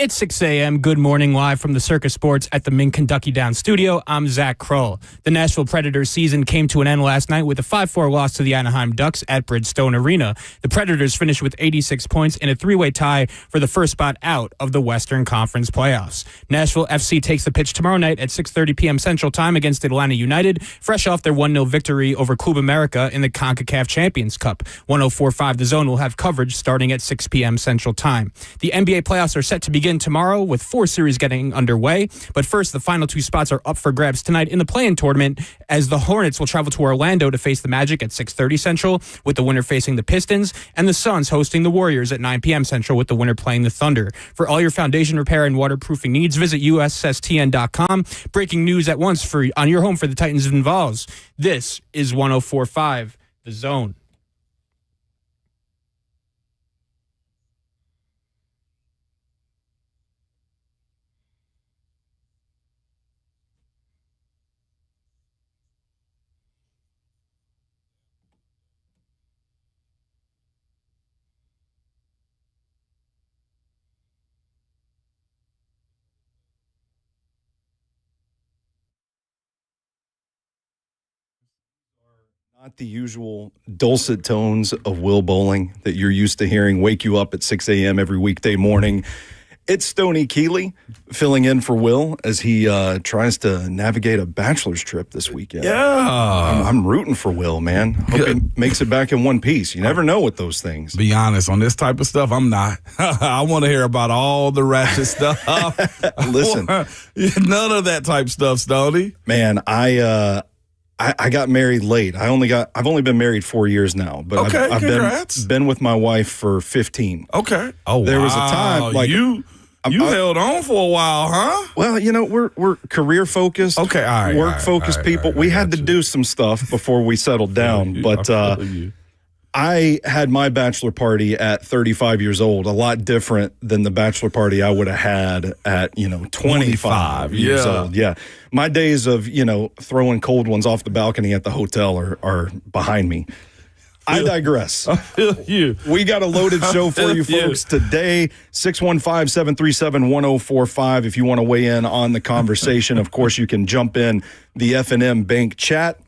It's 6 a.m. Good morning, live from the Circus Sports at the Mink Kentucky Down studio. I'm Zach Kroll. The Nashville Predators season came to an end last night with a 5-4 loss to the Anaheim Ducks at Bridgestone Arena. The Predators finished with 86 points in a three-way tie for the first spot out of the Western Conference playoffs. Nashville FC takes the pitch tomorrow night at 6:30 p.m. Central Time against Atlanta United, fresh off their 1-0 victory over Club America in the CONCACAF Champions Cup. 104.5 The Zone will have coverage starting at 6 p.m. Central Time. The NBA playoffs are set to begin tomorrow with 4 series getting underway. But first, the final 2 spots are up for grabs tonight in the play-in tournament as the Hornets will travel to Orlando to face the Magic at 6:30 Central, with the winner facing the Pistons, and the Suns hosting the Warriors at 9 p.m. Central, with the winner playing the Thunder. For all your foundation repair and waterproofing needs, visit USSTN.com. Breaking news at once on your home for the Titans and Vols. This is 104.5 The Zone. Not the usual dulcet tones of Will Bowling that you're used to hearing wake you up at 6 a.m. every weekday morning. It's Stoney Keeley filling in for Will as he tries to navigate a bachelor's trip this weekend. Yeah. I'm rooting for Will, man. Hope he makes it back in one piece. You never know with those things. Be honest, on this type of stuff, I'm not. I want to hear about all the ratchet stuff. Listen. None of that type stuff, Stoney. Man, I got married late. I've only been married 4 years now, but okay, I've been with my wife for 15. Okay. Oh, there was a time like you held on for a while, huh? Well, we're career focused, okay, all right, work focused people. We had to do some stuff before we settled down, but I had my bachelor party at 35 years old, a lot different than the bachelor party I would have had at, 25 years old. Yeah. My days of, throwing cold ones off the balcony at the hotel are behind me. I digress. I feel you. We got a loaded show for you folks today. 615-737-1045 if you want to weigh in on the conversation. Of course, you can jump in the F&M Bank chat.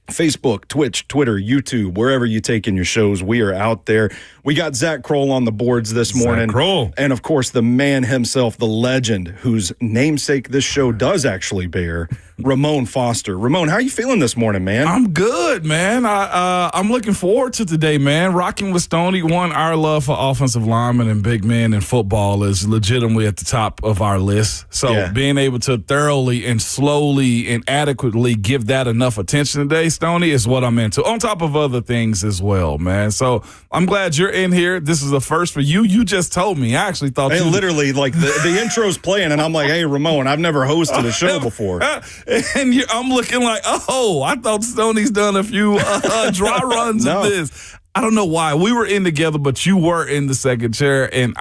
Facebook, Twitch, Twitter, YouTube, wherever you take in your shows, we are out there. We got Zach Kroll on the boards this morning. Zach Kroll. And, of course, the man himself, the legend, whose namesake this show does actually bear, Ramon Foster. Ramon, how are you feeling this morning, man? I'm good, man. I'm looking forward to today, man. Rocking with Stoney. One, our love for offensive linemen and big men in football is legitimately at the top of our list. So being able to thoroughly and slowly and adequately give that enough attention today, Stoney, is what I'm into, on top of other things as well, man. So I'm glad you're in here. This is a first for you. You just told me. I actually thought literally, like, the intro's playing, and I'm like, hey, Ramon, I've never hosted a show before. And I'm looking like, I thought Stoney's done a few dry runs of this. I don't know why. We were in together, but you were in the second chair, and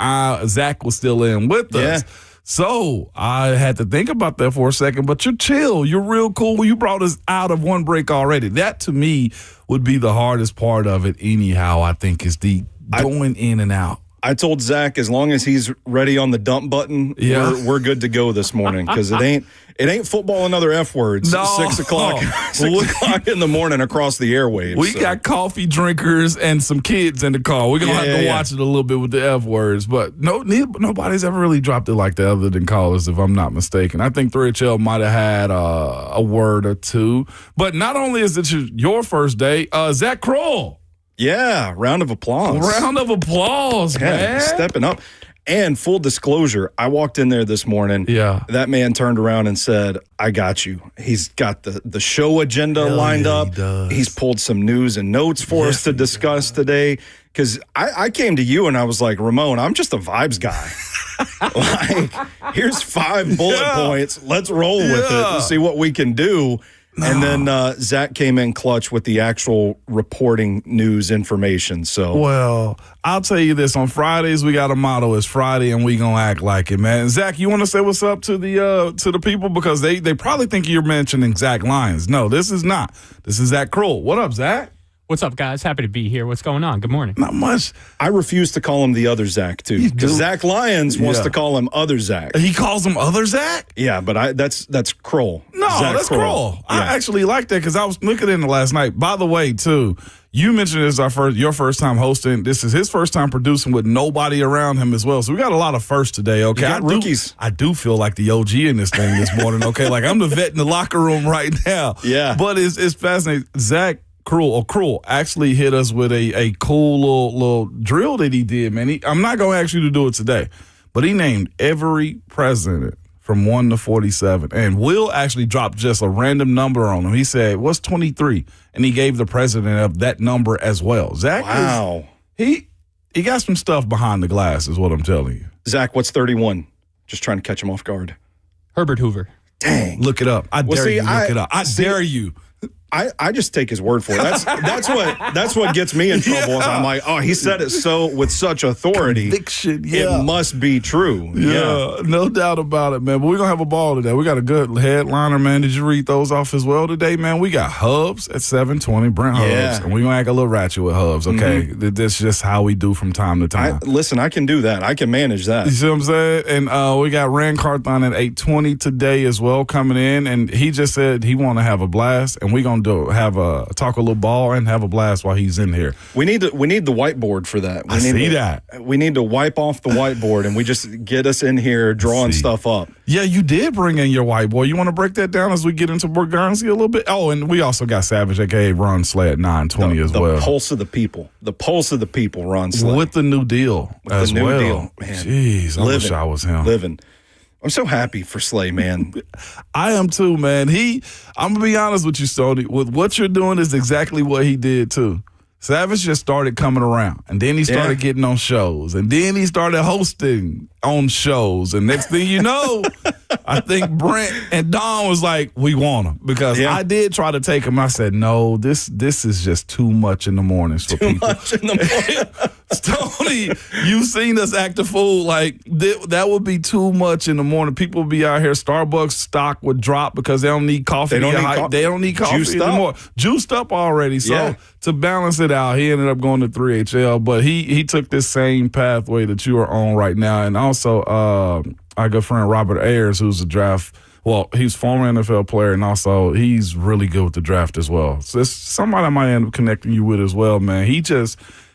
Zach was still in with us. So I had to think about that for a second, but you're chill. You're real cool. You brought us out of one break already. That, to me, would be the hardest part of it anyhow, I think, is the going in and out. I told Zach, as long as he's ready on the dump button, we're good to go this morning, because it ain't football and other F words. No. 6 o'clock in the morning across the airwaves. We got coffee drinkers and some kids in the car. We're going to have to watch it a little bit with the F words. But nobody's ever really dropped it like that other than callers, if I'm not mistaken. I think 3HL might have had a word or two. But not only is it your first day, Zach Kroll. Yeah, round of applause. Man. Stepping up. And full disclosure, I walked in there this morning. Yeah. That man turned around and said, I got you. He's got the show agenda lined up. He does. He's pulled some news and notes for us to discuss today. Because I came to you and I was like, Ramon, I'm just a vibes guy. Like, here's 5 bullet points. Let's roll with it and see what we can do. No. And then Zach came in clutch with the actual reporting news information. So, well, I'll tell you this: on Fridays we got a motto: "It's Friday, and we gonna act like it, man." And Zach, you want to say what's up to the people, because they probably think you're mentioning Zach Lyons. No, this is not. This is Zach Kroll. What up, Zach? What's up, guys? Happy to be here. What's going on? Good morning. Not much. I refuse to call him the other Zach, too. Because Zach Lyons wants to call him other Zach. He calls him other Zach? Yeah, but that's Kroll. No, Zach that's Kroll. Yeah. I actually like that because I was looking into last night. By the way, too, you mentioned this is your first time hosting. This is his first time producing with nobody around him as well. So we got a lot of firsts today, okay? You got rookies. I do feel like the OG in this thing this morning, okay? Like I'm the vet in the locker room right now. Yeah. But it's fascinating. Zach Kroll actually hit us with a cool little drill that he did, man. I'm not going to ask you to do it today, but he named every president from 1 to 47. And Will actually dropped just a random number on him. He said, what's 23? And he gave the president of that number as well. Zach, wow. He got some stuff behind the glass is what I'm telling you. Zach, what's 31? Just trying to catch him off guard. Herbert Hoover. Dang. Look it up. I dare you look it up. I dare you. I just take his word for it. That's what gets me in trouble. Yeah. I'm like, oh, he said it with such authority. Conviction, yeah. It must be true. Yeah, no doubt about it, man. But we're gonna have a ball today. We got a good headliner, man. Did you read those off as well today, man? We got Hubs at 7:20, Brent Hubs, and we're gonna act a little ratchet with Hubs. Okay, That's just how we do from time to time. Listen, I can do that. I can manage that. You see what I'm saying? And we got Rand Carthon at 8:20 today as well coming in, and he just said he want to have a blast, and we're gonna talk a little ball and have a blast while he's in here. We need the whiteboard for that. We need to wipe off the whiteboard and we just get us in here drawing stuff up. Yeah, you did bring in your whiteboard. You want to break that down as we get into Borgonzi a little bit? Oh, and we also got Savage, aka Ron Slay at 9:20 as well. The pulse of the people. The pulse of the people, Ron Slay. With the new deal as well. New deal, man. Jeez, I wish I was him. Living. I'm so happy for Slay, man. I am too, man. I'm going to be honest with you, Stoney. With what you're doing is exactly what he did too. Savage just started coming around, and then he started getting on shows, and then he started hosting on shows, and next thing you know, I think Brent and Don was like, we want him, because I did try to take him. I said, no, this is just too much in the mornings for people. Too much in the morning. Stoney, you've seen us act a fool. Like, that would be too much in the morning. People would be out here, Starbucks stock would drop because they don't need coffee. They don't need coffee anymore. Juiced up already. So to balance it out, he ended up going to 3HL, but he took this same pathway that you are on right now. And also our good friend Robert Ayers, who's a draft, well, he's a former NFL player, and also he's really good with the draft as well. So it's somebody I might end up connecting you with as well, man.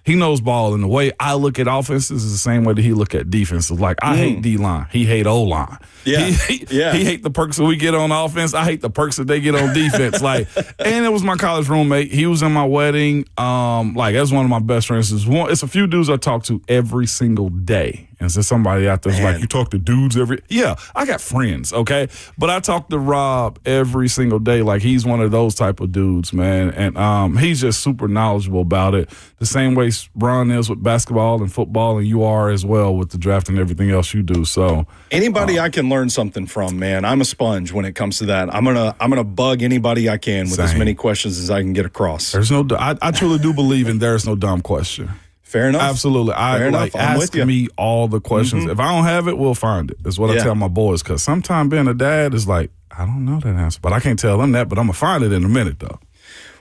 He knows ball, and the way I look at offenses is the same way that he look at defenses. Like, I hate D-line. He hate O-line. Yeah. He hate the perks that we get on offense. I hate the perks that they get on defense. Like, and it was my college roommate. He was in my wedding. That's one of my best friends. It's a few dudes I talk to every single day. And so somebody out there's like, you talk to dudes yeah, I got friends, okay? But I talk to Rob every single day. Like, he's one of those type of dudes, man. And he's just super knowledgeable about it. The same way Ron is with basketball and football, and you are as well with the draft and everything else you do. So anybody I can learn something from, man. I'm a sponge when it comes to that. I'm gonna bug anybody I can with as many questions as I can get across. I truly do believe in there's no dumb question. Fair enough. Absolutely. Ask me all the questions. If I don't have it, we'll find it. That's what I tell my boys, because sometimes being a dad is like, I don't know that answer, but I can't tell them that, but I'm going to find it in a minute, though.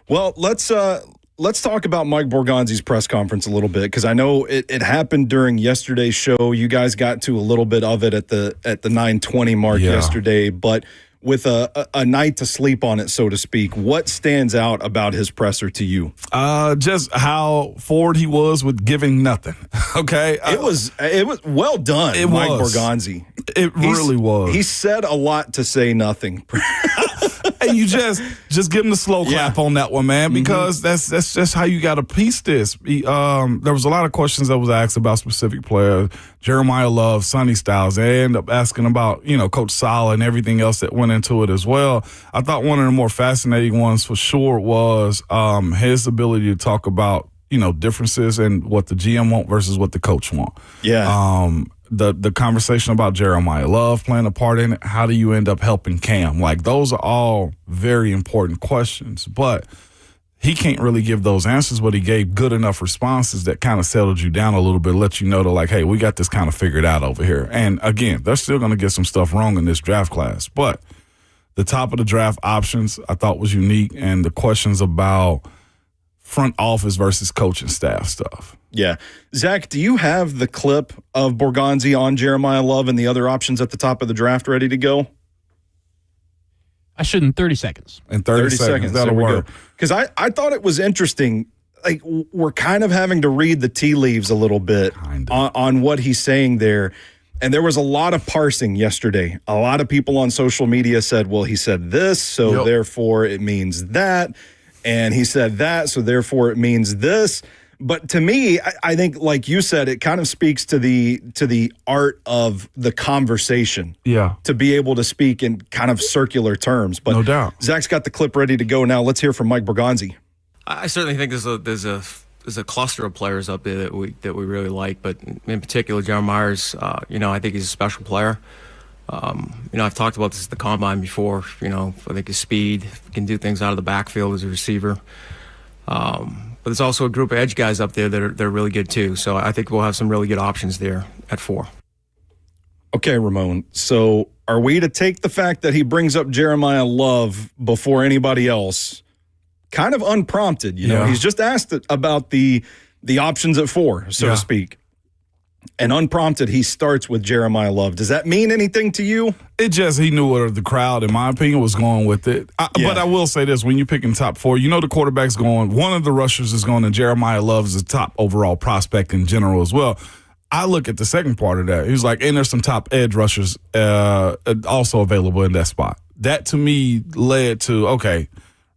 Well, let's talk about Mike Borgonzi's press conference a little bit, because I know it happened during yesterday's show. You guys got to a little bit of it at the 9:20 mark yesterday, but with a night to sleep on it, so to speak, what stands out about his presser to you? Just how forward he was with giving nothing. Okay, it was well done, Mike Borgonzi. It really was. He said a lot to say nothing. And you just give him the slow clap on that one, man, because that's just how you got to piece this. There was a lot of questions that was asked about specific players, Jeremiah Love, Sonny Styles. They ended up asking about, Coach Sala and everything else that went into it as well. I thought one of the more fascinating ones for sure was his ability to talk about, differences in what the GM want versus what the coach want. Yeah. The conversation about Jeremiah Love playing a part in it. How do you end up helping Cam? Like, those are all very important questions, but he can't really give those answers, but he gave good enough responses that kind of settled you down a little bit, let you know that, like, hey, we got this kind of figured out over here. And again, they're still going to get some stuff wrong in this draft class, but the top of the draft options I thought was unique, and the questions about front office versus coaching staff stuff. Yeah. Zach, do you have the clip of Borgonzi on Jeremiah Love and the other options at the top of the draft ready to go? I should in 30 seconds. In 30 seconds. That'll work. Because I thought it was interesting. Like, we're kind of having to read the tea leaves a little bit on what he's saying there. And there was a lot of parsing yesterday. A lot of people on social media said, well, he said this, so therefore it means that. And he said that, so therefore it means this. But to me, I think, like you said, it kind of speaks to the art of the conversation. Yeah. To be able to speak in kind of circular terms. But no doubt. Zach's got the clip ready to go now. Let's hear from Mike Borgonzi. I certainly think there's a cluster of players up there that we really like, but in particular, Jeremiah's. I think he's a special player. I've talked about this at the combine before. I think his speed, can do things out of the backfield as a receiver. But there's also a group of edge guys up there that are really good too. So I think we'll have some really good options there at 4. Okay, Ramon. So are we to take the fact that he brings up Jeremiah Love before anybody else kind of unprompted? He's just asked about the options at 4, so to speak. And unprompted, he starts with Jeremiah Love. Does that mean anything to you? It just, he knew where the crowd, in my opinion, was going with it. But I will say this, when you're picking top 4, the quarterback's going, one of the rushers is going, and Jeremiah Love is the top overall prospect in general as well. I look at the second part of that. He was like, and there's some top edge rushers also available in that spot. That, to me, led to, okay,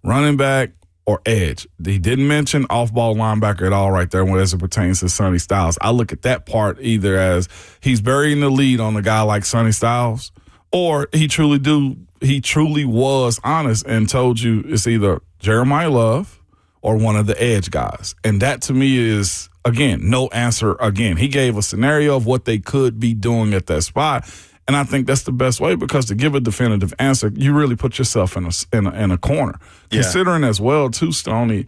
running back or edge. He didn't mention off-ball linebacker at all right there as it pertains to Sonny Styles. I look at that part either as he's burying the lead on a guy like Sonny Styles, or he truly was honest and told you it's either Jeremiah Love or one of the edge guys. And that, to me, is, again, no answer again. He gave a scenario of what they could be doing at that spot. And I think that's the best way, because to give a definitive answer, you really put yourself in a corner. Yeah. Considering as well, too, Stoney,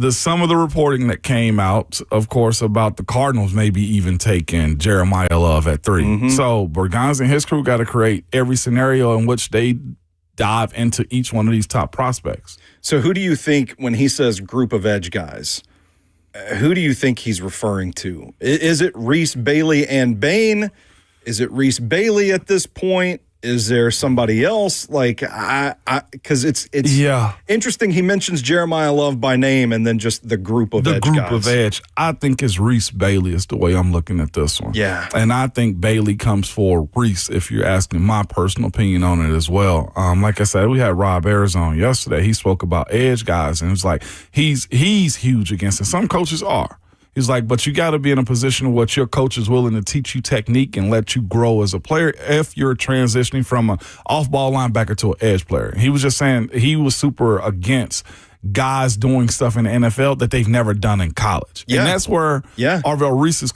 some of the reporting that came out, of course, about the Cardinals maybe even taking Jeremiah Love at 3. Mm-hmm. So Borgonzi and his crew got to create every scenario in which they dive into each one of these top prospects. So who do you think, when he says group of edge guys, who do you think he's referring to? Is it Reese, Bailey, and Bain? Is it Reese Bailey at this point? Is there somebody else? Like, because it's interesting. He mentions Jeremiah Love by name and then just the group of edge guys. The group of edge. I think it's Reese Bailey is the way I'm looking at this one. Yeah. And I think Bailey comes for Reese, if you're asking my personal opinion on it as well. Like I said, we had Rob Ayers on yesterday. He spoke about edge guys, and it's like he's huge against it. Some coaches are. He's like, but you got to be in a position where your coach is willing to teach you technique and let you grow as a player if you're transitioning from an off-ball linebacker to an edge player. He was just saying he was super against guys doing stuff in the NFL that they've never done in college. Yeah. And that's where Arvell Reese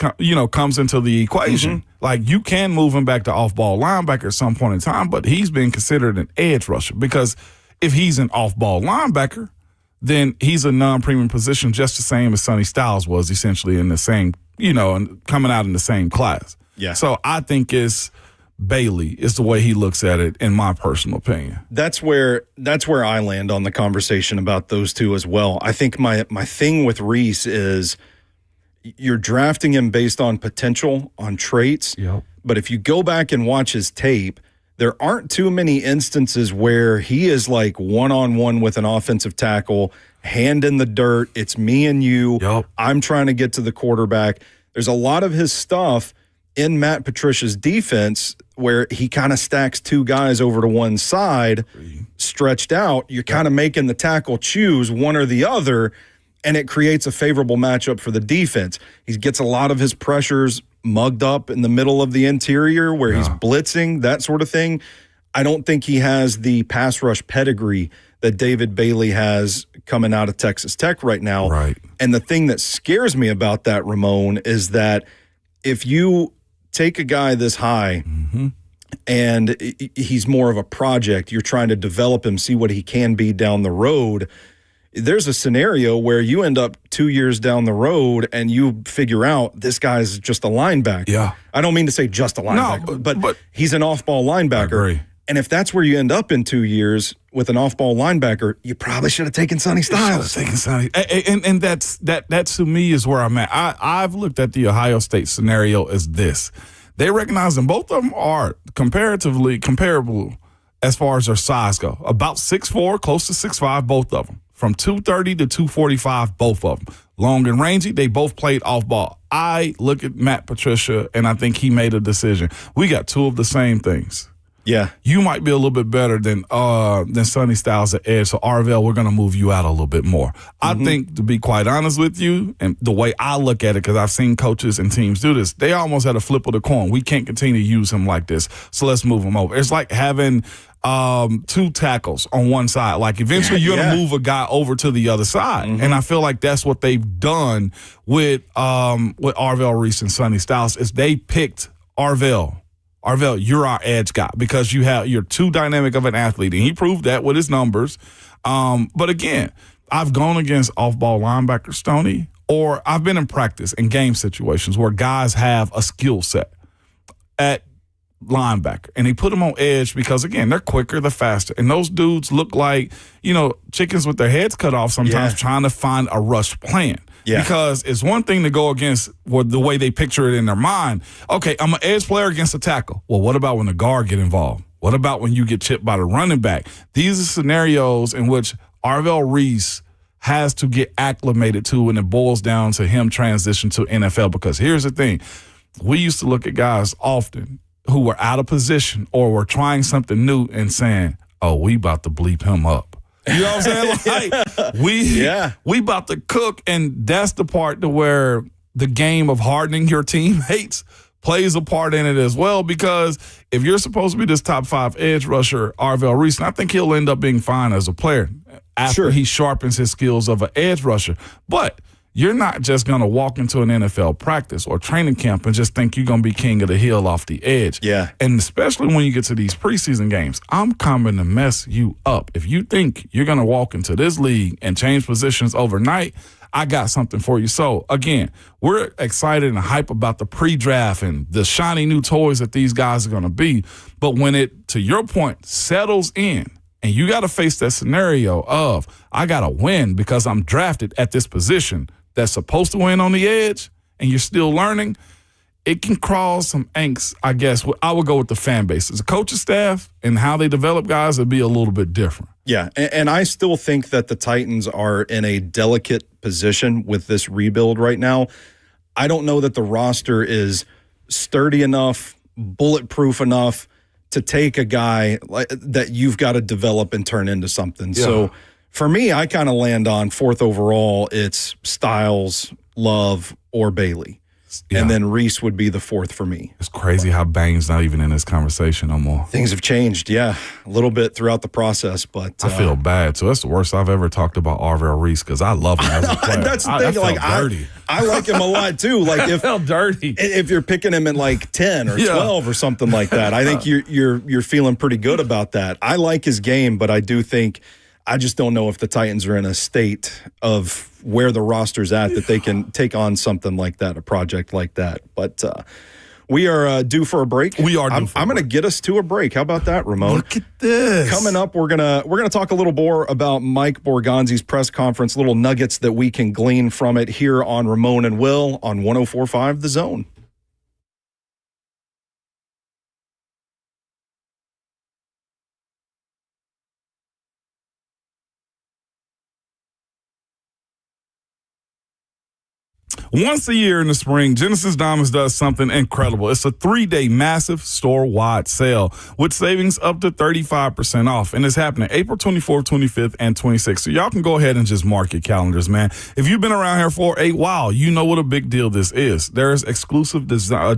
comes into the equation. Mm-hmm. Like, you can move him back to off-ball linebacker at some point in time, but he's being considered an edge rusher, because if he's an off-ball linebacker, then he's a non-premium position just the same as Sonny Styles was, essentially in the same, and coming out in the same class. Yeah. So I think it's Bailey is the way he looks at it, in my personal opinion. That's where I land on the conversation about those two as well. I think my thing with Reese is you're drafting him based on potential, on traits. Yep. But if you go back and watch his tape, there aren't too many instances where he is like one-on-one with an offensive tackle, hand in the dirt. It's me and you. Yep. I'm trying to get to the quarterback. There's a lot of his stuff in Matt Patricia's defense where he kind of stacks 2 guys over to one side, stretched out. You're kind of making the tackle choose one or the other, and it creates a favorable matchup for the defense. He gets a lot of his pressures mugged up in the middle of the interior where he's blitzing, that sort of thing. I don't think he has the pass rush pedigree that David Bailey has coming out of Texas Tech right now. Right. And the thing that scares me about that, Ramon, is that if you take a guy this high and he's more of a project, you're trying to develop him, see what he can be down the road, there's a scenario where you end up 2 years down the road and you figure out this guy's just a linebacker. Yeah. I don't mean to say just a linebacker, but he's an off-ball linebacker. And if that's where you end up in 2 years with an off-ball linebacker, you probably should have taken Sonny Styles. And that's that to me is where I'm at. I've looked at the Ohio State scenario as this. They recognize them. Both of them are comparatively comparable as far as their size go. About 6'4", close to 6'5", both of them. From 230 to 245, both of them. Long and rangy, they both played off ball. I look at Matt Patricia, and I think he made a decision. We got two of the same things. Yeah. You might be a little bit better than Sonny Styles at edge. So, Arvell, we're going to move you out a little bit more. I think, to be quite honest with you, and the way I look at it, because I've seen coaches and teams do this, they almost had a flip of the coin. We can't continue to use him like this, so let's move him over. It's like having two tackles on one side. Like, eventually you're going to move a guy over to the other side. And I feel like that's what they've done with Arvell Reese and Sonny Styles, is they picked Arvell, you're our edge guy because you're too dynamic of an athlete, and he proved that with his numbers. But again, I've gone against off-ball linebackers, Stoney, or I've been in practice in game situations where guys have a skill set at linebacker, and they put them on edge because, again, they're quicker, they're faster. And those dudes look like, chickens with their heads cut off sometimes trying to find a rush plan. Yeah. Because it's one thing to go against the way they picture it in their mind. Okay, I'm an edge player against a tackle. Well, what about when the guard get involved? What about when you get chipped by the running back? These are scenarios in which Arvell Reese has to get acclimated to, and it boils down to him transition to NFL. Because here's the thing. We used to look at guys often who were out of position or were trying something new and saying, oh, we about to bleep him up. You know what I'm saying? Like, we about to cook, and that's the part to where the game of hardening your teammates plays a part in it as well, because if you're supposed to be this top 5 edge rusher, Arvell Reese, and I think he'll end up being fine as a player after he sharpens his skills of an edge rusher. But you're not just going to walk into an NFL practice or training camp and just think you're going to be king of the hill off the edge. Yeah. And especially when you get to these preseason games, I'm coming to mess you up. If you think you're going to walk into this league and change positions overnight, I got something for you. So, again, we're excited and hype about the pre-draft and the shiny new toys that these guys are going to be. But when it, to your point, settles in, and you got to face that scenario of, I got to win because I'm drafted at this position that's supposed to win on the edge, and you're still learning, it can cause some angst, I guess. I would go with the fan base. As a coaching staff and how they develop guys would be a little bit different. Yeah, and I still think that the Titans are in a delicate position with this rebuild right now. I don't know that the roster is sturdy enough, bulletproof enough to take a guy that you've got to develop and turn into something. Yeah. So for me, I kind of land on 4th overall. It's Styles, Love, or Bailey. Yeah. And then Reese would be the 4th for me. It's crazy how Bain's not even in this conversation no more. Things have changed, a little bit throughout the process. But I feel bad. So that's the worst I've ever talked about Arvell Reese, because I love him as a player. That's the thing. I like him a lot too. Like, if felt dirty. If you're picking him in like 10 or 12 or something like that, I think you're feeling pretty good about that. I like his game, but I do think, I just don't know if the Titans are in a state of where the roster's at that they can take on something like that, a project like that. But we are due for a break. We are. I'm going to get us to a break. How about that, Ramon? Look at this. Coming up, we're gonna talk a little more about Mike Borgonzi's press conference, little nuggets that we can glean from it here on Ramon and Will on 104.5 The Zone. Once a year in the spring, Genesis Diamonds does something incredible. It's a 3-day massive store-wide sale with savings up to 35% off. And it's happening April 24th, 25th, and 26th. So y'all can go ahead and just mark your calendars, man. If you've been around here for a while, you know what a big deal this is. There's exclusive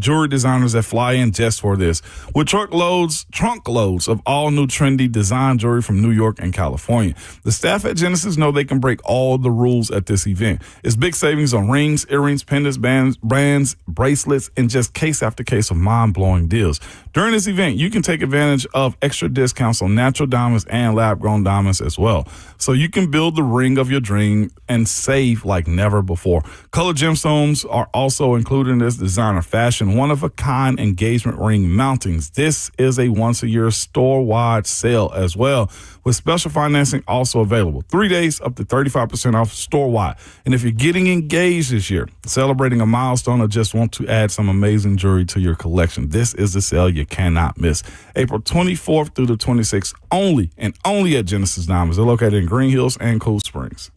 jewelry designers that fly in just for this, with trunk loads of all new trendy design jewelry from New York and California. The staff at Genesis know they can break all the rules at this event. It's big savings on rings, earrings, earrings, pendants, brands, bracelets, and just case after case of mind-blowing deals. During this event, you can take advantage of extra discounts on natural diamonds and lab-grown diamonds as well. So you can build the ring of your dream and save like never before. Colored gemstones are also included in this designer fashion, one-of-a-kind engagement ring mountings. This is a once-a-year store-wide sale as well, with special financing also available. 3 days up to 35% off store-wide. And if you're getting engaged this year, celebrating a milestone, or just want to add some amazing jewelry to your collection, this is the sale you cannot miss. April 24th through the 26th, only and only at Genesis Diamonds. They're located in Green Hills and Cool Springs.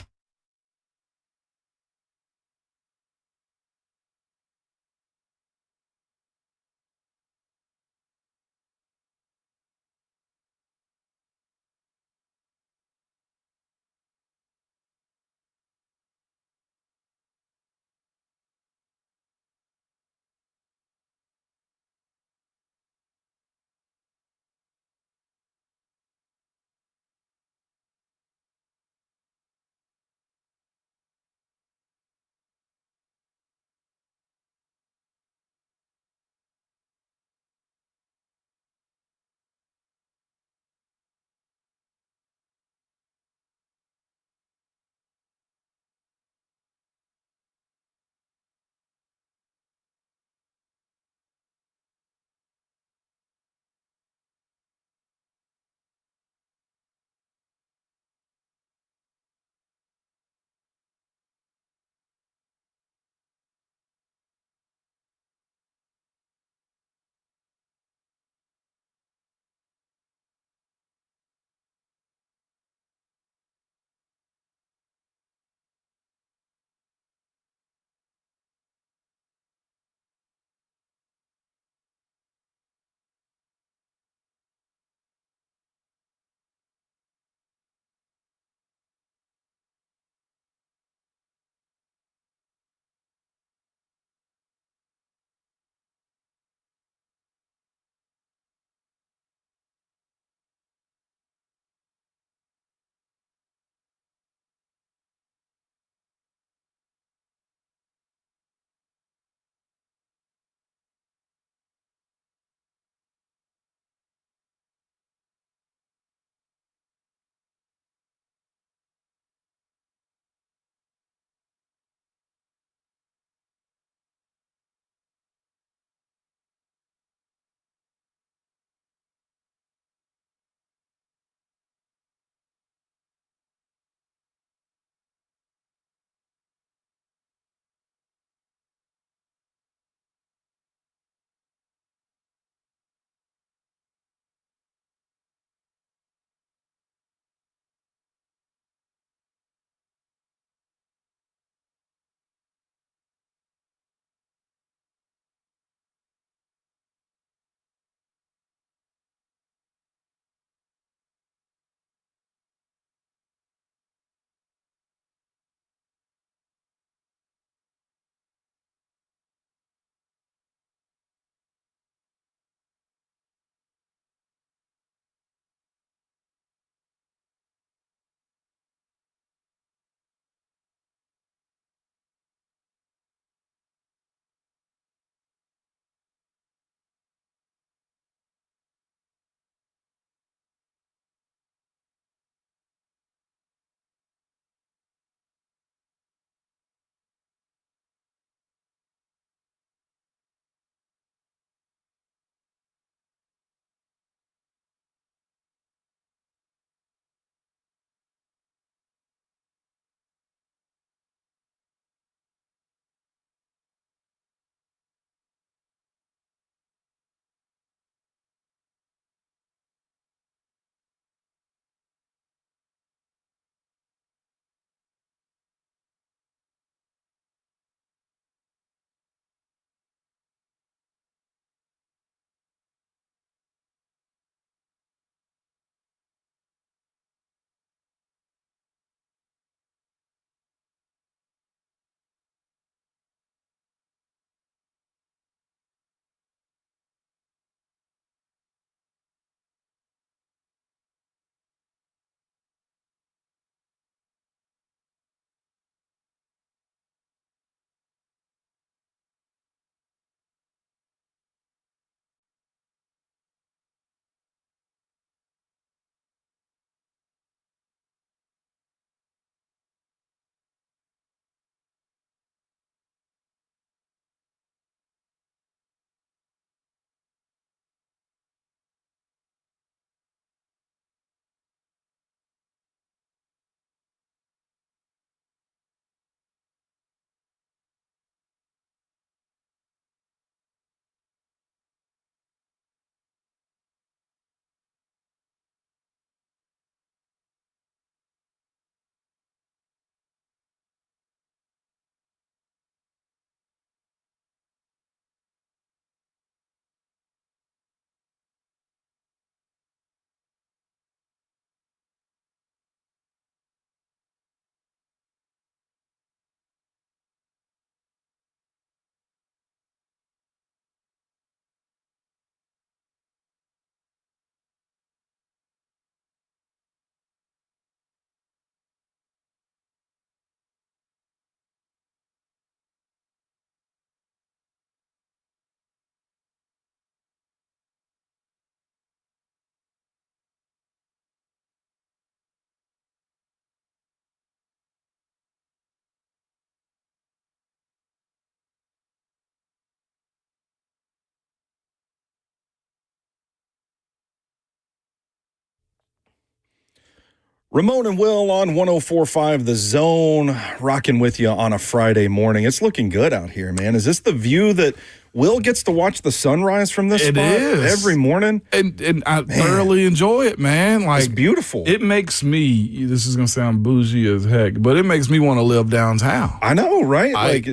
Ramon and Will on 104.5 The Zone, rocking with you on a Friday morning. It's looking good out here, man. Is this the view that Will gets to watch the sunrise from this spot every morning? And I thoroughly enjoy it, man. Like, it's beautiful. It makes me, this is going to sound bougie as heck, but it makes me want to live downtown. I know, right?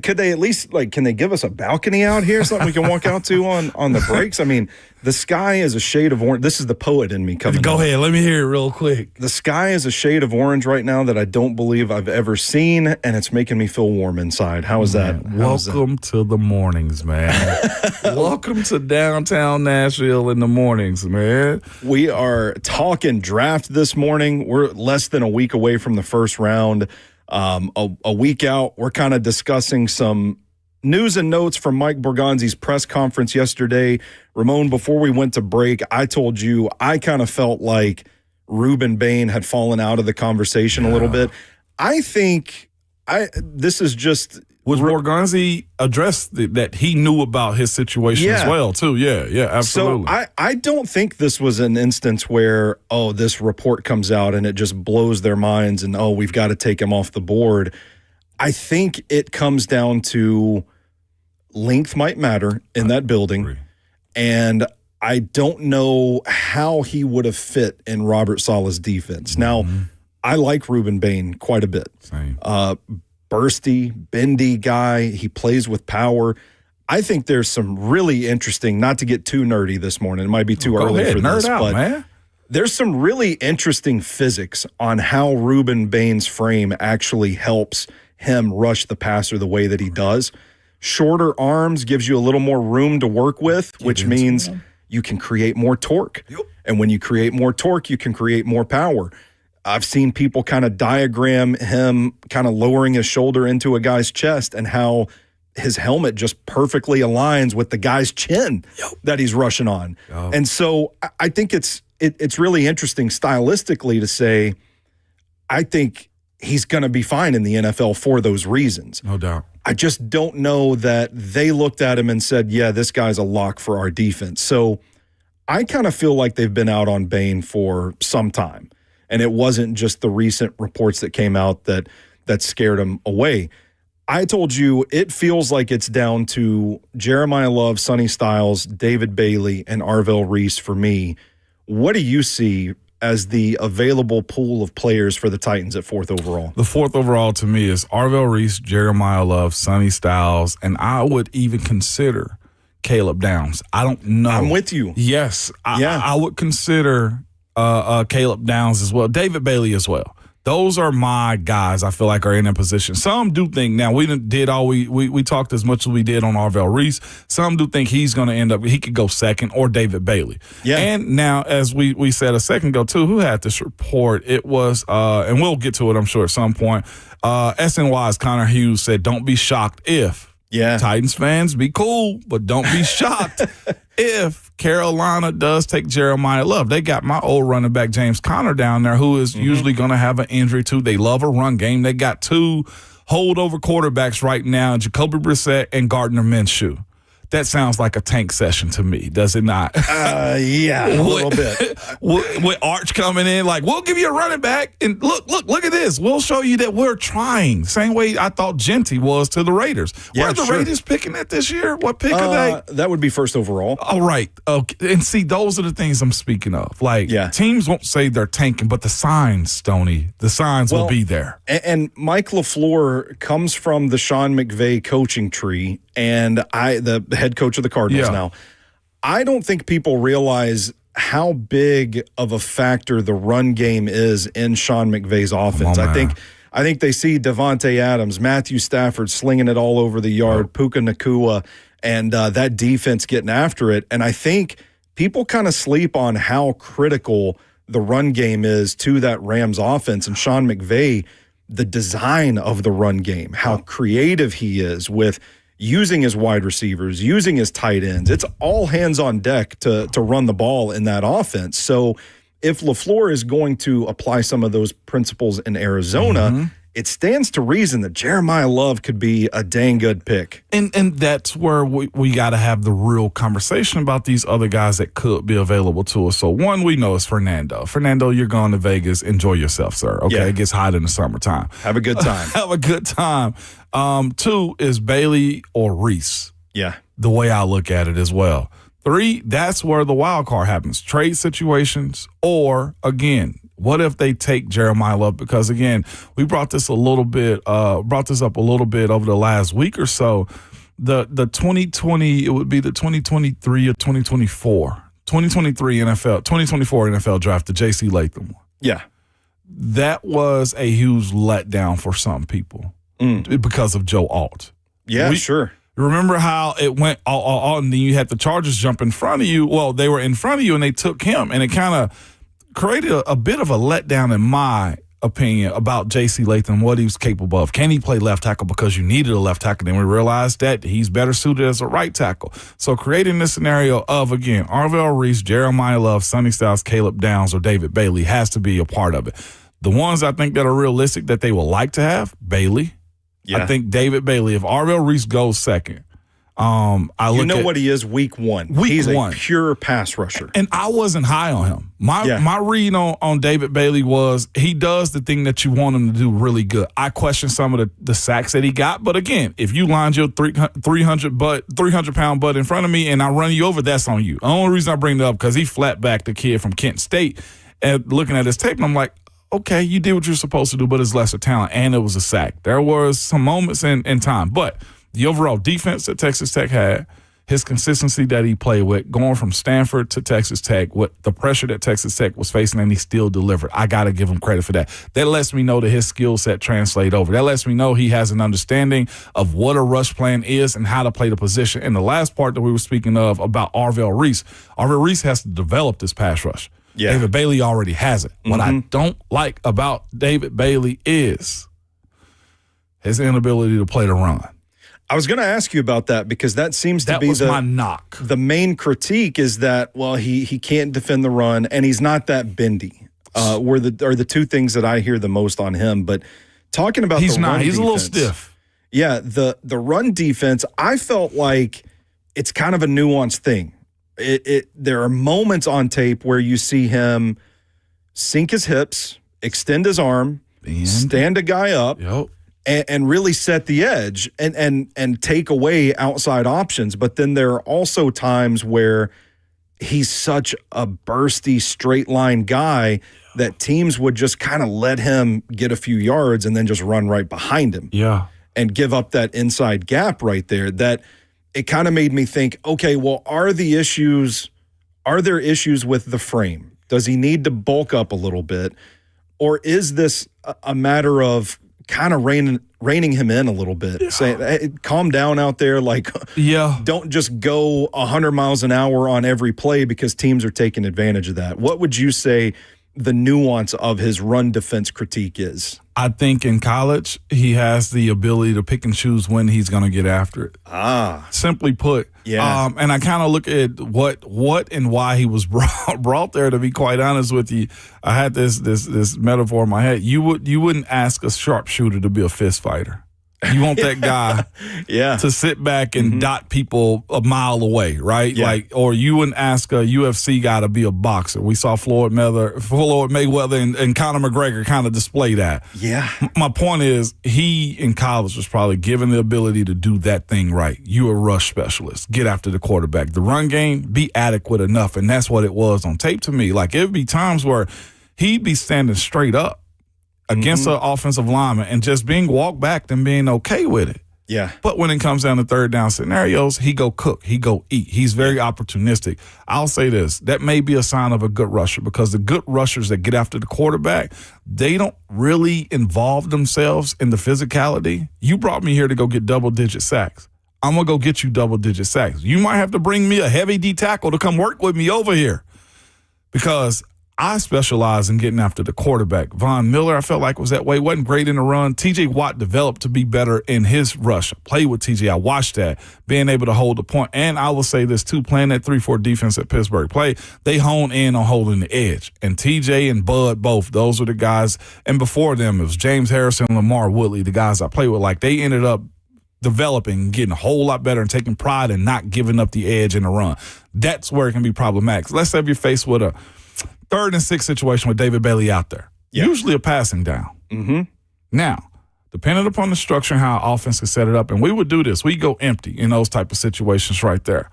Could they at least, can they give us a balcony out here, something we can walk out to on the breaks? I mean, the sky is a shade of orange. This is the poet in me coming. Go ahead. Let me hear it real quick. The sky is a shade of orange right now that I don't believe I've ever seen, and it's making me feel warm inside. How is that? Welcome to the mornings, man. Welcome to downtown Nashville in the mornings, man. We are talking draft this morning. We're less than a week away from the first round. A week out, we're kind of discussing some news and notes from Mike Borgonzi's press conference yesterday. Ramon, before we went to break, I told you I kind of felt like Ruben Bain had fallen out of the conversation a little bit. I think this is just... Was Borgonzi addressed that he knew about his situation as well, too? Yeah, absolutely. So I don't think this was an instance where, this report comes out and it just blows their minds and, we've got to take him off the board. I think it comes down to length might matter in that building. And I don't know how he would have fit in Robert Saleh's defense. Now, I like Ruben Bain quite a bit. Same. Bursty, bendy guy. He plays with power. I think there's some really interesting, not to get too nerdy this morning. It might be too early for this, but there's some really interesting physics on how Ruben Bain's frame actually helps him rush the passer the way that he does. Shorter arms gives you a little more room to work with, which means you can create more torque. And when you create more torque, you can create more power. I've seen people kind of diagram him kind of lowering his shoulder into a guy's chest and how his helmet just perfectly aligns with the guy's chin that he's rushing on. And so I think it's really interesting stylistically to say, I think he's going to be fine in the NFL for those reasons. No doubt. I just don't know that they looked at him and said, yeah, this guy's a lock for our defense. So I kind of feel like they've been out on Bain for some time. And it wasn't just the recent reports that came out that scared him away. I told you it feels like it's down to Jeremiah Love, Sonny Styles, David Bailey, and Arvell Reese for me. What do you see as the available pool of players for the Titans at 4th overall? The 4th overall to me is Arvell Reese, Jeremiah Love, Sonny Styles, and I would even consider Caleb Downs. I don't know. I'm with you. Yes. I would consider Caleb Downs as well, David Bailey as well. Those are my guys I feel like are in a position. Some do think, now we did all we talked as much as we did on Arvell Reese. Some do think he's going to end up, he could go second, or David Bailey. Yeah. And now, as we said a second ago too, who had this report? It was, and we'll get to it I'm sure at some point, SNY's Connor Hughes said, don't be shocked if Titans fans, be cool, but don't be shocked if Carolina does take Jeremiah Love. They got my old running back James Conner down there, who is usually going to have an injury too. They love a run game. They got 2 holdover quarterbacks right now, Jacoby Brissett and Gardner Minshew. That sounds like a tank session to me, does it not? Yeah, a little bit. With Arch coming in, like, we'll give you a running back, and look at this. We'll show you that we're trying. Same way I thought Genty was to the Raiders. Where are the Raiders picking at this year? What pick are they? That would be 1st overall. All right. Okay. And see, those are the things I'm speaking of. Like, teams won't say they're tanking, but the signs, Stoney, the signs will be there. And Mike LaFleur comes from the Sean McVay coaching tree, and the head coach of the Cardinals now. I don't think people realize how big of a factor the run game is in Sean McVay's offense. I think they see Devontae Adams, Matthew Stafford slinging it all over the yard, Puka Nacua, and that defense getting after it. And I think people kind of sleep on how critical the run game is to that Rams offense. And Sean McVay, the design of the run game, how creative he is with using his wide receivers, using his tight ends. It's all hands on deck to run the ball in that offense. So if LaFleur is going to apply some of those principles in Arizona, it stands to reason that Jeremiah Love could be a dang good pick. And that's where we got to have the real conversation about these other guys that could be available to us. So one we know is Fernando. Fernando, you're going to Vegas. Enjoy yourself, sir. Okay, Yeah. It gets hot in the summertime. Have a good time. Have a good time. Two is Bailey or Reese. Yeah. The way I look at it as well. Three, that's where the wild card happens. Trade situations, or again, what if they take Jeremiah Love? Because again, we brought this up a little bit over the last week or so. The 2020, it would be the 2023 or 2024 NFL draft, the J.C. Latham one. Yeah. That was a huge letdown for some people because of Joe Alt. Yeah, sure. Remember how it went all, and then you had the Chargers jump in front of you? Well, they were in front of you, and they took him, and it kind of created a bit of a letdown, in my opinion, about J.C. Latham, what he was capable of. Can he play left tackle because you needed a left tackle? Then we realized that he's better suited as a right tackle. So creating this scenario of, again, Arvell Reese, Jeremiah Love, Sonny Styles, Caleb Downs, or David Bailey has to be a part of it. The ones I think that are realistic that they would like to have, Bailey. Yeah. I think David Bailey. If Arvell Reese goes second, what he is week one. He's one. a pure pass rusher. And I wasn't high on him. My read on David Bailey was he does the thing that you want him to do really good. I question some of the sacks that he got. But again, if you lined your 300-pound butt in front of me and I run you over, that's on you. The only reason I bring it up because he flat backed the kid from Kent State. And looking at his tape, and I'm like, okay, you did what you're supposed to do, but it's lesser talent, and it was a sack. There was some moments in time. But the overall defense that Texas Tech had, his consistency that he played with, going from Stanford to Texas Tech, with the pressure that Texas Tech was facing, and he still delivered. I got to give him credit for that. That lets me know that his skill set translates over. That lets me know he has an understanding of what a rush plan is and how to play the position. And the last part that we were speaking of about Arvell Reese has to develop this pass rush. Yeah. David Bailey already has it. What I don't like about David Bailey is his inability to play the run. I was going to ask you about that because that seems to be my knock. The main critique is that, well, he can't defend the run and he's not that bendy. Are the two things that I hear the most on him. But talking about he's the not. run He's defense, a little stiff. Yeah, the run defense, I felt like it's kind of a nuanced thing. There are moments on tape where you see him sink his hips, extend his arm, stand a guy up, and really set the edge and take away outside options. But then there are also times where he's such a bursty, straight line guy that teams would just kind of let him get a few yards and then just run right behind him. Yeah. And give up that inside gap right there. That it kind of made me think, okay, well, are there issues with the frame? Does he need to bulk up a little bit? Or is this a matter of kind of reining him in a little bit? Saying, hey, calm down out there. Like, don't just go 100 miles an hour on every play because teams are taking advantage of that. What would you say the nuance of his run defense critique is? I think in college, he has the ability to pick and choose when he's going to get after it. Simply put. Yeah. And I kind of look at what and why he was brought there, to be quite honest with you. I had this metaphor in my head. You wouldn't ask a sharpshooter to be a fist fighter. You want that guy to sit back and dot people a mile away, right? Yeah. Or you wouldn't ask a UFC guy to be a boxer. We saw Floyd Mayweather and Conor McGregor kind of display that. Yeah. My point is, he in college was probably given the ability to do that thing right. You a rush specialist. Get after the quarterback. The run game, be adequate enough. And that's what it was on tape to me. Like, it'd be times where he'd be standing straight up against an offensive lineman and just being walked back and being okay with it. Yeah. But when it comes down to third down scenarios, he go cook. He go eat. He's very opportunistic. I'll say this. That may be a sign of a good rusher because the good rushers that get after the quarterback, they don't really involve themselves in the physicality. You brought me here to go get double-digit sacks. I'm going to go get you double-digit sacks. You might have to bring me a heavy D tackle to come work with me over here because I specialize in getting after the quarterback. Von Miller, I felt like was that way. Wasn't great in the run. T.J. Watt developed to be better in his rush. I played with T.J. I watched that, being able to hold the point. And I will say this, too, playing that 3-4 defense at Pittsburgh. They hone in on holding the edge. And T.J. and Bud both, those are the guys. And before them, it was James Harrison and Lamar Woodley, the guys I played with. Like, they ended up developing, getting a whole lot better, and taking pride in not giving up the edge in the run. That's where it can be problematic. Let's say if you're faced with a 3rd and 6 situation with David Bailey out there. Yeah. Usually a passing down. Mm-hmm. Now, depending upon the structure and how our offense can set it up, and we would do this. We go empty in those type of situations right there.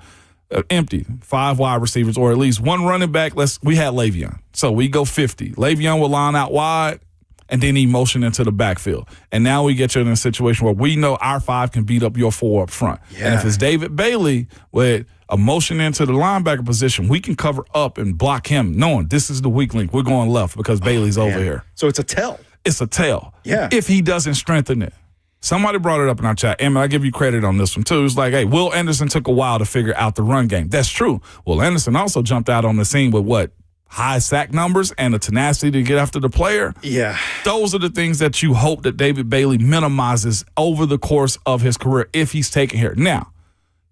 Empty, 5 wide receivers, or at least 1 running back. We had Le'Veon. So we go 50. Le'Veon will line out wide, and then he motion into the backfield. And now we get you in a situation where we know our 5 can beat up your 4 up front. Yeah. And if it's David Bailey with a motion into the linebacker position, we can cover up and block him, knowing this is the weak link. We're going left because Bailey's over here. So it's a tell. It's a tell. Yeah. If he doesn't strengthen it. Somebody brought it up in our chat. Emmett, I give you credit on this one, too. It's like, hey, Will Anderson took a while to figure out the run game. That's true. Will Anderson also jumped out on the scene with what? High sack numbers and the tenacity to get after the player. Yeah. Those are the things that you hope that David Bailey minimizes over the course of his career if he's taken here. Now,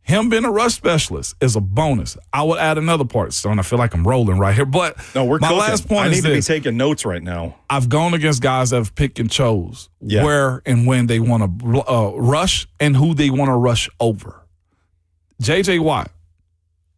him being a rush specialist is a bonus. I would add another part, Stone. I feel like I'm rolling right here. But no, we're my cooking. last point I is need to this. be taking notes right now. I've gone against guys that have picked and chose where and when they want to rush and who they want to rush over. J.J. Watt,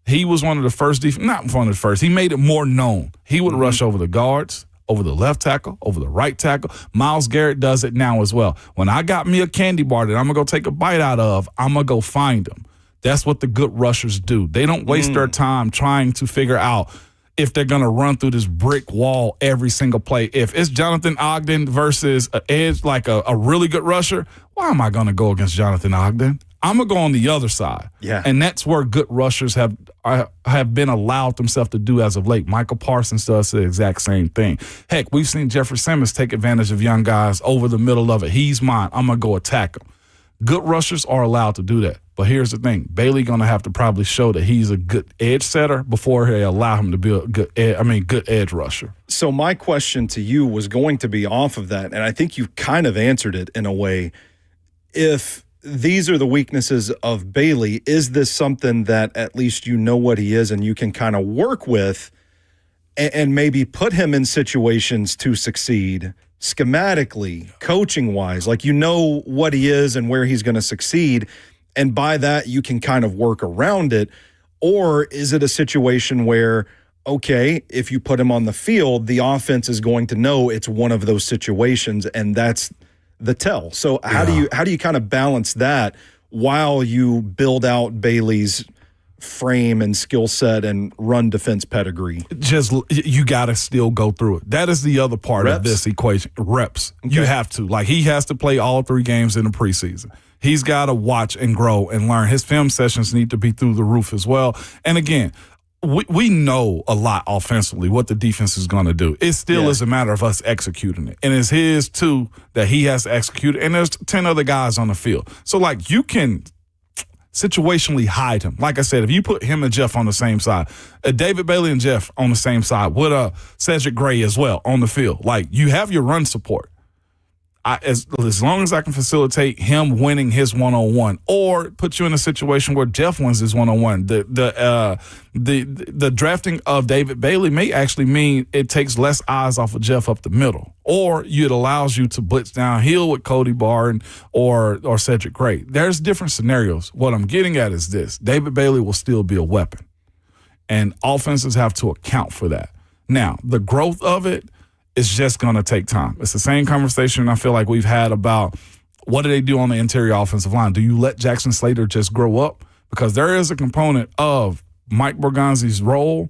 he was one of the first not one of the first. He made it more known. He would rush over the guards, over the left tackle, over the right tackle. Myles Garrett does it now as well. When I got me a candy bar that I'm going to go take a bite out of, I'm going to go find him. That's what the good rushers do. They don't waste their time trying to figure out if they're going to run through this brick wall every single play. If it's Jonathan Ogden versus an edge, like a really good rusher, why am I going to go against Jonathan Ogden? I'm going to go on the other side. Yeah. And that's where good rushers have been allowed themselves to do as of late. Michael Parsons does the exact same thing. Heck, we've seen Jeffrey Simmons take advantage of young guys over the middle of it. He's mine. I'm going to go attack him. Good rushers are allowed to do that. But here's the thing. Bailey going to have to probably show that he's a good edge setter before they allow him to be a good edge rusher. So my question to you was going to be off of that, and I think you kind of answered it in a way. If these are the weaknesses of Bailey, is this something that at least you know what he is and you can kind of work with and maybe put him in situations to succeed schematically, coaching-wise? Like, you know what he is and where he's going to succeed, and by that you can kind of work around it? Or is it a situation where, okay, if you put him on the field, the offense is going to know it's one of those situations, and that's the tell? So how do you kind of balance that while you build out Bailey's frame and skill set and run defense pedigree? Just, you got to still go through it. That is the other part of this equation. Reps. Okay. You have to. Like, he has to play all 3 games in the preseason. He's got to watch and grow and learn. His film sessions need to be through the roof as well. And again, we know a lot offensively what the defense is going to do. It still is a matter of us executing it. And it's his, too, that he has to execute. And there's 10 other guys on the field. So, like, you can situationally hide him. Like I said, if you put him and Jeff on the same side, David Bailey and Jeff on the same side with Cedric Gray as well on the field, like, you have your run support. As long as I can facilitate him winning his one-on-one, or put you in a situation where Jeff wins his one-on-one, the drafting of David Bailey may actually mean it takes less eyes off of Jeff up the middle, or it allows you to blitz downhill with Cody Barr or Cedric Gray. There's different scenarios. What I'm getting at is this: David Bailey will still be a weapon, and offenses have to account for that. Now, the growth of it, it's just going to take time. It's the same conversation I feel like we've had about what do they do on the interior offensive line. Do you let Jackson Slater just grow up? Because there is a component of Mike Borgonzi's role,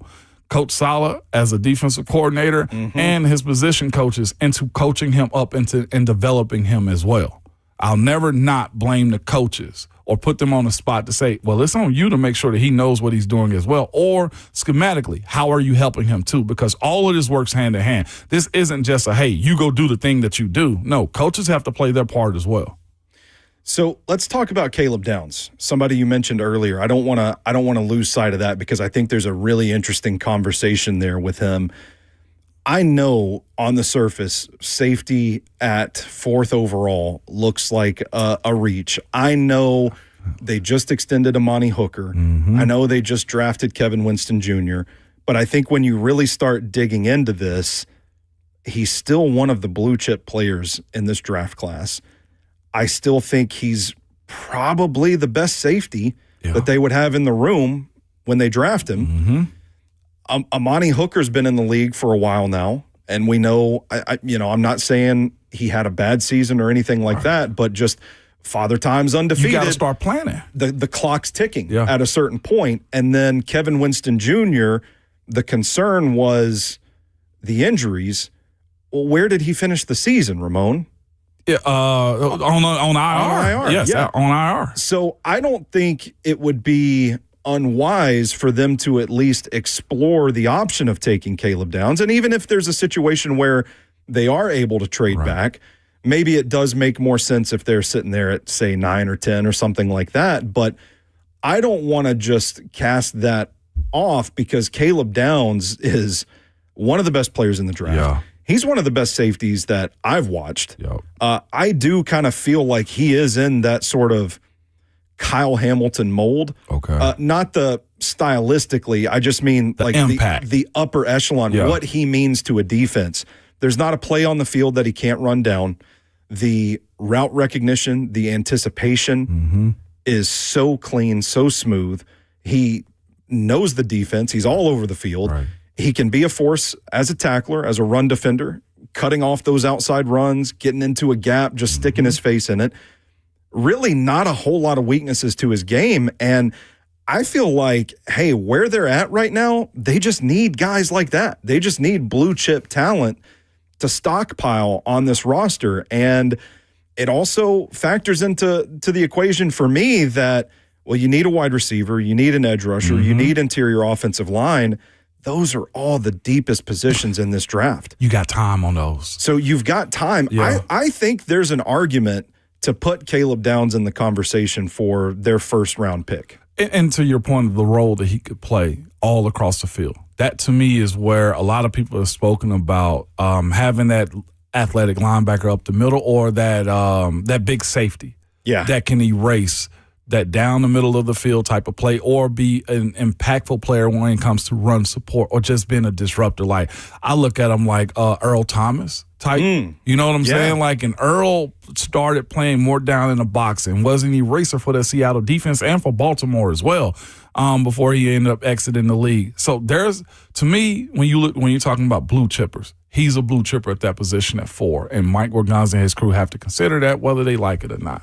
Coach Sala as a defensive coordinator, and his position coaches into coaching him up and developing him as well. I'll never not blame the coaches or put them on the spot to say, well, it's on you to make sure that he knows what he's doing as well. Or schematically, how are you helping him too? Because all of this works hand in hand. This isn't just a, hey, you go do the thing that you do. No, coaches have to play their part as well. So let's talk about Caleb Downs, somebody you mentioned earlier. I don't want to lose sight of that because I think there's a really interesting conversation there with him. I know on the surface, safety at 4th overall looks like a reach. I know they just extended Amani Hooker. I know they just drafted Kevin Winston Jr., but I think when you really start digging into this, he's still one of the blue chip players in this draft class. I still think he's probably the best safety that they would have in the room when they draft him. Amani Hooker's been in the league for a while now, and we know, I'm not saying he had a bad season or anything like that, but just Father Time's undefeated. You got to start planning. The clock's ticking at a certain point. And then Kevin Winston Jr., the concern was the injuries. Well, where did he finish the season, Ramon? Yeah, on IR. Yes, on IR. So I don't think it would be unwise for them to at least explore the option of taking Caleb Downs. And even if there's a situation where they are able to trade back, maybe it does make more sense if they're sitting there at, say, 9 or 10 or something like that. But I don't want to just cast that off because Caleb Downs is one of the best players in the draft. Yeah. He's one of the best safeties that I've watched. I do kind of feel like he is in that sort of Kyle Hamilton mold. Not the stylistically, I just mean the like impact. The upper echelon, what he means to a defense. There's not a play on the field that he can't run down. The route recognition, the anticipation is so clean, so smooth. He knows the defense. He's all over the field. He can be a force as a tackler, as a run defender, cutting off those outside runs, getting into a gap, just sticking his face in it. Really not a whole lot of weaknesses to his game. And I feel like, hey, where they're at right now, they just need guys like that. They just need blue chip talent to stockpile on this roster. And it also factors into the equation for me that, well, you need a wide receiver, you need an edge rusher, you need interior offensive line. Those are all the deepest positions in this draft. You got time on those. So you've got time. I think there's an argument to put Caleb Downs in the conversation for their first round pick. And to your point of the role that he could play all across the field, that to me is where a lot of people have spoken about having that athletic linebacker up the middle or that big safety that can erase that down the middle of the field type of play or be an impactful player when it comes to run support or just being a disruptor. Like I look at him like Earl Thomas type. You know what I'm saying? Like, and Earl started playing more down in the box and was an eraser for the Seattle defense and for Baltimore as well before he ended up exiting the league. So there's, to me, when you're talking about blue chippers, he's a blue chipper at that position at 4. And Mike Borgonzi and his crew have to consider that whether they like it or not.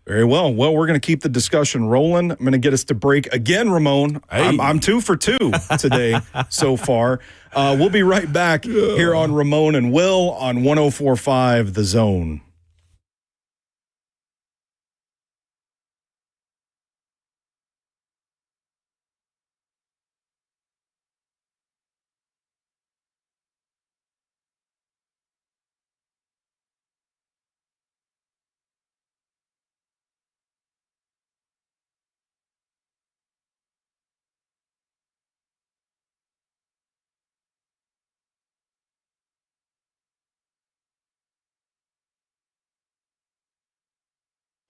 Very well. Well, we're going to keep the discussion rolling. I'm going to get us to break again, Ramon. Hey. I'm 2 for 2 today so far. We'll be right back here on Ramon and Will on 104.5 The Zone.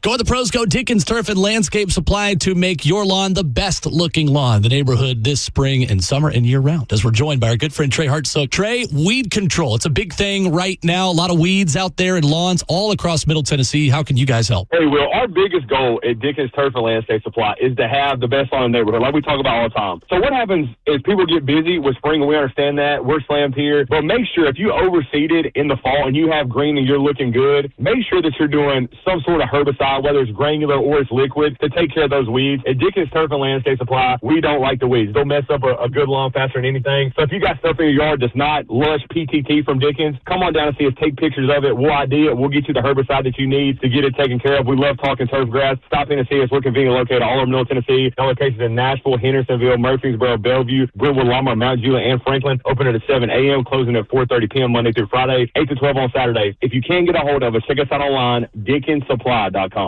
Go the pros, go Dickens Turf and Landscape Supply to make your lawn the best looking lawn in the neighborhood this spring and summer and year round. As we're joined by our good friend Trey Hartsook. Trey, weed control. It's a big thing right now. A lot of weeds out there in lawns all across Middle Tennessee. How can you guys help? Hey, Will, our biggest goal at Dickens Turf and Landscape Supply is to have the best lawn in the neighborhood, like we talk about all the time. So what happens is people get busy with spring, and we understand that. We're slammed here. But make sure if you overseeded in the fall and you have green and you're looking good, make sure that you're doing some sort of herbicide, whether it's granular or it's liquid, to take care of those weeds. At Dickens Turf and Landscape Supply, we don't like the weeds. They'll mess up a good lawn faster than anything. So if you got stuff in your yard that's not lush PTT from Dickens, come on down and see us. Take pictures of it. We'll ID it. We'll get you the herbicide that you need to get it taken care of. We love talking turf grass. Stop in and see us. We're conveniently located all over Middle Tennessee. No locations in Nashville, Hendersonville, Murfreesboro, Bellevue, Brentwood, Lamar, Mount Juliet, and Franklin. Open at 7 a.m., closing at 4:30 p.m. Monday through Friday, 8 to 12 on Saturdays. If you can't get a hold of us, check us out online, DickensSupply.com.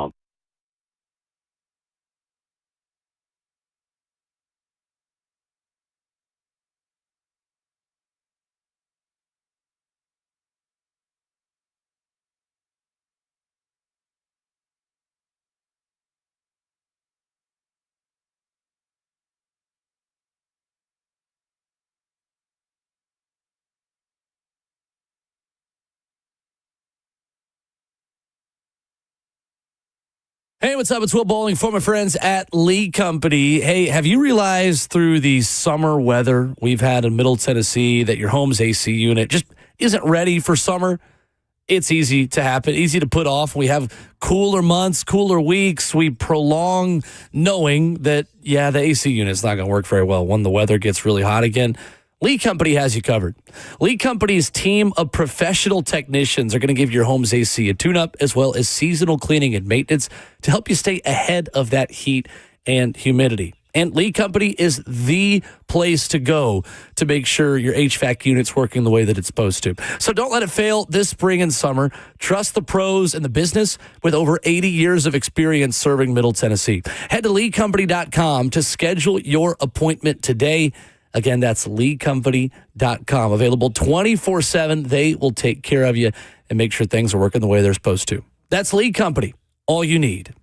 Hey, what's up? It's Will Bowling for my friends at Lee Company. Hey, have you realized through the summer weather we've had in Middle Tennessee that your home's AC unit just isn't ready for summer? It's easy to happen, easy to put off. We have cooler months, cooler weeks. We prolong knowing that, the AC unit's not going to work very well when the weather gets really hot again. Lee Company has you covered. Lee Company's team of professional technicians are going to give your home's AC a tune-up as well as seasonal cleaning and maintenance to help you stay ahead of that heat and humidity. And Lee Company is the place to go to make sure your HVAC unit's working the way that it's supposed to. So don't let it fail this spring and summer. Trust the pros in the business with over 80 years of experience serving Middle Tennessee. Head to leecompany.com to schedule your appointment today. Again, that's leecompany.com. Available 24/7. They will take care of you and make sure things are working the way they're supposed to. That's Lee Company. All you need.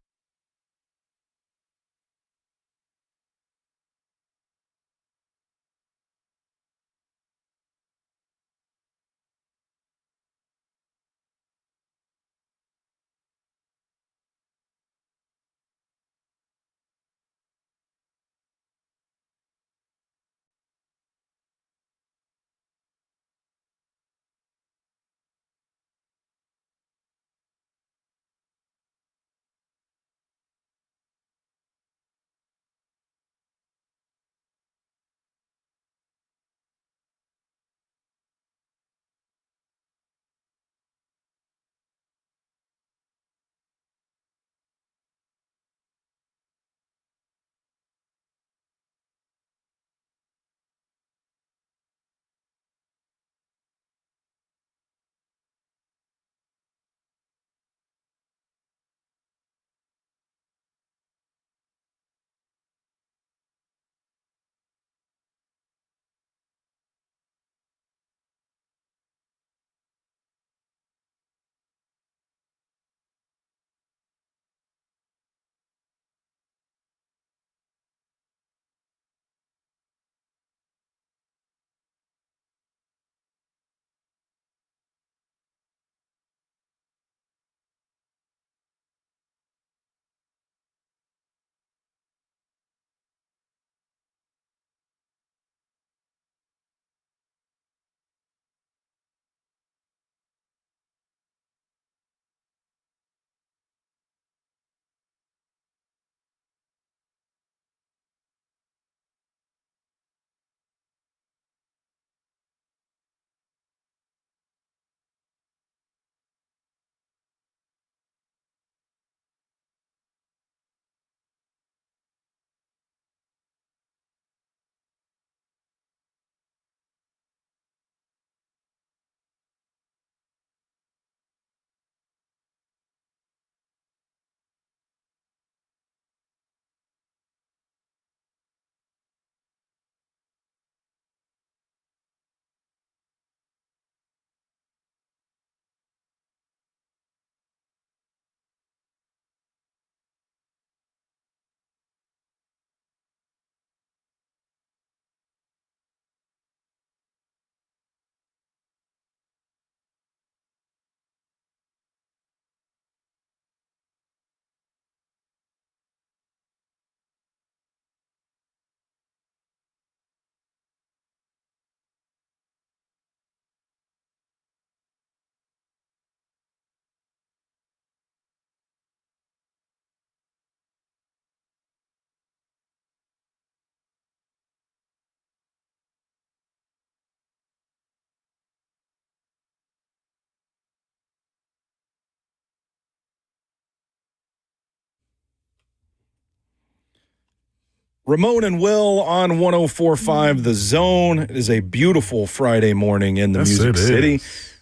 Ramon and Will on 104.5 The Zone. It is a beautiful Friday morning in the Music City.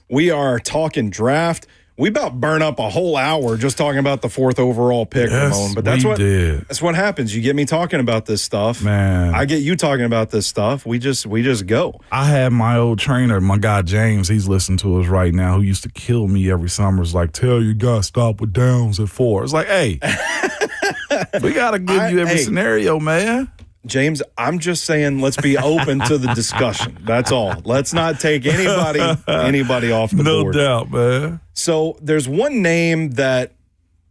We are talking draft. We about burn up a whole hour just talking about the 4th overall pick, Ramon. But that's what happens. You get me talking about this stuff. Man. I get you talking about this stuff. We just go. I had my old trainer, my guy James, he's listening to us right now, who used to kill me every summer. It's like, tell your guy stop with downs at 4. It's like, hey, we got to give you every scenario, man. James, I'm just saying let's be open to the discussion. That's all. Let's not take anybody off the board. No doubt, man. So there's one name that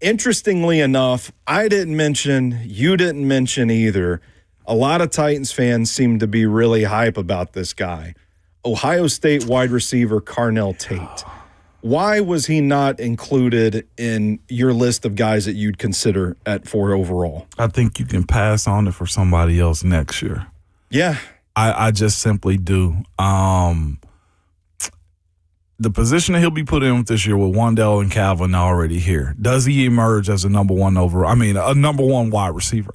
Interestingly enough, I didn't mention, you didn't mention either. A lot of Titans fans seem to be really hype about this guy. Ohio State wide receiver Carnell Tate. Why was he not included in your list of guys that you'd consider at 4 overall? I think you can pass on it for somebody else next year. Yeah. I just simply do. The position that he'll be put in with this year with Wandell and Calvin already here, does he emerge as a number one wide receiver?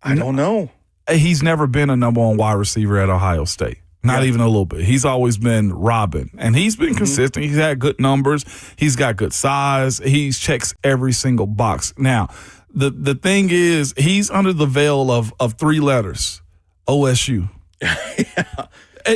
I don't know. He's never been a number one wide receiver at Ohio State. Not even a little bit. He's always been Robin, and he's been consistent. He's had good numbers. He's got good size. He checks every single box. Now, the thing is, he's under the veil of 3 letters, OSU. Yeah.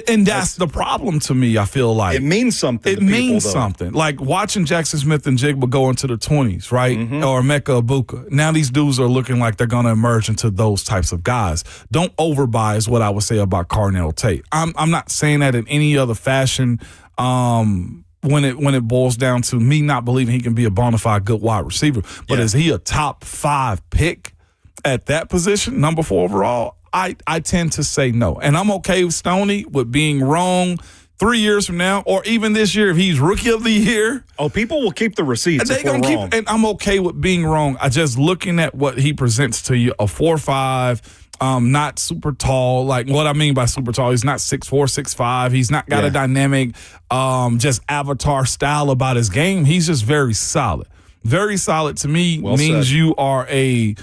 And that's the problem to me, I feel like. It means something to people, It means though. something. Like watching Jackson Smith and Jigba go into the 20s, right? Or Emeka Ibuka. Now these dudes are looking like they're going to emerge into those types of guys. Don't overbuy is what I would say about Carnell Tate. I'm not saying that in any other fashion when it boils down to me not believing he can be a bona fide good wide receiver. But is he a top 5 pick at that position, number 4 overall? I tend to say no. And I'm okay with Stoney with being wrong 3 years from now, or even this year if he's rookie of the year. Oh, people will keep the receipts if we're wrong. And I'm okay with being wrong. I just looking at what he presents to you, a 4.5, not super tall. Like what I mean by super tall, he's not 6'4", 6'5". He's not got a dynamic, just avatar style about his game. He's just very solid. Very solid to me means you are a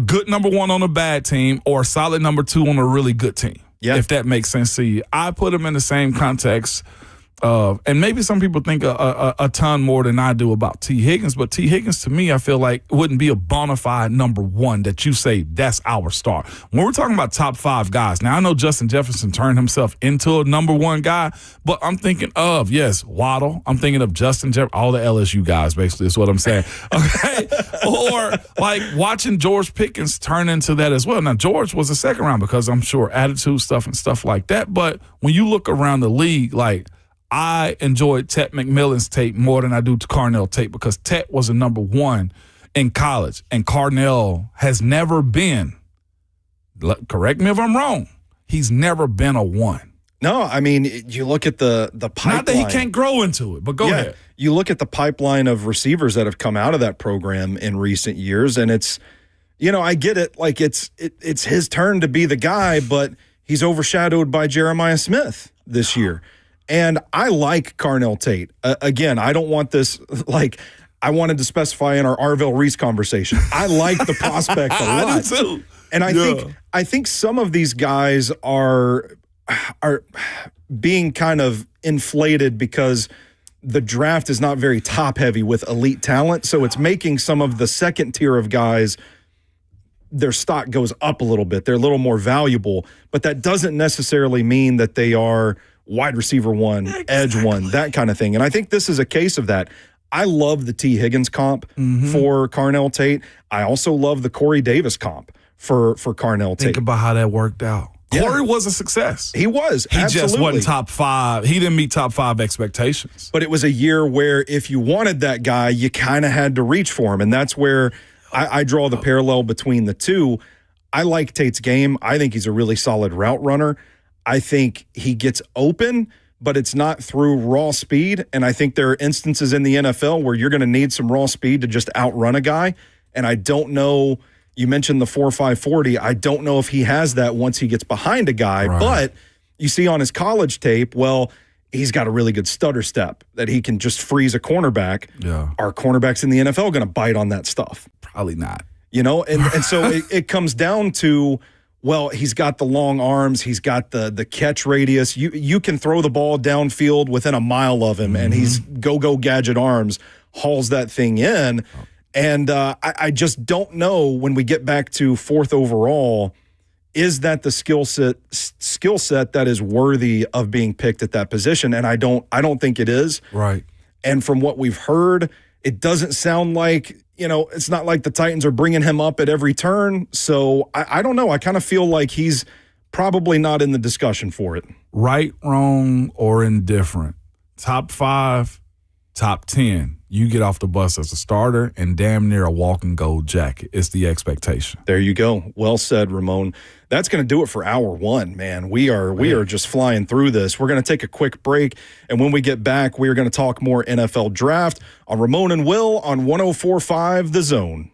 good number 1 on a bad team or a solid number 2 on a really good team, if that makes sense to you. I put him in the same context of, and maybe some people think a ton more than I do about T. Higgins, but T. Higgins to me I feel like wouldn't be a bona fide number 1 that you say that's our star. When we're talking about top 5 guys, now I know Justin Jefferson turned himself into a number 1 guy, but I'm thinking of, Waddle. I'm thinking of Justin Jefferson, all the LSU guys basically is what I'm saying. Okay? Or like watching George Pickens turn into that as well. Now George was a second round because I'm sure attitude stuff and stuff like that, but when you look around the league, like I enjoyed Tet McMillan's tape more than I do to Carnell Tate because Tet was a number 1 in college, and Carnell has never been, correct me if I'm wrong, he's never been a 1. No, I mean, you look at the pipeline. Not that he can't grow into it, but go ahead. You look at the pipeline of receivers that have come out of that program in recent years, and it's, I get it. Like it's his turn to be the guy, but he's overshadowed by Jeremiah Smith this year. And I like Carnell Tate. Again, I don't want this, I wanted to specify in our Arvell Reese conversation. I like the prospect a lot. I do too. And I think some of these guys are being kind of inflated because the draft is not very top heavy with elite talent. So it's making some of the second tier of guys, their stock goes up a little bit. They're a little more valuable, but that doesn't necessarily mean that they are wide receiver 1, edge 1, that kind of thing. And I think this is a case of that. I love the T. Higgins comp for Carnell Tate. I also love the Corey Davis comp for Carnell Tate. Think about how that worked out. Yeah. Corey was a success. He was. He absolutely. just wasn't top 5. He didn't meet top 5 expectations. But it was a year where if you wanted that guy, you kind of had to reach for him. And that's where I draw the parallel between the two. I like Tate's game. I think he's a really solid route runner. I think he gets open, but it's not through raw speed. And I think there are instances in the NFL where you're going to need some raw speed to just outrun a guy. And I don't know, you mentioned the 4.5 40. I don't know if he has that once he gets behind a guy. Right. But you see on his college tape, he's got a really good stutter step that he can just freeze a cornerback. Yeah. Are cornerbacks in the NFL going to bite on that stuff? Probably not. And so it comes down to, he's got the long arms. He's got the catch radius. You can throw the ball downfield within a mile of him, and he's go gadget arms, hauls that thing in. And I just don't know when we get back to 4th overall, is that the skill set that is worthy of being picked at that position? And I don't think it is. Right. And from what we've heard, it doesn't sound like, it's not like the Titans are bringing him up at every turn. So I don't know. I kind of feel like he's probably not in the discussion for it. Right, wrong, or indifferent. Top 5, top 10, you get off the bus as a starter and damn near a walking gold jacket. It's the expectation. There you go. Well said, Ramon. That's going to do it for hour one, man. We are just flying through this. We're going to take a quick break, and when we get back, we are going to talk more NFL draft on Ramon and Will on 104.5 The Zone.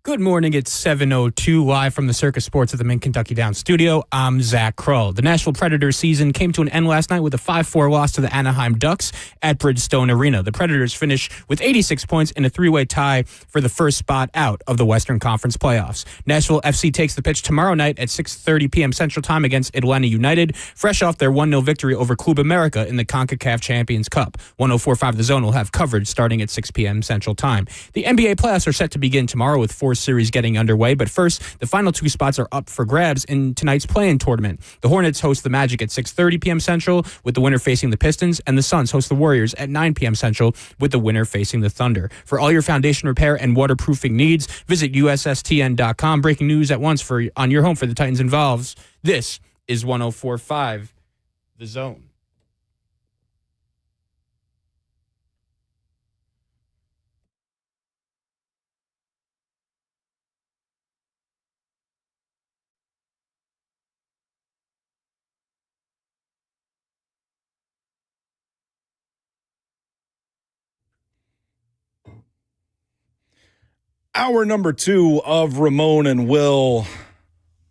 Good morning. It's 7:02 live from the Circus Sports at the Mint Kentucky Downs studio. I'm Zach Kroll. The Nashville Predators season came to an end last night with a 5-4 loss to the Anaheim Ducks at Bridgestone Arena. The Predators finish with 86 points in a three-way tie for the first spot out of the Western Conference playoffs. Nashville FC takes the pitch tomorrow night at 6:30 p.m. Central Time against Atlanta United, fresh off their 1-0 victory over Club America in the CONCACAF Champions Cup. 104.5 The Zone will have coverage starting at 6 p.m. Central Time. The NBA playoffs are set to begin tomorrow with 4 series getting underway, but first, the final 2 spots are up for grabs in tonight's play-in tournament. The Hornets host the Magic at 6:30 p.m. Central, with the winner facing the Pistons, and the Suns host the Warriors at 9 p.m. Central, with the winner facing the Thunder. For all your foundation repair and waterproofing needs, visit USSTN.com. Breaking news at once on your home for the Titans involves. This is 104.5 The Zone. Hour number 2 of Ramon and Will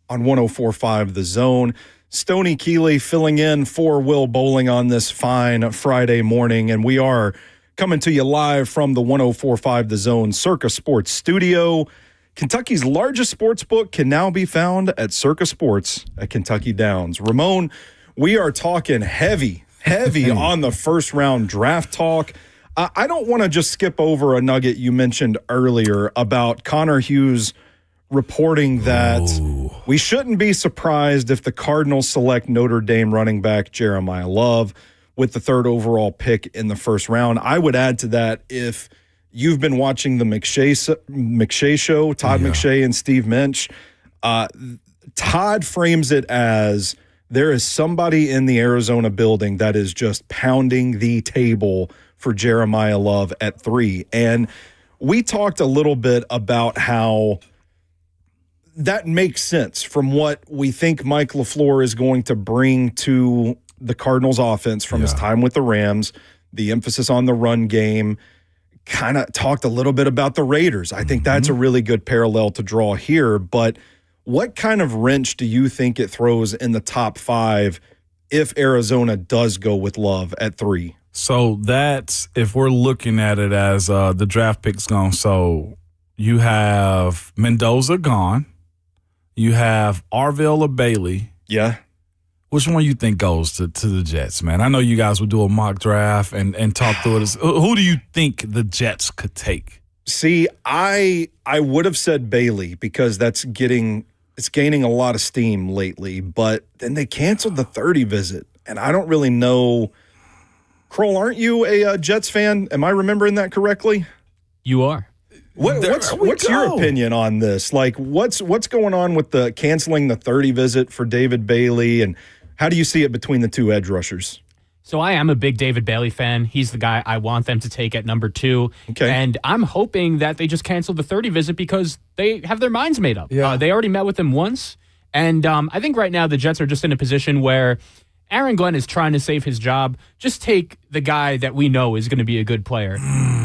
on 104.5 The Zone. Stoney Keeley filling in for Will Bowling on this fine Friday morning, and we are coming to you live from the 104.5 The Zone Circus Sports studio. Kentucky's largest sports book can now be found at Circus Sports at Kentucky Downs. Ramon, we are talking heavy on the first round draft talk. I don't want to just skip over a nugget you mentioned earlier about Connor Hughes reporting that we shouldn't be surprised if the Cardinals select Notre Dame running back Jeremiah Love with the 3rd overall pick in the first round. I would add to that, if you've been watching the McShay show, Todd McShay and Steve Minch, Todd frames it as there is somebody in the Arizona building that is just pounding the table for Jeremiah Love at 3. And we talked a little bit about how that makes sense from what we think Mike LaFleur is going to bring to the Cardinals offense from his time with the Rams, the emphasis on the run game, kind of talked a little bit about the Raiders. I think that's a really good parallel to draw here. But what kind of wrench do you think it throws in the top 5 if Arizona does go with Love at 3? So that's, if we're looking at it as the draft picks gone, so you have Mendoza gone, you have Arvell or Bailey. Yeah. Which one you think goes to the Jets, man? I know you guys would do a mock draft and talk through it. Who do you think the Jets could take? See, I would have said Bailey because it's gaining a lot of steam lately, but then they canceled the 30 visit, and I don't really know. Kroll, aren't you a Jets fan? Am I remembering that correctly? You are. What's your opinion on this? Like, what's going on with the canceling the 30 visit for David Bailey, and how do you see it between the 2 edge rushers? So I am a big David Bailey fan. He's the guy I want them to take at number 2. Okay. And I'm hoping that they just cancel the 30 visit because they have their minds made up. Yeah. They already met with him once. And I think right now the Jets are just in a position where Aaron Glenn is trying to save his job. Just take the guy that we know is going to be a good player.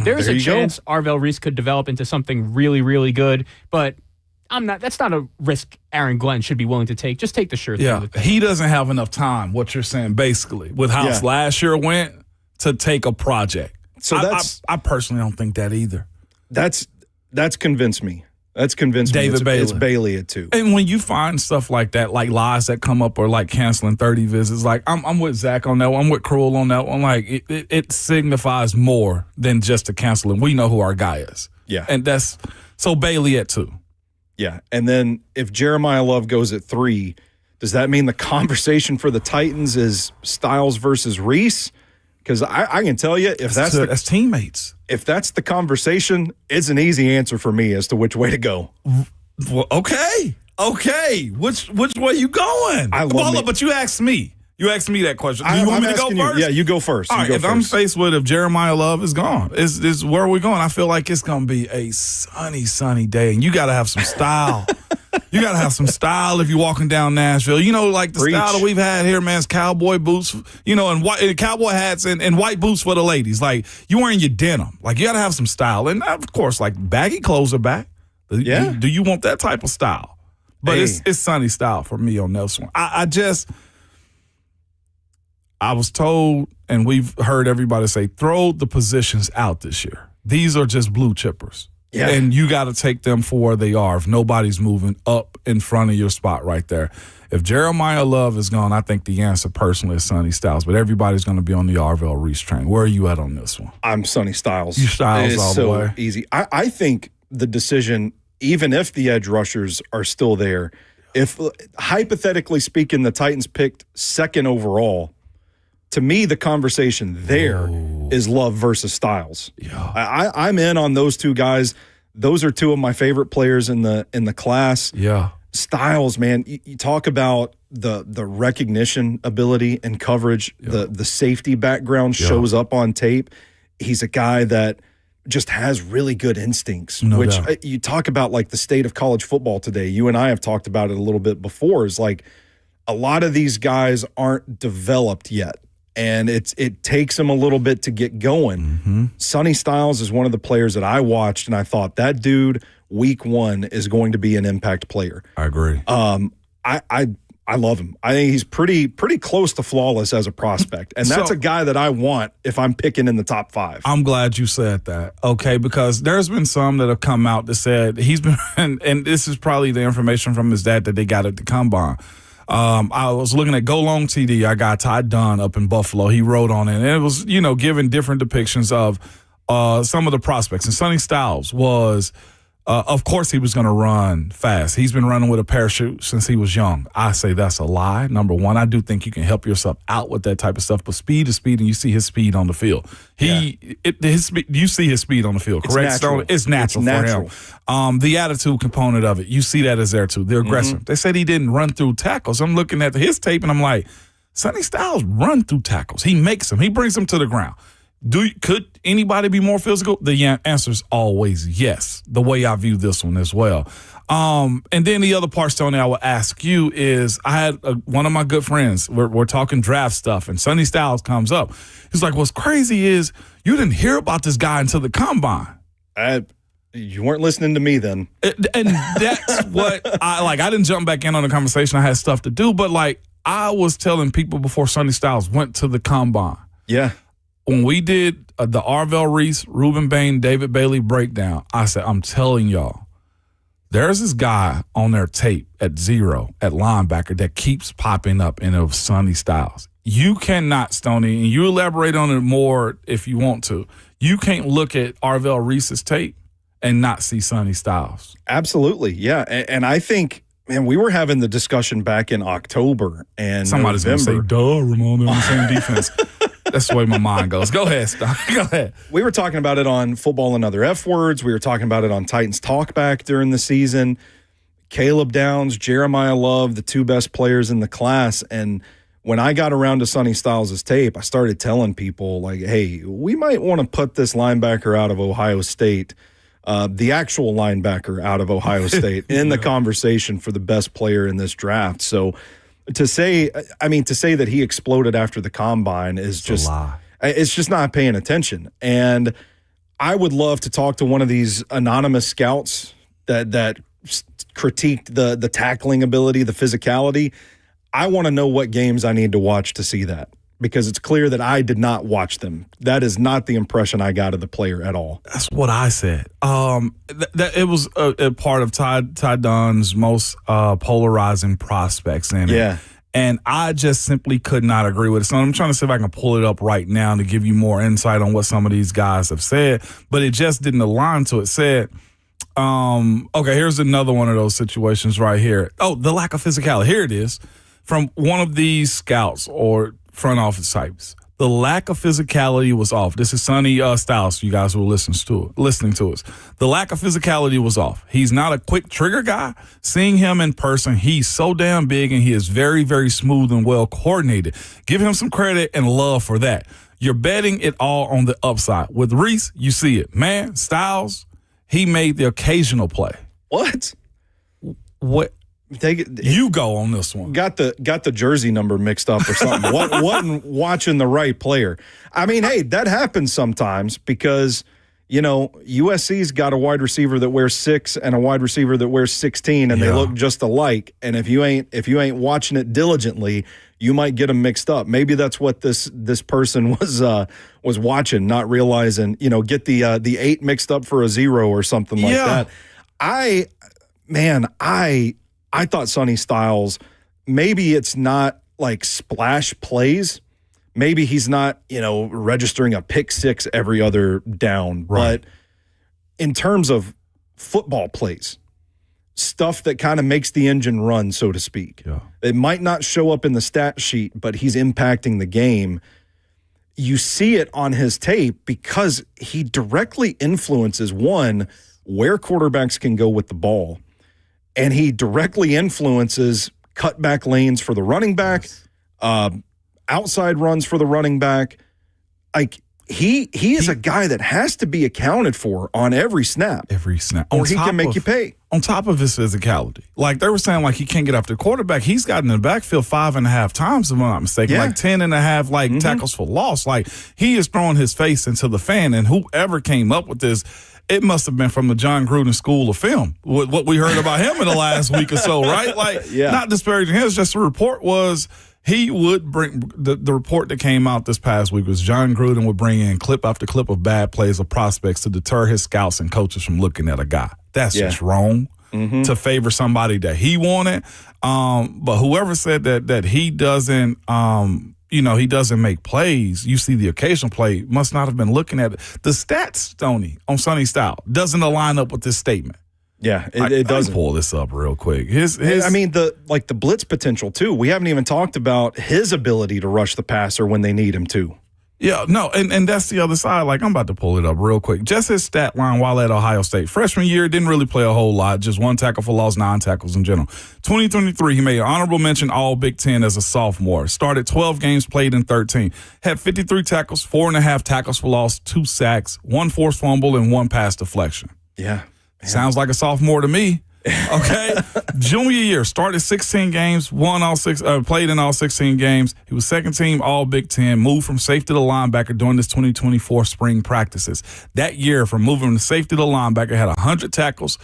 There's a chance Arvell Reese could develop into something really, really good, but that's not a risk Aaron Glenn should be willing to take. Just take the sure thing. Yeah, he doesn't have enough time, what you're saying, basically, with how last year went, to take a project. So I personally don't think that either. That's convinced me. That's convinced me. Bailey. It's Bailey at 2. And when you find stuff like that, like lies that come up or like canceling 30 visits, like I'm with Zach on that one. I'm with Kroll on that one. Like it signifies more than just a canceling. We know who our guy is. Yeah. And that's so Bailey at 2. Yeah. And then if Jeremiah Love goes at 3, does that mean the conversation for the Titans is Styles versus Reese? Because I can tell you, if that's teammates. If that's the conversation, it's an easy answer for me as to which way to go. Well, okay. Which way you going? But you asked me. You asked me that question. Do you want me to go first? Yeah, you go first. All right, I'm faced with if Jeremiah Love is gone, is where are we going? I feel like it's going to be a sunny day, and you got to have some style. You got to have some style if you're walking down Nashville. You know, like the style that we've had here, man, is cowboy boots, and cowboy hats and white boots for the ladies. Like, you wearing your denim. Like, you got to have some style. And, of course, like, baggy clothes are back. Yeah. Do you want that type of style? But it's Sonny style for me on this one. I was told, and we've heard everybody say, throw the positions out this year. These are just blue chippers. Yeah. And you got to take them for where they are if nobody's moving up in front of your spot right there. If Jeremiah Love is gone, I think the answer personally is Sonny Styles, but everybody's going to be on the Arvell Reese train. Where are you at on this one? I'm Sonny Styles. You Styles all the way. It's so easy. I think the decision, even if the edge rushers are still there, if hypothetically speaking, the Titans picked second overall, to me, the conversation there is Love versus Styles. Yeah. I'm in on those two guys. Those are two of my favorite players in the class. Yeah. Styles, man, you talk about the recognition ability and coverage, the safety background shows up on tape. He's a guy that just has really good instincts, you talk about like the state of college football today. You and I have talked about it a little bit before, is like a lot of these guys aren't developed yet. And it takes them a little bit to get going. Mm-hmm. Sonny Styles is one of the players that I watched, and I thought that dude week one is going to be an impact player. I agree. I love him. I think he's pretty close to flawless as a prospect, and that's a guy that I want if I'm picking in the top 5. I'm glad you said that. Okay, because there's been some that have come out that said he's been, and this is probably the information from his dad that they got at the combine. I was looking at Go Long TD. I got Ty Dunn up in Buffalo. He wrote on it, and it was, giving different depictions of some of the prospects. And Sonny Styles was, of course, he was going to run fast. He's been running with a parachute since he was young. I say that's a lie. Number one, I do think you can help yourself out with that type of stuff, but speed is speed, and you see his speed on the field. You see his speed on the field, correct? It's natural for him. The attitude component of it, you see that is there too. The aggression. They said he didn't run through tackles. I'm looking at his tape, and I'm like, Sonny Styles run through tackles. He makes them. He brings them to the ground. Could anybody be more physical? The answer is always yes, the way I view this one as well. And then the other part, Tony, I will ask you is, I had one of my good friends, we're talking draft stuff, and Sonny Styles comes up. He's like, what's crazy is you didn't hear about this guy until the combine. You weren't listening to me then. And that's what I didn't jump back in on the conversation. I had stuff to do, but I was telling people before Sonny Styles went to the combine. Yeah. When we did the Arvell Reese, Reuben Bain, David Bailey breakdown, I said, I'm telling y'all, there's this guy on their tape at 0 at linebacker that keeps popping up, and it was Sonny Styles. You cannot, Stoney, and you elaborate on it more if you want to, you can't look at Arvell Reese's tape and not see Sonny Styles. Absolutely, yeah. And I think, man, we were having the discussion back in October and somebody's going to say, duh, Ramon, they're on the same defense. That's the way my mind goes. Go ahead, Stoney. Go ahead. We were talking about it on Football and Other F Words. We were talking about it on Titans Talkback during the season. Caleb Downs, Jeremiah Love, the two best players in the class. And when I got around to Sonny Styles' tape, I started telling people, hey, we might want to put this linebacker out of Ohio State, the actual linebacker out of Ohio State, in the conversation for the best player in this draft. So to say that he exploded after the combine is just a lie. It's just not paying attention. And I would love to talk to one of these anonymous scouts that critiqued the tackling ability, the physicality. I want to know what games I need to watch to see that, because it's clear that I did not watch them. That is not the impression I got of the player at all. That's what I said. It was a part of Ty Dunn's most polarizing prospects in it. Yeah. And I just simply could not agree with it. So I'm trying to see if I can pull it up right now to give you more insight on what some of these guys have said, but it just didn't align to it. Said, okay, here's another one of those situations right here. Oh, the lack of physicality. Here it is from one of these scouts or front office types. The lack of physicality was off. This is Sonny Styles, you guys who are listening to us. The lack of physicality was off. He's not a quick trigger guy. Seeing him in person, he's so damn big, and he is very, very smooth and well coordinated. Give him some credit and love for that. You're betting it all on the upside. With Reese, you see it. Man, Styles, he made the occasional play. What? Take it. You go on this one. Got the jersey number mixed up or something. Wasn't watching the right player. I mean, hey, that happens sometimes because USC's got a wide receiver that wears 6 and a wide receiver that wears 16, and they look just alike. And if you ain't watching it diligently, you might get them mixed up. Maybe that's what this person was watching, not realizing. Get the 8 mixed up for a 0 or something like that. I thought Sonny Styles, maybe it's not like splash plays. Maybe he's not, registering a pick 6 every other down. Right. But in terms of football plays, stuff that kind of makes the engine run, so to speak. Yeah. It might not show up in the stat sheet, but he's impacting the game. You see it on his tape because he directly influences, one, where quarterbacks can go with the ball, and he directly influences cutback lanes for the running back, outside runs for the running back. Like he is a guy that has to be accounted for on every snap. Or he can make you pay. On top of his physicality. Like they were saying, like he can't get after the quarterback. He's gotten in the backfield 5.5 times, if I'm not mistaken. Like 10.5 tackles for loss. Like he is throwing his face into the fan, and whoever came up with this, it must have been from the John Gruden School of Film, what we heard about him in the last week or so, right? Like, not disparaging him. It's just the report was he would bring the report that came out this past week was John Gruden would bring in clip after clip of bad plays of prospects to deter his scouts and coaches from looking at a guy. That's just wrong to favor somebody that he wanted. But whoever said that he doesn't he doesn't make plays. You see the occasional play, must not have been looking at it. The stats, Stoney, on Sonny Styles doesn't align up with this statement. Yeah, it doesn't. Pull this up real quick. The blitz potential too. We haven't even talked about his ability to rush the passer when they need him to. Yeah, no, and that's the other side. Like, I'm about to pull it up real quick. Just his stat line while at Ohio State. Freshman year, didn't really play a whole lot. Just 1 tackle for loss, 9 tackles in general. 2023, he made an honorable mention All Big Ten as a sophomore. Started 12 games, played in 13. Had 53 tackles, 4.5 tackles for loss, 2 sacks, 1 forced fumble, and 1 pass deflection. Yeah. Sounds like a sophomore to me. Okay. Junior year, started 16 games, played in all 16 games. He was second team All Big Ten, moved from safety to linebacker during this 2024 spring practices. That year, from moving from safety to linebacker, had 100 tackles,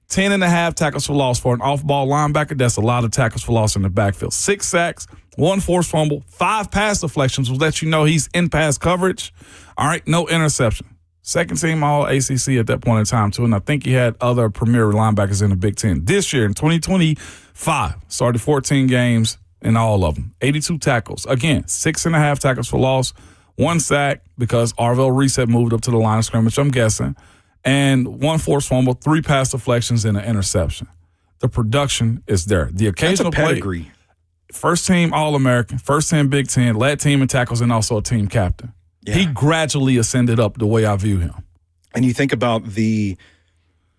10.5 tackles for loss for an off-ball linebacker. That's a lot of tackles for loss in the backfield. 6 sacks, 1 forced fumble, 5 pass deflections, will let you know he's in pass coverage. All right, no interception. Second team All ACC at that point in time, too. And I think he had other premier linebackers in the Big Ten. This year, in 2025, started 14 games in all of them. 82 tackles. Again, 6.5 tackles for loss, 1 sack because Arvell Reset moved up to the line of scrimmage, I'm guessing, and 1 forced fumble, 3 pass deflections, and an interception. The production is there. The occasional That's a pedigree. Play, first team All-American, first team Big Ten, led team in tackles, and also a team captain. Yeah. He gradually ascended up the way I view him. And you think about the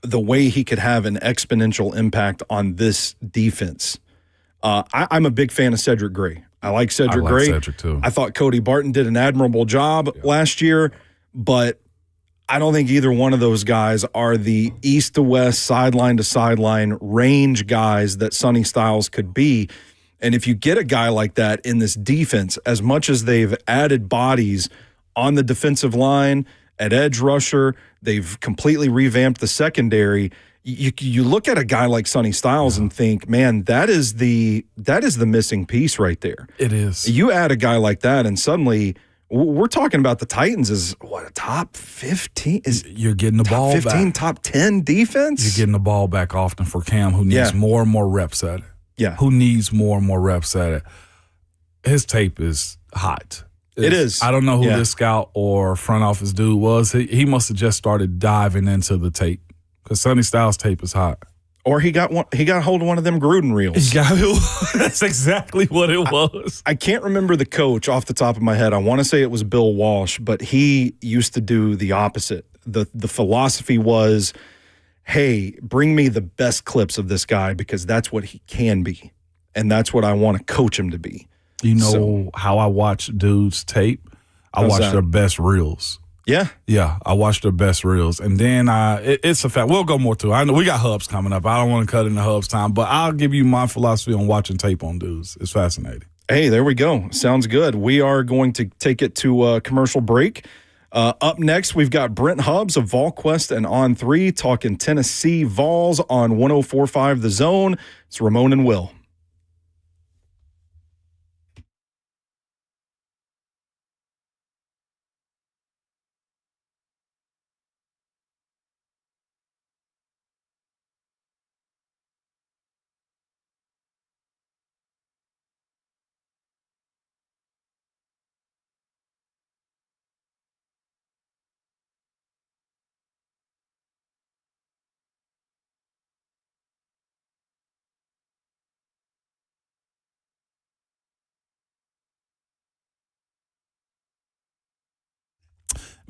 way he could have an exponential impact on this defense. I'm a big fan of Cedric Gray. I like Cedric Gray. Cedric too. I thought Cody Barton did an admirable job last year, but I don't think either one of those guys are the east to west, sideline to sideline range guys that Sonny Styles could be. And if you get a guy like that in this defense, as much as they've added bodies on the defensive line, at edge rusher, they've completely revamped the secondary. You look at a guy like Sonny Styles and think, man, that is the missing piece right there. It is. You add a guy like that, and suddenly we're talking about the Titans as a top 15? You're getting the ball 15, back. Top 10 defense? You're getting the ball back often for Cam, who needs more and more reps at it. Yeah. Who needs more and more reps at it. His tape is hot. It is. I don't know who this scout or front office dude was. He must have just started diving into the tape because Sonny Styles' tape is hot. Or he got hold of one of them Gruden reels. That's exactly what it was. I can't remember the coach off the top of my head. I want to say it was Bill Walsh, but he used to do the opposite. The philosophy was, hey, bring me the best clips of this guy because that's what he can be, and that's what I want to coach him to be. You know how I watch dudes' tape? I watch their best reels. Yeah. Yeah, I watch their best reels. And then it's a fact. We'll go more to it. I know we got hubs coming up. I don't want to cut into hubs time, but I'll give you my philosophy on watching tape on dudes. It's fascinating. Hey, there we go. Sounds good. We are going to take it to a commercial break. Up next, we've got Brent Hubbs of VolQuest and On3 talking Tennessee Vols on 104.5 The Zone. It's Ramon and Will.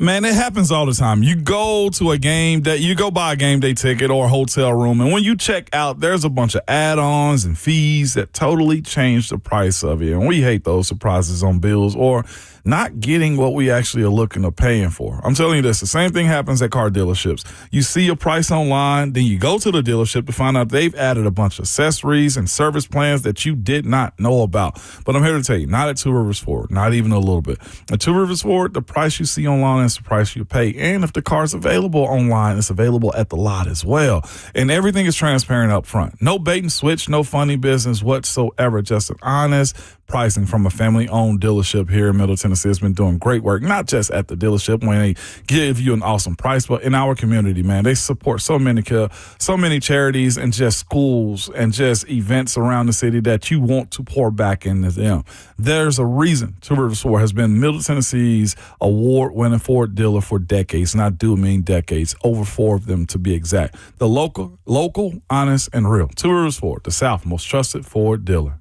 Man, it happens all the time. You go to a game that you go buy a game day ticket or a hotel room, and when you check out, there's a bunch of add-ons and fees that totally change the price of it. And we hate those surprises on bills or not getting what we actually are looking to paying for. I'm telling you this, the same thing happens at car dealerships. You see a price online, then you go to the dealership to find out they've added a bunch of accessories and service plans that you did not know about. But I'm here to tell you, not at Two Rivers Ford, not even a little bit. At Two Rivers Ford, the price you see online is the price you pay. And if the car's available online, it's available at the lot as well. And everything is transparent up front. No bait and switch, no funny business whatsoever. Just an honest pricing from a family-owned dealership here in Middle Tennessee. Has been doing great work, not just at the dealership when they give you an awesome price, but in our community, man. They support so many charities and just schools and just events around the city that you want to pour back into them. There's a reason Two Rivers Ford has been Middle Tennessee's award-winning Ford dealer for decades, and I do mean decades, over 4 of them to be exact. The local, honest, and real. Two Rivers Ford, the South's most trusted Ford dealer.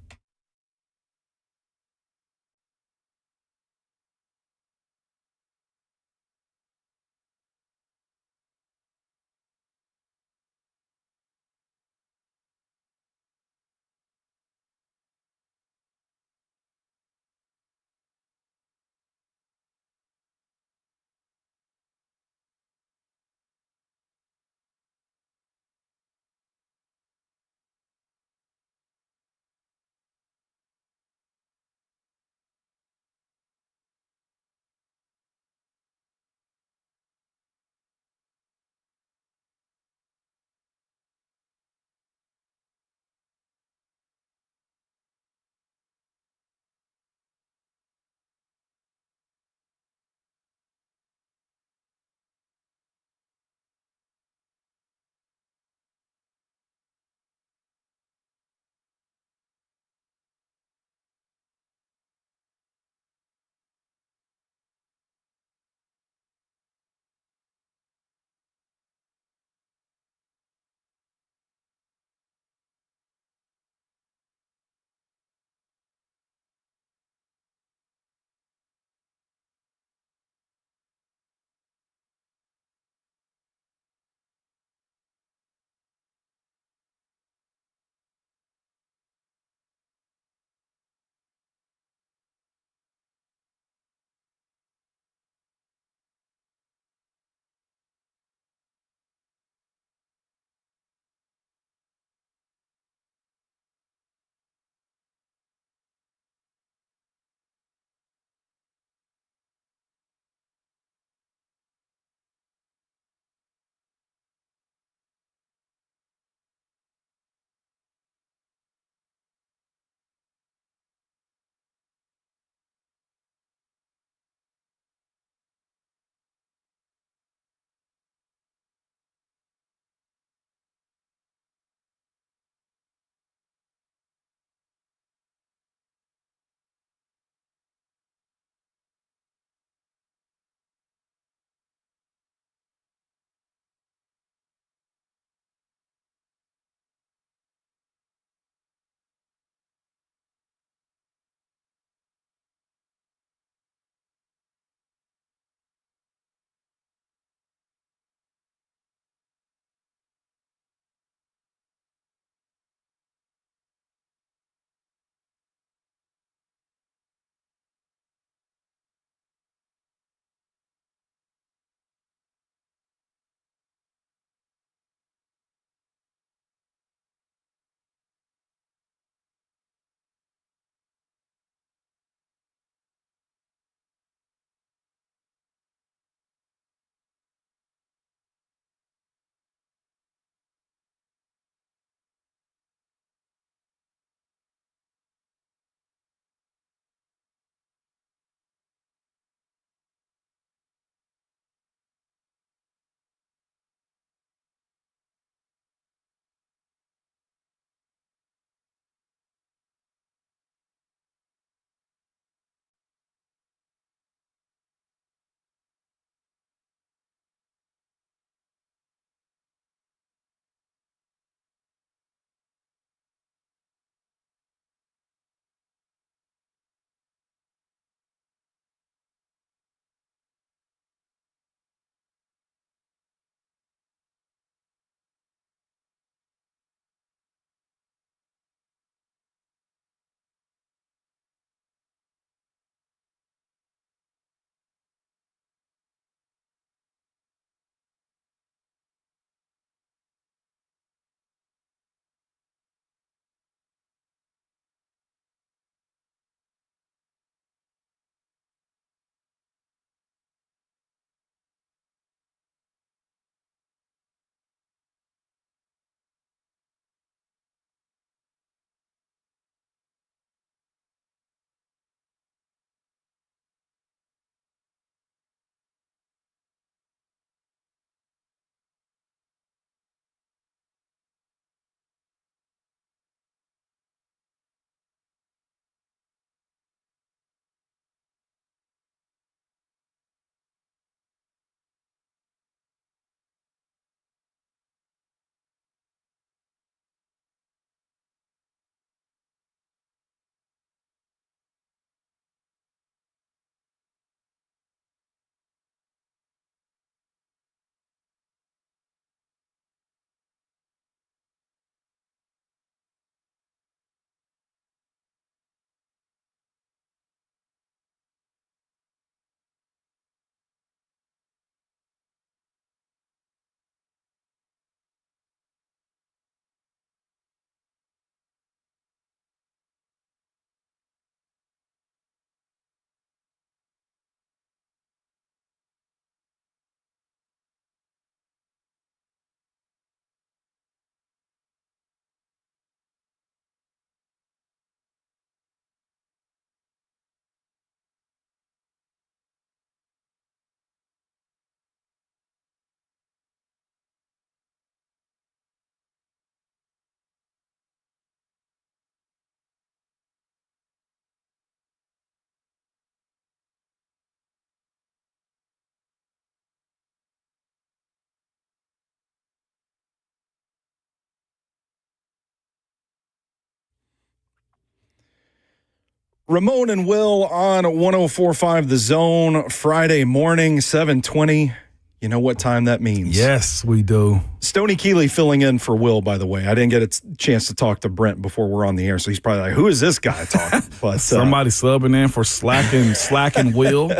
Ramon and Will on 104.5 The Zone, Friday morning, 7:20. You know what time that means. Yes, we do. Stoney Keeley filling in for Will, by the way. I didn't get a chance to talk to Brent before we're on the air, so he's probably like, who is this guy talking? But somebody subbing in for slacking Will.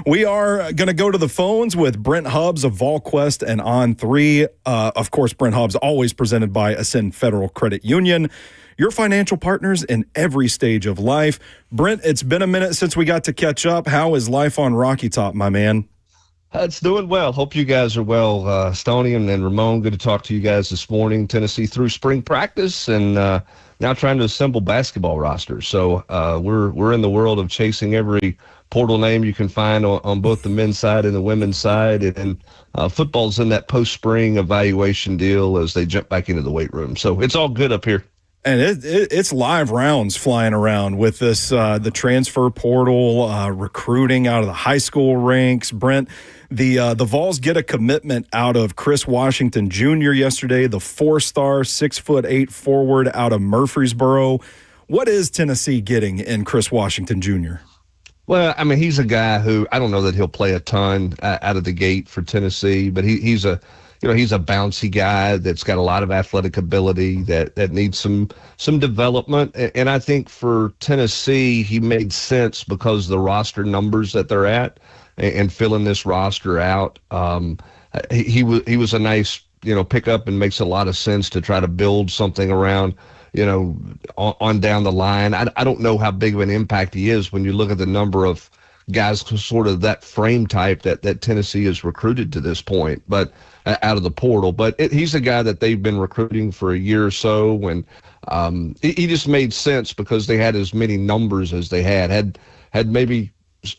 We are going to go to the phones with Brent Hubbs of VolQuest and On3. Of course, Brent Hubbs, always presented by Ascend Federal Credit Union. Your financial partners in every stage of life. Brent, it's been a minute since we got to catch up. How is life on Rocky Top, my man? It's doing well. Hope you guys are well. Stoney and Ramon, good to talk to you guys this morning. Tennessee through spring practice and now trying to assemble basketball rosters. So we're in the world of chasing every portal name you can find on both the men's side and the women's side. And football's in that post-spring evaluation deal as they jump back into the weight room. So it's all good up here. And it's live rounds flying around with this, the transfer portal, recruiting out of the high school ranks. Brent, the Vols get a commitment out of Chris Washington Jr. yesterday, the 4-star, 6'8" forward out of Murfreesboro. What is Tennessee getting in Chris Washington Jr.? Well, I mean, he's a guy who I don't know that he'll play a ton out of the gate for Tennessee, but he's a bouncy guy that's got a lot of athletic ability that needs some development. And I think for Tennessee, he made sense because of the roster numbers that they're at and filling this roster out. He was a nice, pickup and makes a lot of sense to try to build something around, on down the line. I don't know how big of an impact he is when you look at the number of guys sort of that frame type that Tennessee has recruited to this point, but out of the portal. But he's a guy that they've been recruiting for a year or so, and he just made sense because they had as many numbers as they had maybe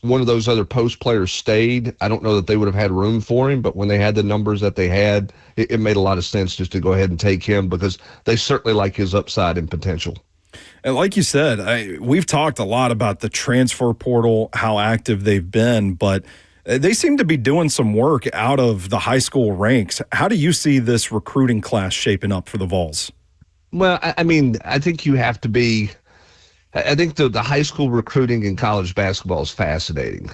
one of those other post players stayed. I don't know that they would have had room for him, but when they had the numbers that they had, it made a lot of sense just to go ahead and take him because they certainly like his upside and potential. And like you said, we've talked a lot about the transfer portal, how active they've been, but they seem to be doing some work out of the high school ranks. How do you see this recruiting class shaping up for the Vols? Well, I mean, I think you have to be – I think the high school recruiting in college basketball is fascinating.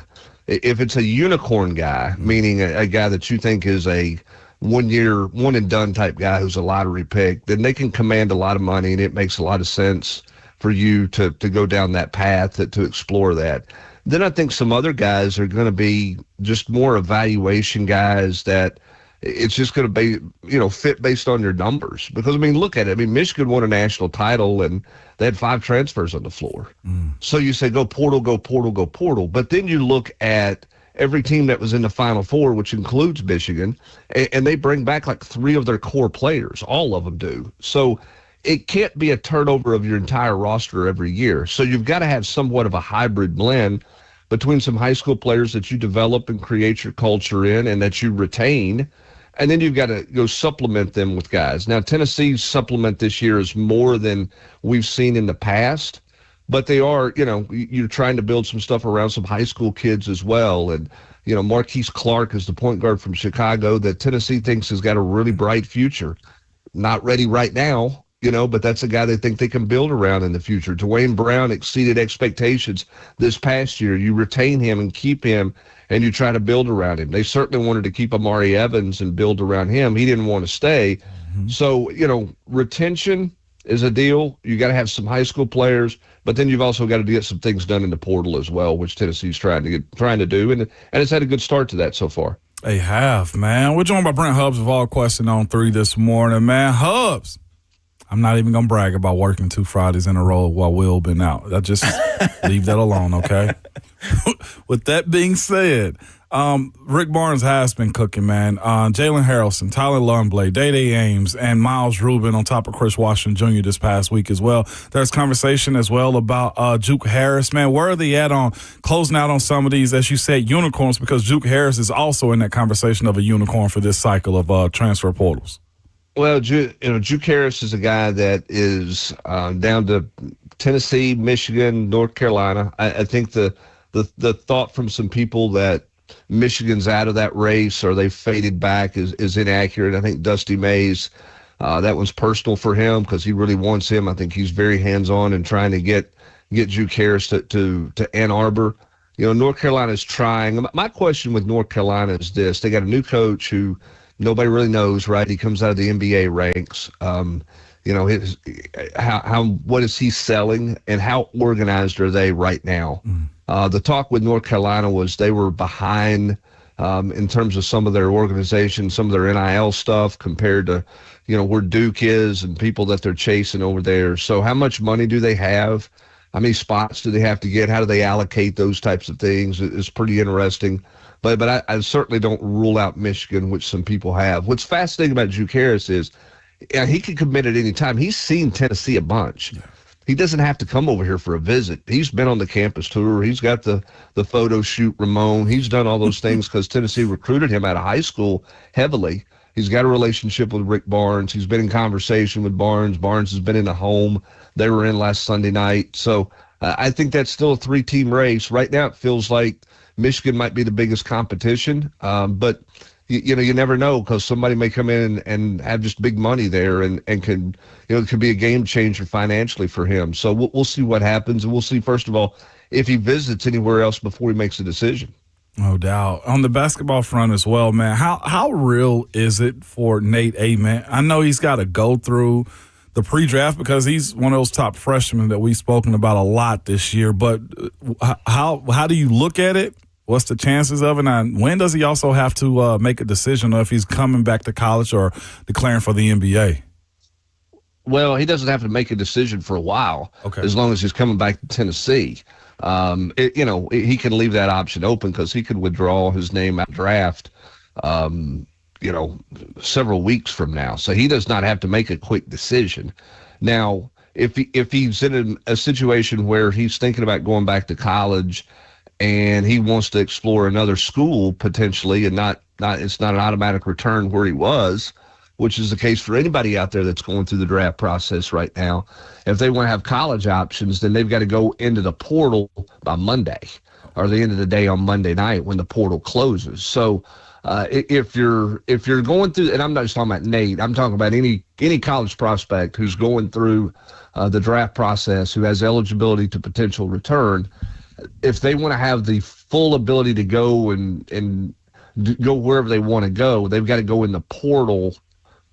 If it's a unicorn guy, meaning a guy that you think is a one-year, one-and-done type guy who's a lottery pick, then they can command a lot of money, and it makes a lot of sense for you to go down that path, to explore that. Then I think some other guys are going to be just more evaluation guys that it's just going to be, fit based on your numbers. Because, I mean, look at it. I mean, Michigan won a national title, and they had 5 transfers on the floor. So you say, go portal, go portal, go portal. But then you look at every team that was in the Final Four, which includes Michigan, and they bring back like 3 of their core players. All of them do. So it can't be a turnover of your entire roster every year. So you've got to have somewhat of a hybrid blend between some high school players that you develop and create your culture in and that you retain, and then you've got to go supplement them with guys. Now, Tennessee's supplement this year is more than we've seen in the past, but they are, you're trying to build some stuff around some high school kids as well. And, Marquise Clark is the point guard from Chicago that Tennessee thinks has got a really bright future. Not ready right now, but that's a guy they think they can build around in the future. Dwayne Brown exceeded expectations this past year. You retain him and keep him, and you try to build around him. They certainly wanted to keep Amari Evans and build around him. He didn't want to stay. So, retention is a deal. You got to have some high school players, but then you've also got to get some things done in the portal as well, which Tennessee's trying to do, and it's had a good start to that so far. They have, man. We're joined by Brent Hubbs of VolQuest and On3 this morning, man. Hubbs, I'm not even going to brag about working 2 Fridays in a row while Will been out. I just leave that alone, okay? With that being said, Rick Barnes has been cooking, man. Jalen Harrelson, Tyler Lundblade, Day-Day Ames, and Miles Rubin on top of Chris Washington Jr. this past week as well. There's conversation as well about Juke Harris, man. Where are they at on closing out on some of these, as you said, unicorns, because Juke Harris is also in that conversation of a unicorn for this cycle of transfer portals. Well, Juke Harris is a guy that is down to Tennessee, Michigan, North Carolina. I think the thought from some people that Michigan's out of that race or they've faded back is inaccurate. I think Dusty Mays, that one's personal for him because he really wants him. I think he's very hands-on and trying to get get Juke Harris to Ann Arbor. North Carolina is trying. My question with North Carolina is this: they got a new coach who nobody really knows, right? He comes out of the NBA ranks. What is he selling, and how organized are they right now? The talk with North Carolina was they were behind in terms of some of their organization, some of their NIL stuff compared to, where Duke is and people that they're chasing over there. So how much money do they have? How many spots do they have to get? How do they allocate those types of things? It's pretty interesting. But I certainly don't rule out Michigan, which some people have. What's fascinating about Juke Harris is he can commit at any time. He's seen Tennessee a bunch. Yeah. He doesn't have to come over here for a visit. He's been on the campus tour. He's got the photo shoot Ramon. He's done all those things because Tennessee recruited him out of high school heavily. He's got a relationship with Rick Barnes. He's been in conversation with Barnes. Barnes has been in the home. They were in last Sunday night. So I think that's still a 3-team race. Right now it feels like Michigan might be the biggest competition, but you never know because somebody may come in and have just big money there and can, it could be a game changer financially for him. So we'll see what happens, and we'll see, first of all, if he visits anywhere else before he makes a decision. No doubt. On the basketball front as well, man, how real is it for Nate Ament? I know he's got to go through the pre-draft because he's one of those top freshmen that we've spoken about a lot this year, but how do you look at it? What's the chances of it? And when does he also have to make a decision if he's coming back to college or declaring for the NBA? Well, he doesn't have to make a decision for a while, as long as he's coming back to Tennessee. He can leave that option open because he could withdraw his name out of draft, several weeks from now. So he does not have to make a quick decision. Now, if he's in a situation where he's thinking about going back to college and he wants to explore another school potentially, and it's not an automatic return where he was, which is the case for anybody out there that's going through the draft process right now. If they want to have college options, then they've got to go into the portal by Monday or the end of the day on Monday night when the portal closes. So if you're going through, and I'm not just talking about Nate, I'm talking about any college prospect who's going through the draft process, who has eligibility to potential return, if they want to have the full ability to go and go wherever they want to go, they've got to go in the portal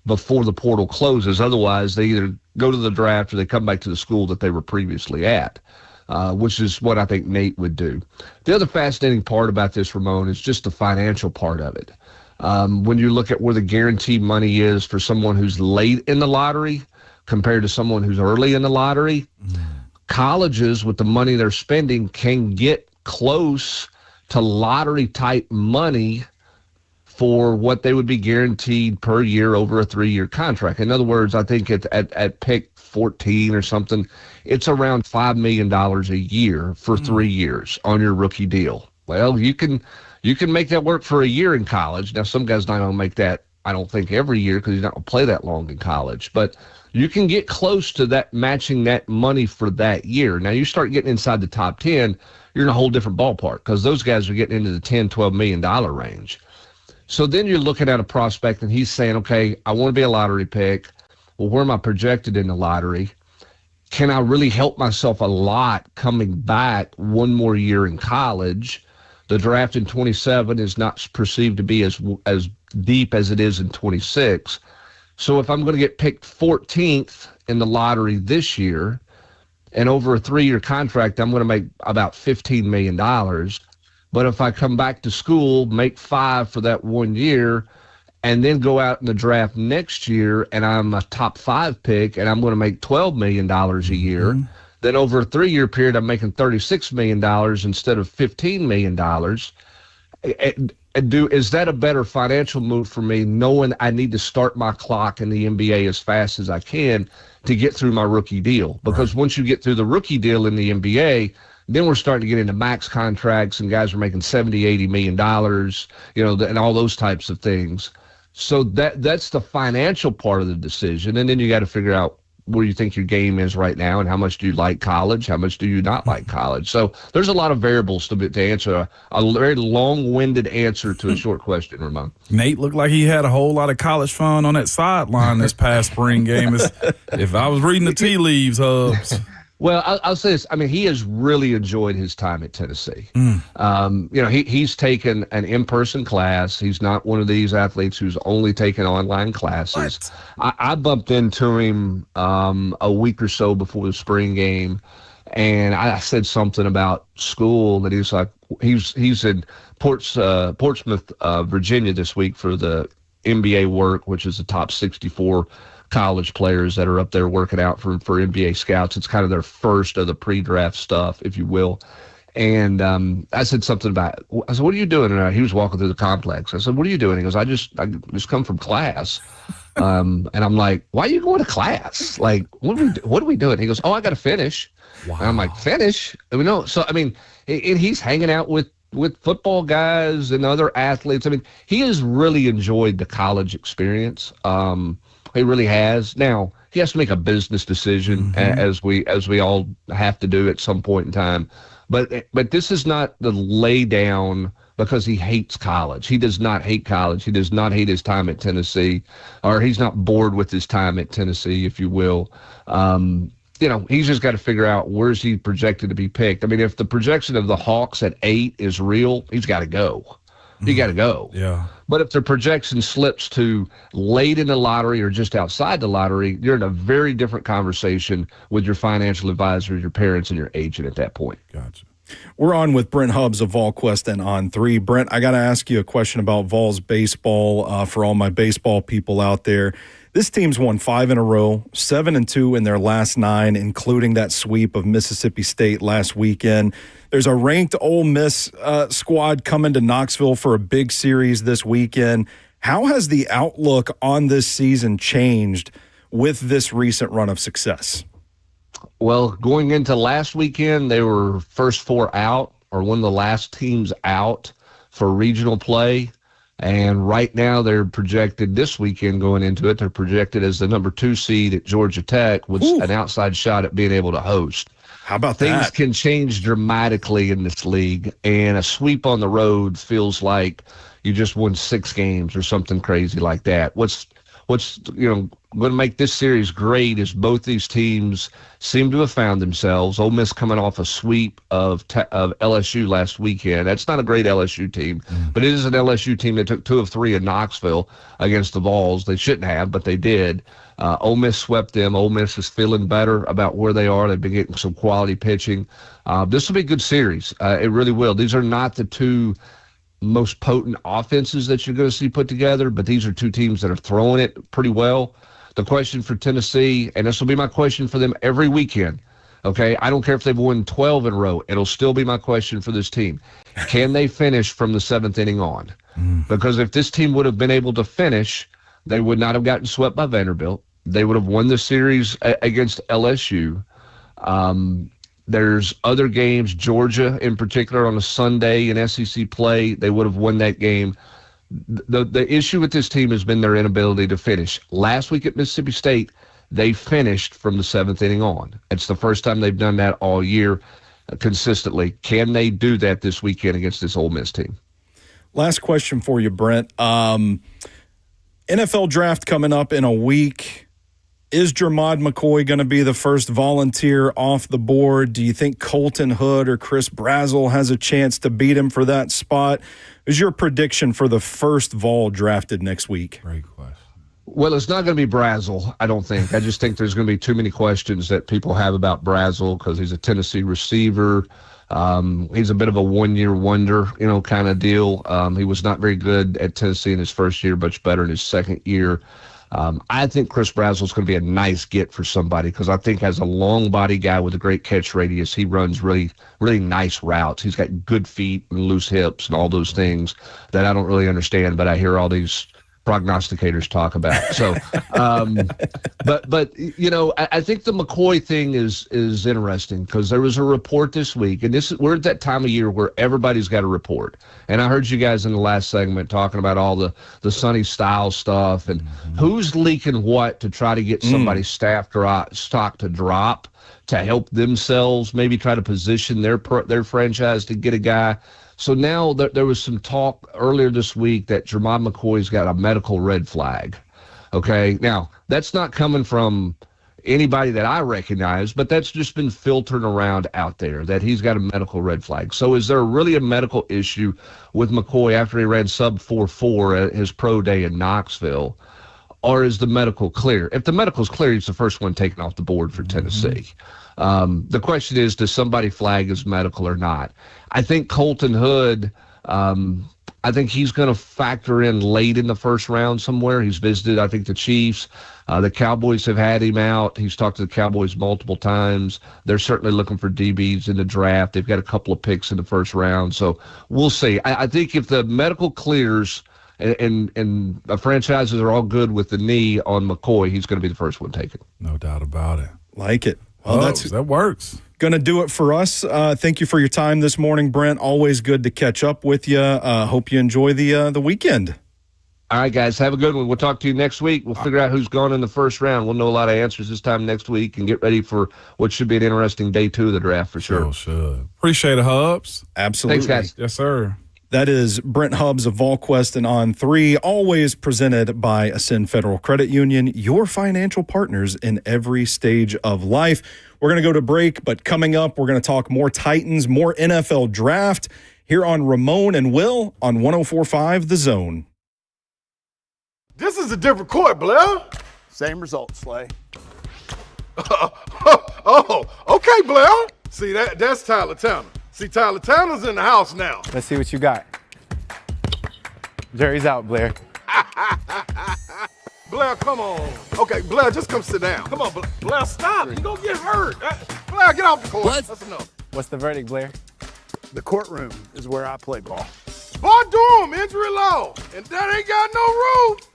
before the portal closes. Otherwise, they either go to the draft or they come back to the school that they were previously at, which is what I think Nate would do. The other fascinating part about this, Ramon, is just the financial part of it. When you look at where the guaranteed money is for someone who's late in the lottery compared to someone who's early in the lottery, colleges with the money they're spending can get close to lottery-type money for what they would be guaranteed per year over a 3-year contract. In other words, I think at pick 14 or something, it's around $5 million a year for 3 years on your rookie deal. Well, you can make that work for a year in college. Now, some guys not going to make that, I don't think, every year because he's not going to play that long in college. But you can get close to that, matching that money for that year. Now, you start getting inside the top 10, you're in a whole different ballpark because those guys are getting into the $10, $12 million range. So then you're looking at a prospect and he's saying, okay, I want to be a lottery pick. Well, where am I projected in the lottery? Can I really help myself a lot coming back one more year in college? The draft in 27 is not perceived to be as deep as it is in 26. So if I'm going to get picked 14th in the lottery this year, and over a 3-year contract, I'm going to make about $15 million. But if I come back to school, make 5 for that 1 year, and then go out in the draft next year, and I'm a top 5 pick, and I'm going to make $12 million a year, then over a 3-year period, I'm making $36 million instead of $15 million. Is that a better financial move for me, knowing I need to start my clock in the NBA as fast as I can to get through my rookie deal? Because once you get through the rookie deal in the NBA, then we're starting to get into max contracts and guys are making $70, $80 million, and all those types of things. So that's the financial part of the decision. And then you got to figure out where you think your game is right now and how much do you like college, how much do you not like college. So there's a lot of variables to answer a very long-winded answer to a short question, Ramon. Nate looked like he had a whole lot of college fun on that sideline this past spring game. If I was reading the tea leaves, Hubs. Well, I'll say this. I mean, he has really enjoyed his time at Tennessee. He's taken an in-person class. He's not one of these athletes who's only taken online classes. I bumped into him a week or so before the spring game, and I said something about school that he's like, he's in Portsmouth, Virginia this week for the NBA work, which is the top 64 college players that are up there working out for NBA scouts. It's kind of their first of the pre-draft stuff, if you will. And I said something about, I said, what are you doing? And he was walking through the complex. I said, what are you doing? He goes, I just come from class. And I'm like, why are you going to class? Like, what are we doing? He goes, I got to finish. Wow. And I'm like, finish? I mean, no. So, I mean, he's hanging out with football guys and other athletes. I mean, he has really enjoyed the college experience. He really has. Now, he has to make a business decision, as we all have to do at some point in time. But this is not the lay down because he hates college. He does not hate college. He does not hate his time at Tennessee, or he's not bored with his time at Tennessee, if you will. He's just got to figure out where's he projected to be picked. I mean, if the projection of the Hawks at 8 is real, he's got to go. You got to go. Yeah. But if the projection slips to late in the lottery or just outside the lottery, you're in a very different conversation with your financial advisor, your parents, and your agent at that point. Gotcha. We're on with Brent Hubbs of VolQuest and On3. Brent, I got to ask you a question about Vols baseball for all my baseball people out there. This team's won 5 in a row, 7-2 in their last 9, including that sweep of Mississippi State last weekend. There's a ranked Ole Miss squad coming to Knoxville for a big series this weekend. How has the outlook on this season changed with this recent run of success? Well, going into last weekend, they were first 4 out, or one of the last teams out for regional play. And right now they're projected this weekend going into it. They're projected as the number 2 seed at Georgia Tech with an outside shot at being able to host. How about Things that? Can change dramatically in this league, and a sweep on the road feels like you just won 6 games or something crazy like that. What's going to make this series great is both these teams seem to have found themselves. Ole Miss coming off a sweep of LSU last weekend. That's not a great LSU team, but it is an LSU team that took 2 of 3 in Knoxville against the Vols. They shouldn't have, but they did. Ole Miss swept them. Ole Miss is feeling better about where they are. They've been getting some quality pitching. This will be a good series. It really will. These are not the 2 most potent offenses that you're going to see put together, but these are 2 teams that are throwing it pretty well. The question for Tennessee, and this will be my question for them every weekend, okay? I don't care if they've won 12 in a row. It'll still be my question for this team. Can they finish from the 7th inning on? Because if this team would have been able to finish, they would not have gotten swept by Vanderbilt. They would have won the series against LSU. There's other games, Georgia in particular on a Sunday in SEC play. They would have won that game. The issue with this team has been their inability to finish. Last week at Mississippi State, they finished from the 7th inning on. It's the first time they've done that all year consistently. Can they do that this weekend against this Ole Miss team? Last question for you, Brent. NFL draft coming up in a week. Is Jermod McCoy going to be the first volunteer off the board? Do you think Colton Hood or Chris Brazzell has a chance to beat him for that spot? Is your prediction for the first Vol drafted next week? Great question. Well, it's not going to be Brazzell, I don't think. I just think there's going to be too many questions that people have about Brazzell because he's a Tennessee receiver. He's a bit of a one-year wonder, kind of deal. He was not very good at Tennessee in his first year, much better in his second year. I think Chris Brazzell is going to be a nice get for somebody because I think as a long body guy with a great catch radius, he runs really, really nice routes. He's got good feet and loose hips and all those things that I don't really understand, but I hear all these prognosticators talk about. So, but I think the McCoy thing is interesting because there was a report this week, and we're at that time of year where everybody's got a report. And I heard you guys in the last segment talking about all the Sonny Styles stuff and who's leaking what to try to get somebody's stock to drop to help themselves, maybe try to position their franchise to get a guy. So now there was some talk earlier this week that Jermod McCoy's got a medical red flag. Okay, now that's not coming from anybody that I recognize, but that's just been filtered around out there that he's got a medical red flag. So is there really a medical issue with McCoy after he ran sub 4.4 at his pro day in Knoxville? Or is the medical clear? If the medical's clear, he's the first one taken off the board for Tennessee. The question is, does somebody flag as medical or not? I think Colton Hood, I think he's going to factor in late in the first round somewhere. He's visited, I think, the Chiefs. The Cowboys have had him out. He's talked to the Cowboys multiple times. They're certainly looking for DBs in the draft. They've got a couple of picks in the first round. So we'll see. I think if the medical clears – and franchises are all good with the knee on McCoy, he's going to be the first one taken. No doubt about it. Like it. Well, that works. Going to do it for us. Thank you for your time this morning, Brent. Always good to catch up with you. Hope you enjoy the weekend. All right, guys, have a good one. We'll talk to you next week. We'll figure out who's gone in the first round. We'll know a lot of answers this time next week and get ready for what should be an interesting day 2 of the draft for sure. Should. Appreciate it, Hubs. Absolutely. Thanks, guys. Yes, sir. That is Brent Hubbs of VolQuest and On3, always presented by Ascend Federal Credit Union, your financial partners in every stage of life. We're going to go to break, but coming up, we're going to talk more Titans, more NFL draft here on Ramon and Will on 104.5 The Zone. This is a different court, Blair. Same result, Slay. Oh, okay, Blair. See, that's Tyler Tanner. See, Tyler Tanner's in the house now. Let's see what you got. Jury's out, Blair. Blair, come on. Okay, Blair, just come sit down. Come on, Blair, stop. You're going to get hurt. Blair, get off the court. What? That's enough. What's the verdict, Blair? The courtroom is where I play ball. Boy, Durham, injury law. And that ain't got no roof.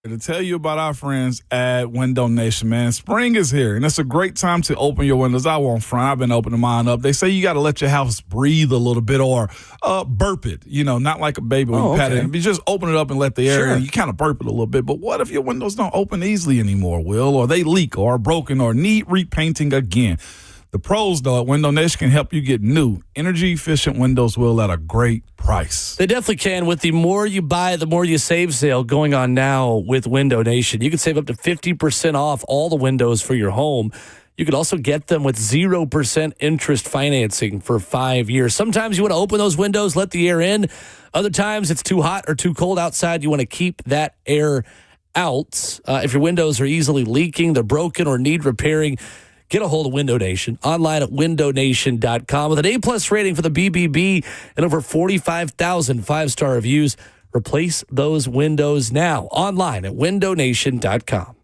To tell you about our friends at Window Nation, man. Spring is here, and it's a great time to open your windows. I won't front. I've been opening mine up. They say you got to let your house breathe a little bit or burp it, not like a baby when you pat it. You just open it up and let the air in. You kind of burp it a little bit. But what if your windows don't open easily anymore, Will, or they leak or are broken or need repainting again? The pros, though, at Window Nation can help you get new, energy-efficient windows, Will, at a great price. They definitely can. With the more you buy, the more you save sale going on now with Window Nation. You can save up to 50% off all the windows for your home. You could also get them with 0% interest financing for 5 years. Sometimes you want to open those windows, let the air in. Other times it's too hot or too cold outside. You want to keep that air out. If your windows are easily leaking, they're broken, or need repairing, get a hold of Window Nation online at windownation.com with an A+ rating for the BBB and over 45,000 5-star reviews. Replace those windows now online at windownation.com.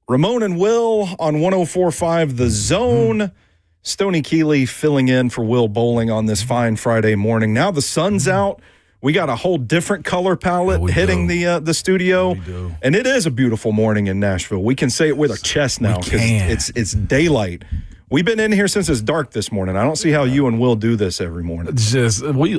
Ramon and Will on 104.5 The Zone. Stoney Keeley filling in for Will Bowling on this fine Friday morning. Now the sun's out. We got a whole different color palette hitting the studio. And it is a beautiful morning in Nashville. We can say it with our chest now because it's daylight. We've been in here since it's dark this morning. I don't see how you and Will do this every morning.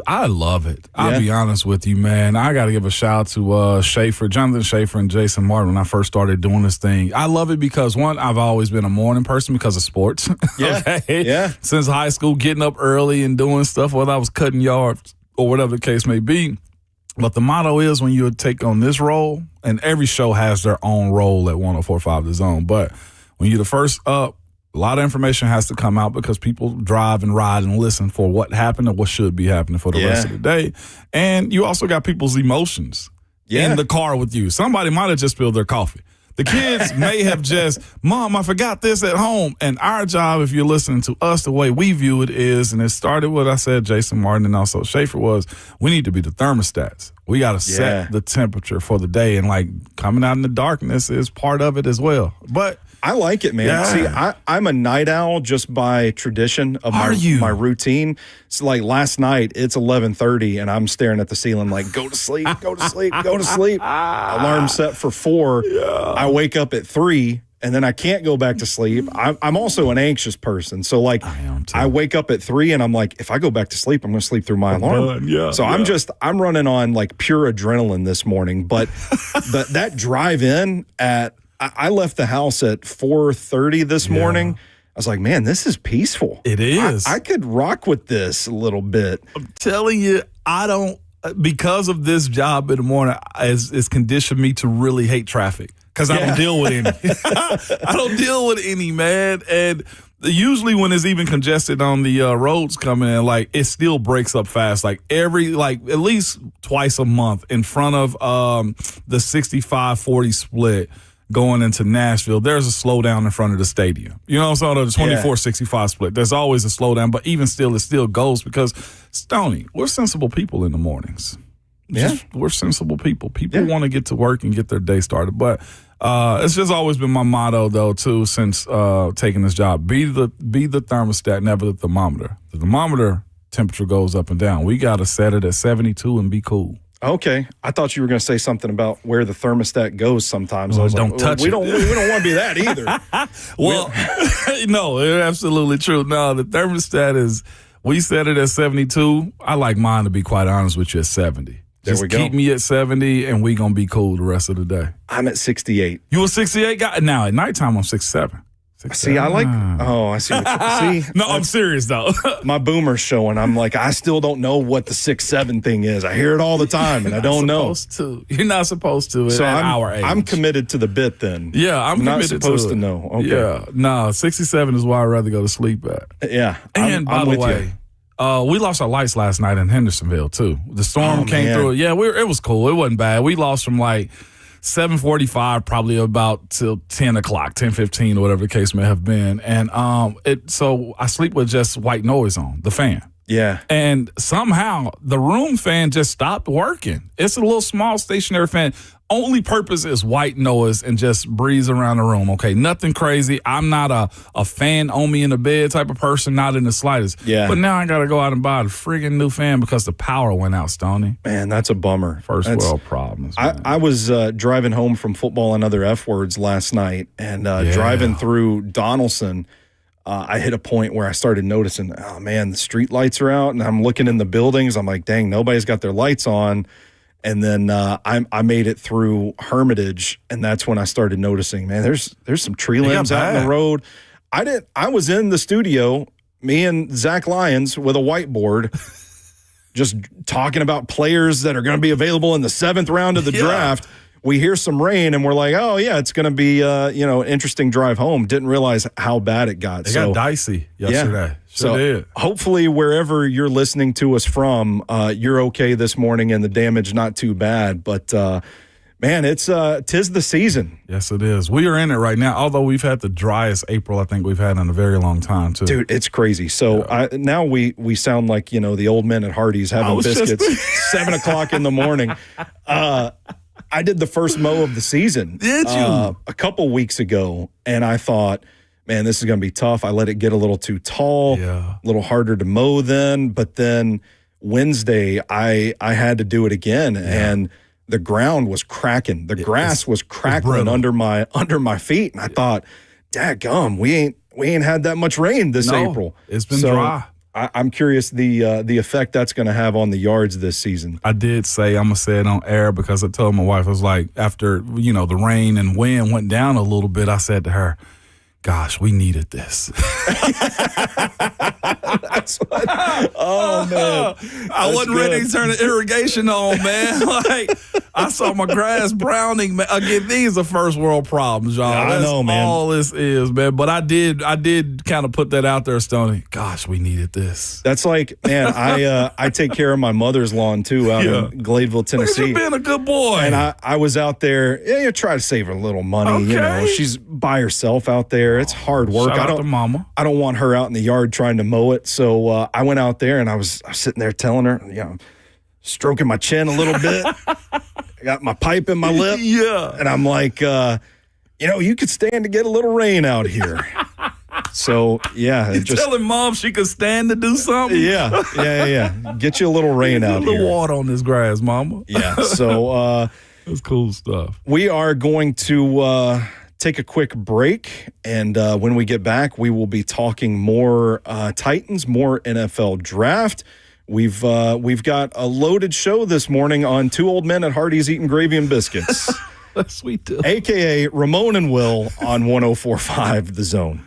I love it. I'll be honest with you, man. I got to give a shout out to Jonathan Schaefer and Jason Martin when I first started doing this thing. I love it because, one, I've always been a morning person because of sports. Yeah. Since high school, getting up early and doing stuff, whether I was cutting yards or whatever the case may be. But the motto is when you take on this role, and every show has their own role at 104.5 The Zone, but when you're the first up, a lot of information has to come out because people drive and ride and listen for what happened and what should be happening for the rest of the day. And you also got people's emotions in the car with you. Somebody might have just spilled their coffee. The kids may have just, Mom, I forgot this at home. And our job, if you're listening to us, the way we view it is, and it started with, I said, Jason Martin and also Schaefer, was we need to be the thermostats. We got to set the temperature for the day. And, like, coming out in the darkness is part of it as well. But I like it, man. See, I'm a night owl just by tradition of my routine. It's like last night, it's 11:30, and I'm staring at the ceiling like, go to sleep, go to sleep, go to sleep. Alarm set for 4. I wake up at 3, and then I can't go back to sleep. I'm also an anxious person. So, like, I wake up at 3, and I'm like, if I go back to sleep, I'm going to sleep through my alarm. I'm running on, like, pure adrenaline this morning. But that drive in I left the house at 4:30 this morning. I was like, man, this is peaceful. It is. I could rock with this a little bit. I'm telling you, because of this job in the morning, it's conditioned me to really hate traffic because I don't deal with any. I don't deal with any, man. And usually when it's even congested on the roads coming in, like, it still breaks up fast. Like at least twice a month in front of the 65-40 split going into Nashville, there's a slowdown in front of the stadium. You know what I'm saying? The 24-65 split. There's always a slowdown, but even still, it still goes because, Stoney, we're sensible people in the mornings. We're sensible people. People want to get to work and get their day started. But it's just always been my motto, though, too, since taking this job. Be the thermostat, never the thermometer. The thermometer temperature goes up and down. We got to set it at 72 and be cool. Okay, I thought you were going to say something about where the thermostat goes sometimes. Don't touch it. We don't want to be that either. Well, no, it's absolutely true. No, the thermostat we set it at 72. I like mine, to be quite honest with you, at 70. There we go. Keep me at 70, and we going to be cool the rest of the day. I'm at 68. You a 68 guy? Now, at nighttime, I'm 67. See, I like. Oh, I see. No, I'm serious though. My boomer's showing. I'm like, I still don't know what the 6'7" thing is. I hear it all the time, and I don't know. You're not supposed to. So our age. I'm committed to the bit then. Yeah, I'm not committed supposed to know. Okay. Yeah, no, 67 is where I'd rather go to sleep at. Yeah, and by the way, we lost our lights last night in Hendersonville too. The storm came through. Yeah, it was cool. It wasn't bad. We lost from like 7:45 probably about till 10 o'clock, 10:15 or whatever the case may have been. And so I sleep with just white noise on, the fan. Yeah. And somehow the room fan just stopped working. It's a little small stationary fan. Only purpose is white noise and just breeze around the room. Okay, nothing crazy. I'm not a fan on me in the bed type of person, not in the slightest. Yeah. But now I got to go out and buy a friggin' new fan because the power went out, Stoney. Man, that's a bummer. First world problems. I was driving home from football and other F words last night, and driving through Donaldson, I hit a point where I started noticing, oh, man, the street lights are out, and I'm looking in the buildings. I'm like, dang, nobody's got their lights on. And then I made it through Hermitage, and that's when I started noticing, man, there's some tree limbs out in the road. I was in the studio, me and Zach Lyons, with a whiteboard, just talking about players that are going to be available in the 7th round of the draft. We hear some rain, and we're like, oh, yeah, it's going to be an interesting drive home. Didn't realize how bad it got. It got dicey yesterday. Yeah. So hopefully wherever you're listening to us from, you're okay this morning and the damage not too bad. But, man, tis the season. Yes, it is. We are in it right now, although we've had the driest April I think we've had in a very long time, too. Dude, it's crazy. So now we sound like, the old men at Hardee's having biscuits, 7 o'clock in the morning. I did the first mow of the season. Did you? A couple weeks ago, and I thought, man, this is going to be tough. I let it get a little too tall, a little harder to mow then. But then Wednesday, I had to do it again, and the ground was cracking. The grass was crackling under my feet, and I thought, dadgum, we ain't had that much rain this April. It's been dry. I'm curious the effect that's going to have on the yards this season. I did say, I'm going to say it on air because I told my wife, I was like, after, the rain and wind went down a little bit, I said to her, gosh, we needed this. That's what, oh, man. I wasn't ready to turn the irrigation on, man. Like, I saw my grass browning. Man. Again, these are first world problems, y'all. I know, man. That's all this is, man. But I did kind of put that out there, Stoney. Gosh, we needed this. That's like, man, I take care of my mother's lawn, too, out in Gladeville, Tennessee. You've been a good boy. And I was out there, try to save her a little money. Okay. She's by herself out there. It's hard work. Shout out to mama. I don't want her out in the yard trying to mow it. So I went out there and I was sitting there telling her, stroking my chin a little bit. I got my pipe in my lip. And I'm like, you could stand to get a little rain out here. So, yeah. You telling mom she could stand to do something? Yeah. Get you a little rain out here. A little water on this grass, mama. Yeah. So that's cool stuff. We are going to take a quick break, and when we get back, we will be talking more Titans, more NFL draft. We've got a loaded show this morning on two old men at Hardee's eating gravy and biscuits. That's sweet too. AKA Ramon and Will on 104.5 The Zone.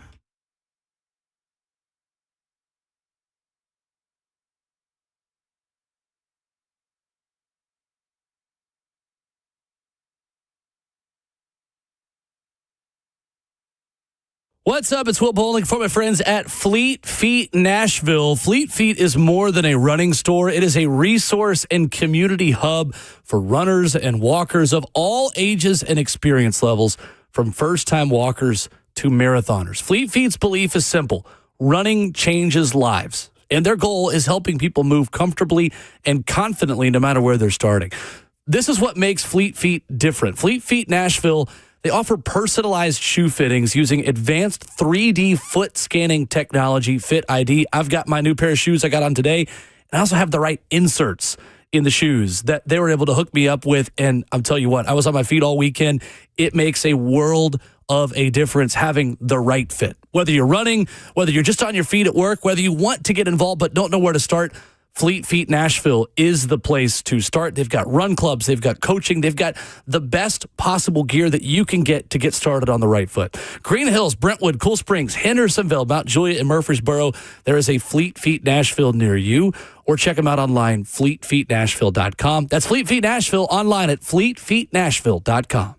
What's up? It's Will Bowling for my friends at Fleet Feet Nashville. Fleet Feet is more than a running store. It is a resource and community hub for runners and walkers of all ages and experience levels, from first-time walkers to marathoners. Fleet Feet's belief is simple. Running changes lives, and their goal is helping people move comfortably and confidently no matter where they're starting. This is what makes Fleet Feet different. Fleet Feet Nashville, they offer personalized shoe fittings using advanced 3D foot scanning technology, Fit ID. I've got my new pair of shoes I got on today, and I also have the right inserts in the shoes that they were able to hook me up with. And I'm telling you what, I was on my feet all weekend. It makes a world of a difference having the right fit. Whether you're running, whether you're just on your feet at work, whether you want to get involved but don't know where to start, Fleet Feet Nashville is the place to start. They've got run clubs, they've got coaching, they've got the best possible gear that you can get to get started on the right foot. Green Hills, Brentwood, Cool Springs, Hendersonville, Mount Juliet, and Murfreesboro. There is a Fleet Feet Nashville near you, or check them out online, fleetfeetnashville.com. That's Fleet Feet Nashville online at fleetfeetnashville.com.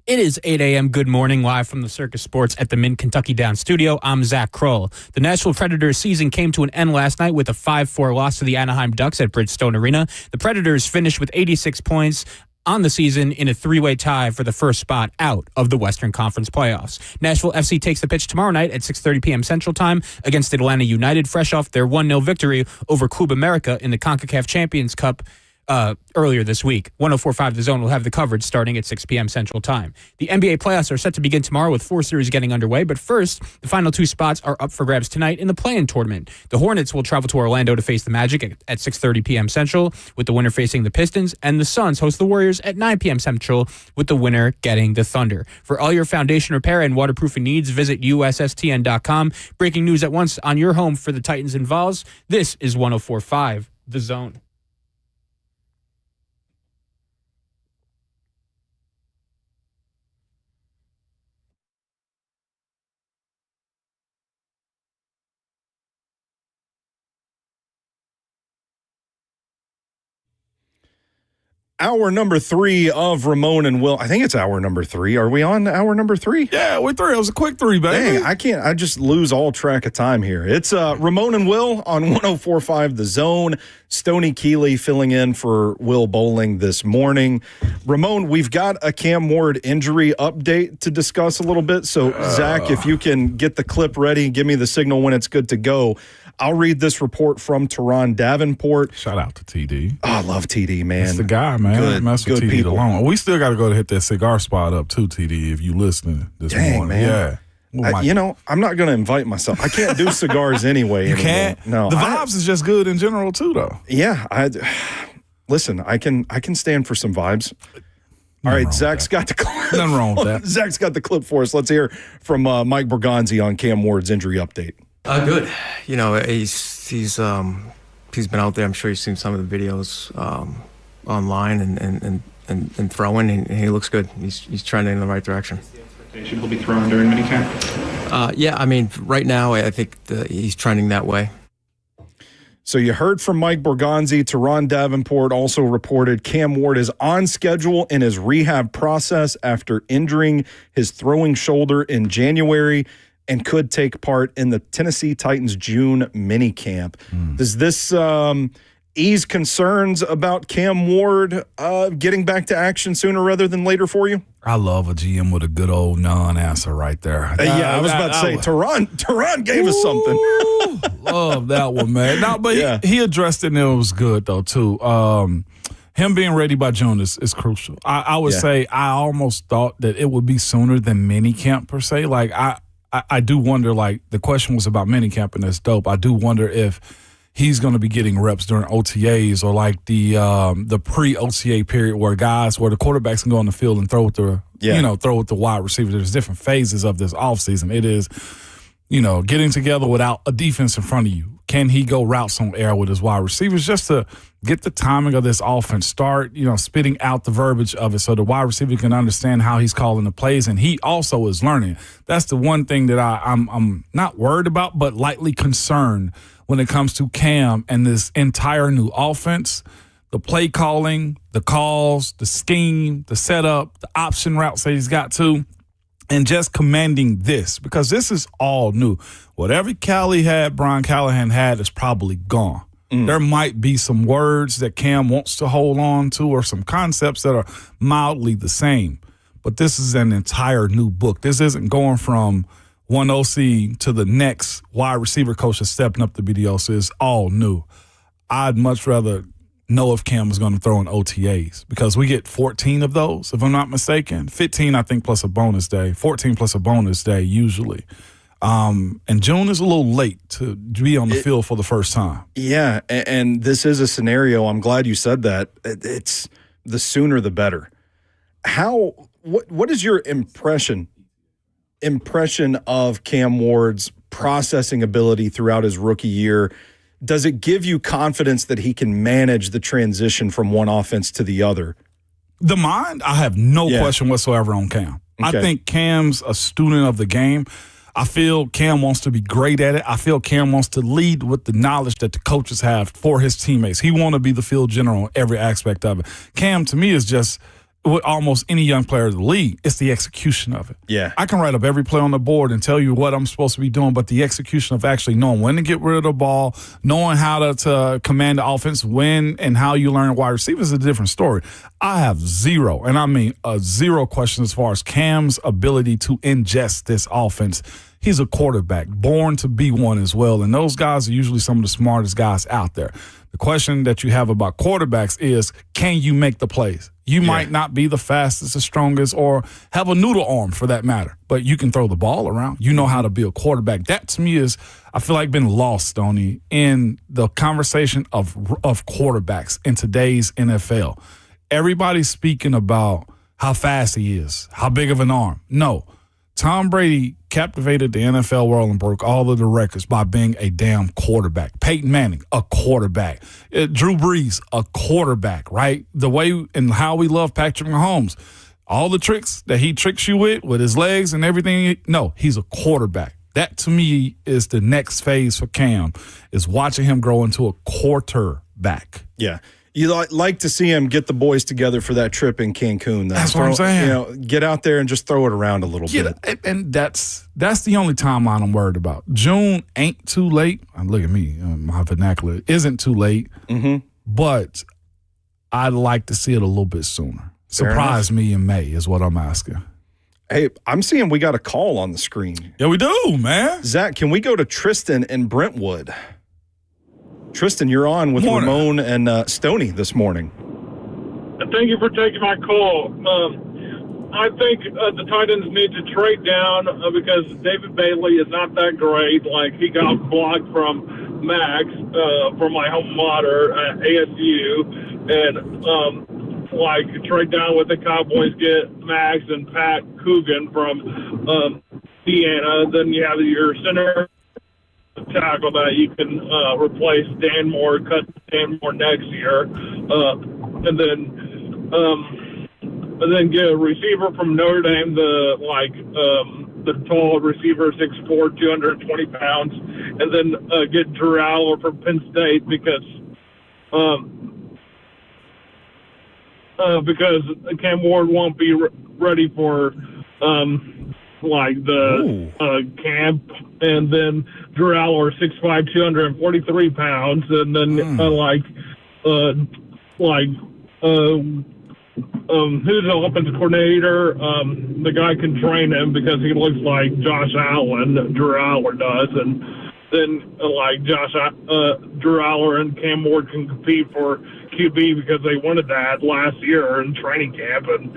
It is 8 a.m. Good morning, live from the Circus Sports at the Mint Kentucky Down Studio. I'm Zach Kroll. The Nashville Predators season came to an end last night with a 5-4 loss to the Anaheim Ducks at Bridgestone Arena. The Predators finished with 86 points on the season in a three-way tie for the first spot out of the Western Conference playoffs. Nashville FC takes the pitch tomorrow night at 6:30 p.m. Central Time against Atlanta United, fresh off their 1-0 victory over Club America in the CONCACAF Champions Cup earlier this week. 104.5 The Zone will have the coverage starting at 6 p.m. Central Time. The NBA playoffs are set to begin tomorrow with 4 series getting underway, but first, the final 2 spots are up for grabs tonight in the play-in tournament. The Hornets will travel to Orlando to face the Magic at 6:30 p.m. Central, with the winner facing the Pistons, and the Suns host the Warriors at 9 p.m. Central, with the winner getting the Thunder. For all your foundation repair and waterproofing needs, visit USSTN.com. Breaking news at once on your home for the Titans and Vols. This is 104.5 The Zone. Hour number 3 of Ramon and Will. I think it's hour number 3. Are we on hour number 3? Yeah, we're 3. It was a quick 3, baby. Dang, I just lose all track of time here. It's Ramon and Will on 104.5 The Zone. Stoney Keeley filling in for Will Bowling this morning. Ramon, we've got a Cam Ward injury update to discuss a little bit. So, Zach, if you can get the clip ready, give me the signal when it's good to go. I'll read this report from Teron Davenport. Shout out to TD. Oh, I love TD, man. That's the guy, man. Good, mess with good TD people. alone. We still got to go to hit that cigar spot up too, TD, if you listening this morning. Man. Yeah. I'm not going to invite myself. I can't do cigars anyway. You can't? No. The vibes is just good in general too, though. Yeah. Listen, I can stand for some vibes. All right, Zach's got the clip. Nothing wrong with that. Zach's got the clip for us. Let's hear from Mike Borgonzi on Cam Ward's injury update. Good. You know, he's been out there. I'm sure you've seen some of the videos online and throwing, and he looks good. He's trending in the right direction. He'll be throwing during minicamp? Yeah, I mean, right now I think he's trending that way. So you heard from Mike Borgonzi. Teron Davenport also reported Cam Ward is on schedule in his rehab process after injuring his throwing shoulder in January and could take part in the Tennessee Titans June minicamp. Does this ease concerns about Cam Ward getting back to action sooner rather than later for you? I love a GM with a good old non-answer right there. I was about to say, Teron gave us something. Love that one, man. No, but he addressed it, and it was good, though, too. Him being ready by June is crucial. I would say I almost thought that it would be sooner than minicamp, per se. Like, I do wonder, like, the question was about minicamp, and that's dope. I do wonder if he's going to be getting reps during OTAs or like the pre-OTA period where the quarterbacks can go on the field and throw with the wide receivers. There's different phases of this offseason. It is, getting together without a defense in front of you. Can he go routes on air with his wide receivers just to get the timing of this offense start, spitting out the verbiage of it so the wide receiver can understand how he's calling the plays, and he also is learning. That's the one thing that I'm not worried about, but lightly concerned when it comes to Cam and this entire new offense, the play calling, the calls, the scheme, the setup, the option routes that he's got to, and just commanding this, because this is all new. Whatever Brian Callahan had is probably gone. There might be some words that Cam wants to hold on to or some concepts that are mildly the same, but this is an entire new book. This isn't going from one OC to the next wide receiver coach that's stepping up to be the OC. It's all new. I'd much rather know if Cam is going to throw in OTAs because we get 14 of those, if I'm not mistaken. 15, I think, plus a bonus day. 14 plus a bonus day usually. And June is a little late to be on the field for the first time. Yeah, and this is a scenario. I'm glad you said that. It's the sooner the better. What is your impression of Cam Ward's processing ability throughout his rookie year? Does it give you confidence that he can manage the transition from one offense to the other? The mind, I have no question whatsoever on Cam. Okay. I think Cam's a student of the game. I feel Cam wants to be great at it. I feel Cam wants to lead with the knowledge that the coaches have for his teammates. He want to be the field general in every aspect of it. Cam, to me, is just with almost any young player in the league, it's the execution of it. Yeah. I can write up every play on the board and tell you what I'm supposed to be doing, but the execution of actually knowing when to get rid of the ball, knowing how to command the offense, when and how you learn wide receivers is a different story. I have zero, and I mean a zero question as far as Cam's ability to ingest this offense. He's a quarterback, born to be one as well, and those guys are usually some of the smartest guys out there. The question that you have about quarterbacks is, can you make the plays? You might not be the fastest, the strongest, or have a noodle arm for that matter, but you can throw the ball around. You know how to be a quarterback. That to me is, I feel like, been lost, Stoney, in the conversation of quarterbacks in today's NFL. Everybody's speaking about how fast he is, how big of an arm. No. Tom Brady captivated the NFL world and broke all of the records by being a damn quarterback. Peyton Manning, a quarterback. Drew Brees, a quarterback, right? The way and how we love Patrick Mahomes. All the tricks that he tricks you with his legs and everything. No, he's a quarterback. That, to me, is the next phase for Cam, is watching him grow into a quarterback. Yeah. You like to see him get the boys together for that trip in Cancun. That's what I'm saying. Get out there and just throw it around a little bit. And that's the only timeline I'm worried about. June ain't too late. Look at me. My vernacular isn't too late. Mm-hmm. But I'd like to see it a little bit sooner. Surprise me in May is what I'm asking. Hey, I'm seeing we got a call on the screen. Yeah, we do, man. Zach, can we go to Tristan in Brentwood? Tristan, you're on with Ramon and Stoney this morning. Thank you for taking my call. I think the Titans need to trade down because David Bailey is not that great. Like, he got blocked from Max from my alma mater at ASU. And, trade down with the Cowboys, get Max and Pat Coogan from Indiana. Then you have your center tackle that you can replace Dan Moore, cut Dan Moore next year, and then get a receiver from Notre Dame, the tall receiver, 6'4", 220 pounds, and then get Drew Aller from Penn State because Cam Ward won't be ready for camp, and then Drew Aller, 6'5", 243 pounds, and then who's the offensive coordinator? The guy can train him because he looks like Josh Allen. Drew Aller does, and then Drew Aller and Cam Ward can compete for QB because they wanted that last year in training camp, and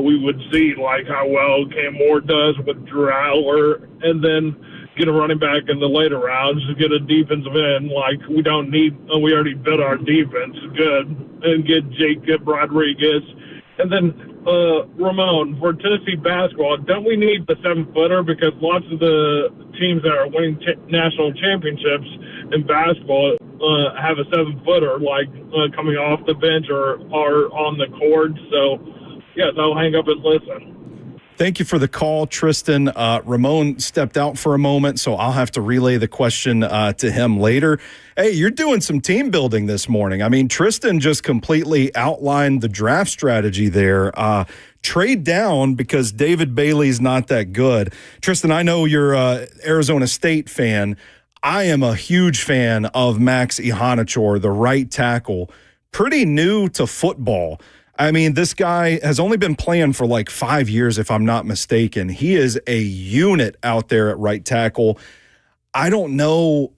we would see how well Cam Ward does with Drew Aller, and then get a running back in the later rounds, get a defensive end. We don't need, we already built our defense good, and get Jacob Rodriguez. And then Ramon, for Tennessee basketball, don't we need the 7-footer? Because lots of the teams that are winning national championships in basketball have a 7-footer, coming off the bench or on the court. So, yeah, they'll hang up and listen. Thank you for the call, Tristan. Ramon stepped out for a moment, so I'll have to relay the question to him later. Hey, you're doing some team building this morning. I mean, Tristan just completely outlined the draft strategy there. Trade down because David Bailey's not that good. Tristan, I know you're an Arizona State fan. I am a huge fan of Max Ihanachor, the right tackle. Pretty new to football. I mean, this guy has only been playing for 5 years, if I'm not mistaken. He is a unit out there at right tackle. I don't know,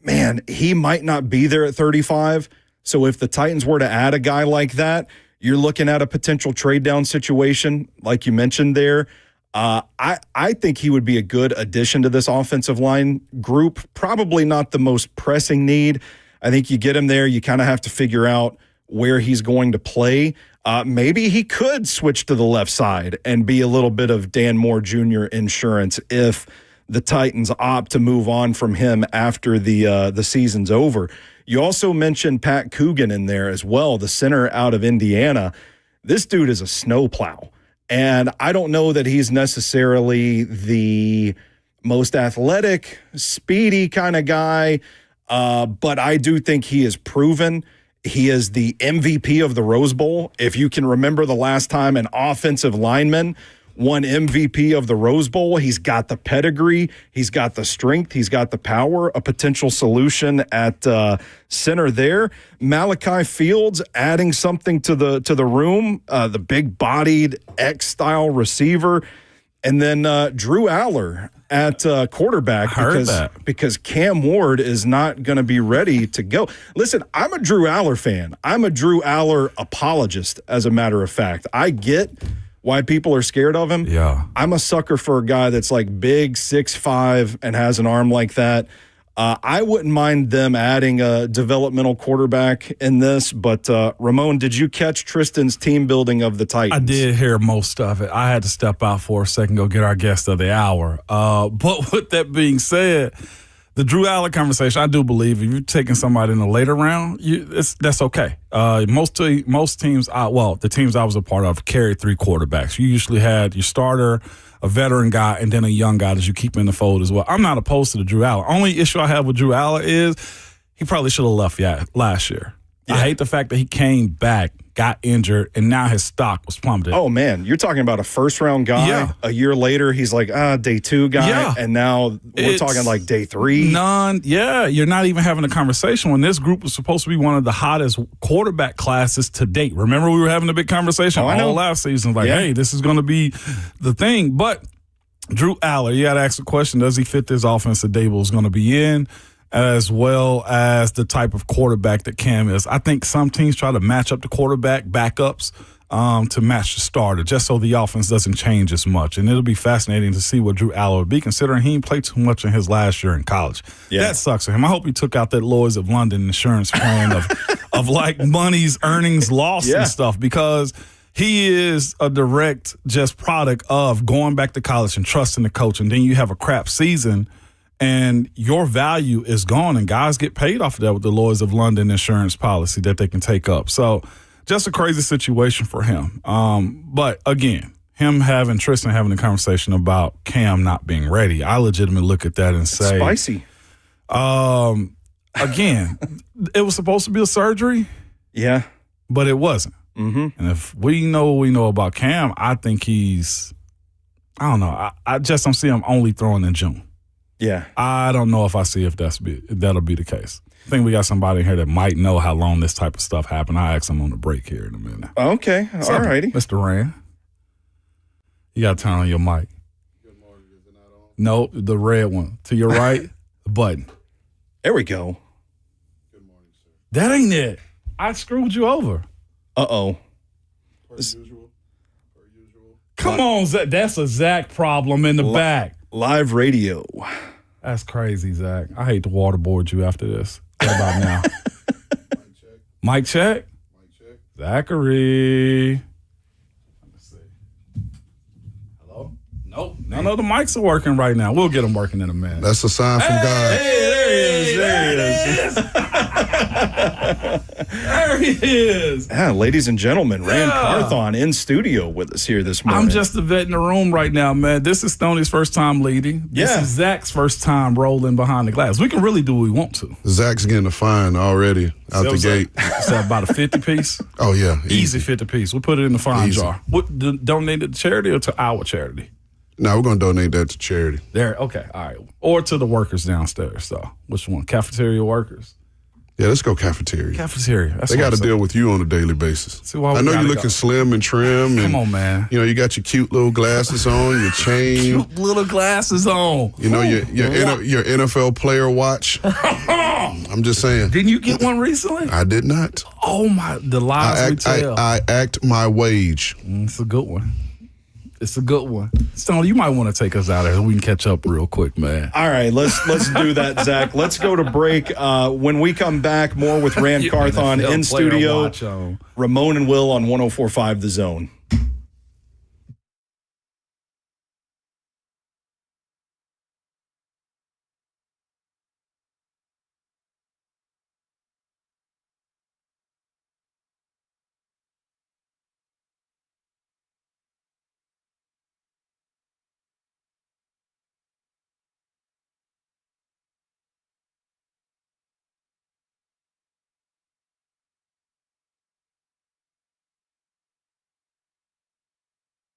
man, he might not be there at 35. So if the Titans were to add a guy like that, you're looking at a potential trade down situation, like you mentioned there. I think he would be a good addition to this offensive line group. Probably not the most pressing need. I think you get him there, you kind of have to figure out where he's going to play. Maybe he could switch to the left side and be a little bit of Dan Moore Jr. insurance if the Titans opt to move on from him after the season's over. You also mentioned Pat Coogan in there as well, the center out of Indiana. This dude is a snowplow, and I don't know that he's necessarily the most athletic, speedy kind of guy, but I do think he is proven He is the MVP of the Rose Bowl. If you can remember the last time an offensive lineman won MVP of the Rose Bowl, he's got the pedigree, he's got the strength, he's got the power, a potential solution at center there. Malachi Fields adding something to the room, the big-bodied X-style receiver. And then Drew Aller at quarterback because Cam Ward is not going to be ready to go. Listen, I'm a Drew Aller fan. I'm a Drew Aller apologist, as a matter of fact. I get why people are scared of him. Yeah. I'm a sucker for a guy that's like big, 6'5", and has an arm like that. I wouldn't mind them adding a developmental quarterback in this, but Ramon, did you catch Tristan's team building of the Titans? I did hear most of it. I had to step out for a second, go get our guest of the hour. But with that being said, the Drew Aller conversation, I do believe if you're taking somebody in the later round, that's okay. Most teams, the teams I was a part of, carried 3 quarterbacks. You usually had your starter, a veteran guy, and then a young guy that you keep in the fold as well. I'm not opposed to the Drew Aller. Only issue I have with Drew Aller is he probably should have left last year. Yeah. I hate the fact that he came back, got injured, and now his stock was plummeted. Oh, man. You're talking about a first-round guy. Yeah. A year later, he's like, day 2 guy. Yeah. And now we're talking like day 3. You're not even having a conversation when this group was supposed to be one of the hottest quarterback classes to date. Remember we were having a big conversation all last season. Like, hey, this is going to be the thing. But Drew Aller, you got to ask the question, does he fit this offense that Dable is going to be in? As well as the type of quarterback that Cam is. I think some teams try to match up the quarterback backups to match the starter, just so the offense doesn't change as much. And it'll be fascinating to see what Drew Aller would be, considering he didn't play too much in his last year in college. Yeah. That sucks for him. I hope he took out that Lloyd's of London insurance plan of like money's earnings lost and stuff, because he is a direct just product of going back to college and trusting the coach. And then you have a crap season, and your value is gone, and guys get paid off of that with the Lloyd's of London insurance policy that they can take up. So just a crazy situation for him. But, again, Tristan having a conversation about Cam not being ready, I legitimately look at that and say. Spicy. Again, it was supposed to be a surgery. Yeah. But it wasn't. Mm-hmm. And if we know what we know about Cam, I think he's – I don't know. I just don't see him only throwing in June. Yeah. I don't know if I see if that'll be the case. I think we got somebody in here that might know how long this type of stuff happened. I'll ask him on the break here in a minute. Okay. All righty. Mr. Rand, you got to turn on your mic. Good morning. Is it not on? No, the red one. To your right, the button. There we go. Good morning, sir. That ain't it. I screwed you over. Uh-oh. Per usual. Come on, Zach. That's a Zach problem in the back. Live radio. That's crazy, Zach. I hate to waterboard you after this. What about now? Mic check. Zachary. Let me see. Hello? Nope. None of the mics are working right now. We'll get them working in a minute. That's a sign from God. Hey, there he is. There he is. Yeah, ladies and gentlemen, Rand Carthon in studio with us here this morning. I'm just the vet in the room right now, man. This is Stoney's first time leading. This is Zach's first time rolling behind the glass. We can really do what we want to. Zach's getting a fine already out the gate. Is that about a 50 piece? Oh, yeah. Easy 50 piece. We'll put it in the fine jar. Donate it to charity or to our charity? No, we're going to donate that to charity. There, okay, all right. Or to the workers downstairs, so. Which one? Cafeteria workers? Yeah, let's go cafeteria. Cafeteria. They got to deal with you on a daily basis. I know you're looking slim and trim. Come on, man. You know, you got your cute little glasses on, your chain. Cute little glasses on. You know, your NFL player watch. I'm just saying. Didn't you get one recently? I did not. Oh, my. The lies we tell. I act my wage. It's a good one. It's a good one. Stone, you might want to take us out of here. We can catch up real quick, man. All right, let's do that, Zach. Let's go to break. When we come back, more with Rand Carthon in studio. Ramon and Will on 104.5 The Zone.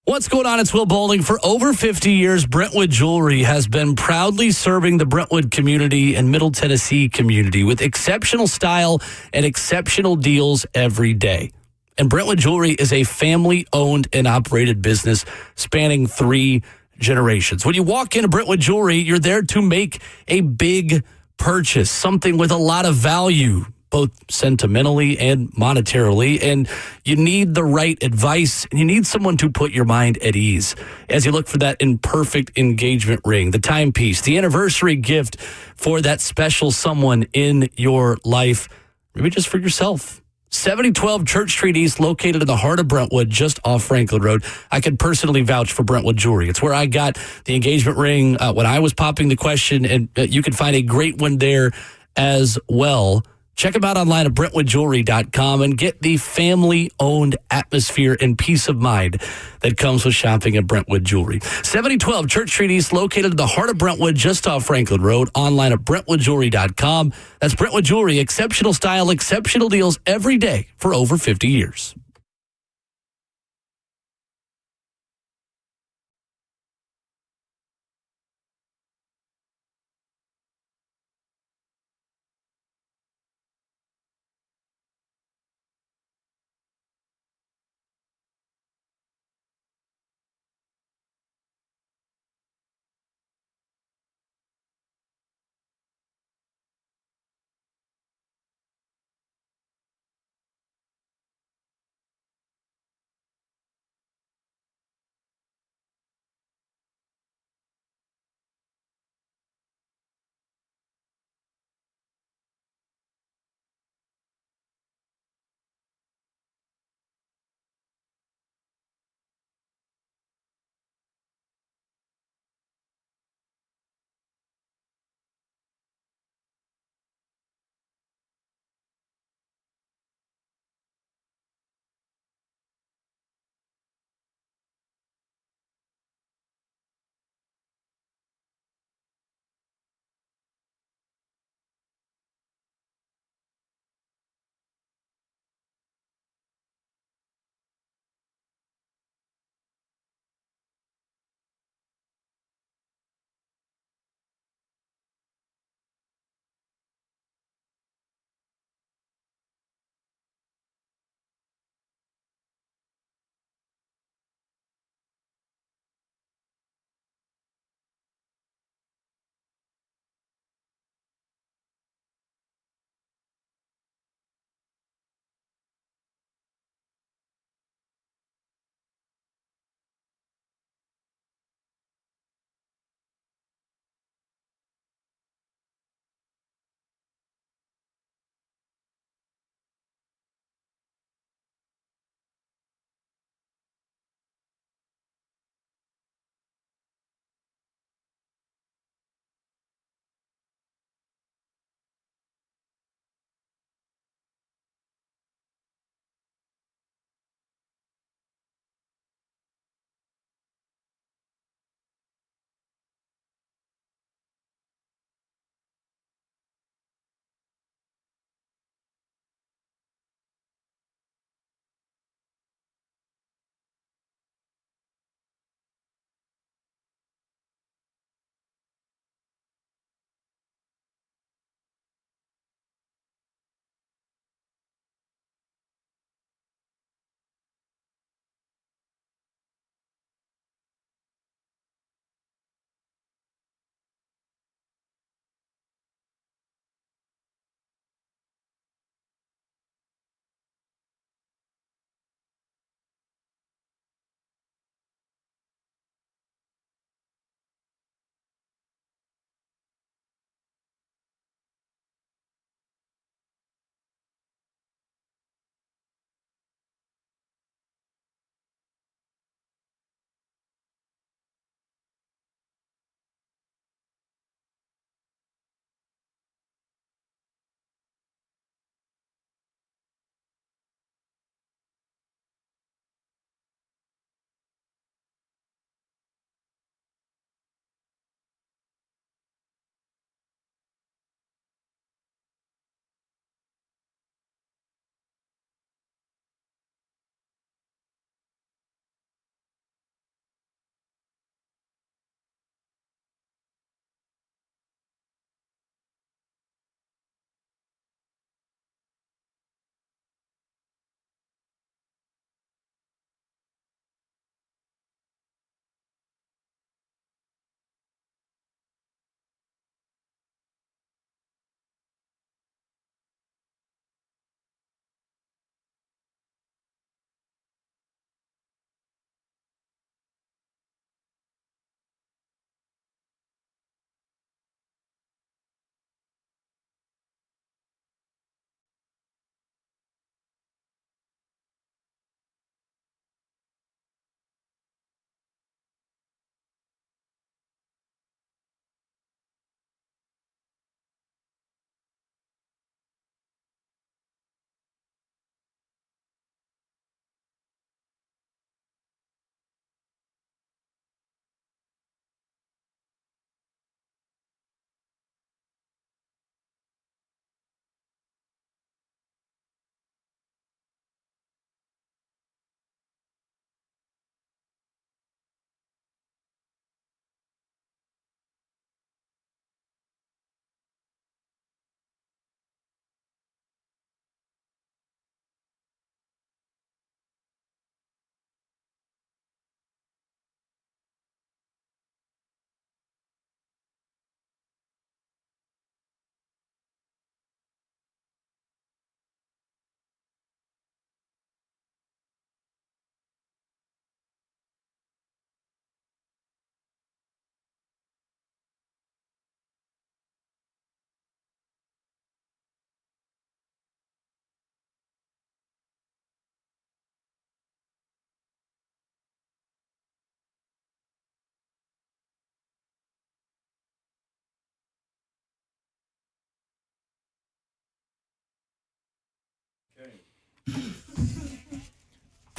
What's going on? It's Will Bowling. For over 50 years, Brentwood Jewelry has been proudly serving the Brentwood community and Middle Tennessee community with exceptional style and exceptional deals every day. And Brentwood Jewelry is a family-owned and operated business spanning 3 generations. When you walk into Brentwood Jewelry, you're there to make a big purchase, something with a lot of value, both sentimentally and monetarily, and you need the right advice, and you need someone to put your mind at ease as you look for that imperfect engagement ring, the timepiece, the anniversary gift for that special someone in your life, maybe just for yourself. 7012 Church Street East, located in the heart of Brentwood, just off Franklin Road. I could personally vouch for Brentwood Jewelry. It's where I got the engagement ring when I was popping the question, and you can find a great one there as well. Check them out online at BrentwoodJewelry.com and get the family-owned atmosphere and peace of mind that comes with shopping at Brentwood Jewelry. 7012 Church Street East, located in the heart of Brentwood, just off Franklin Road, online at BrentwoodJewelry.com. That's Brentwood Jewelry, exceptional style, exceptional deals every day for over 50 years.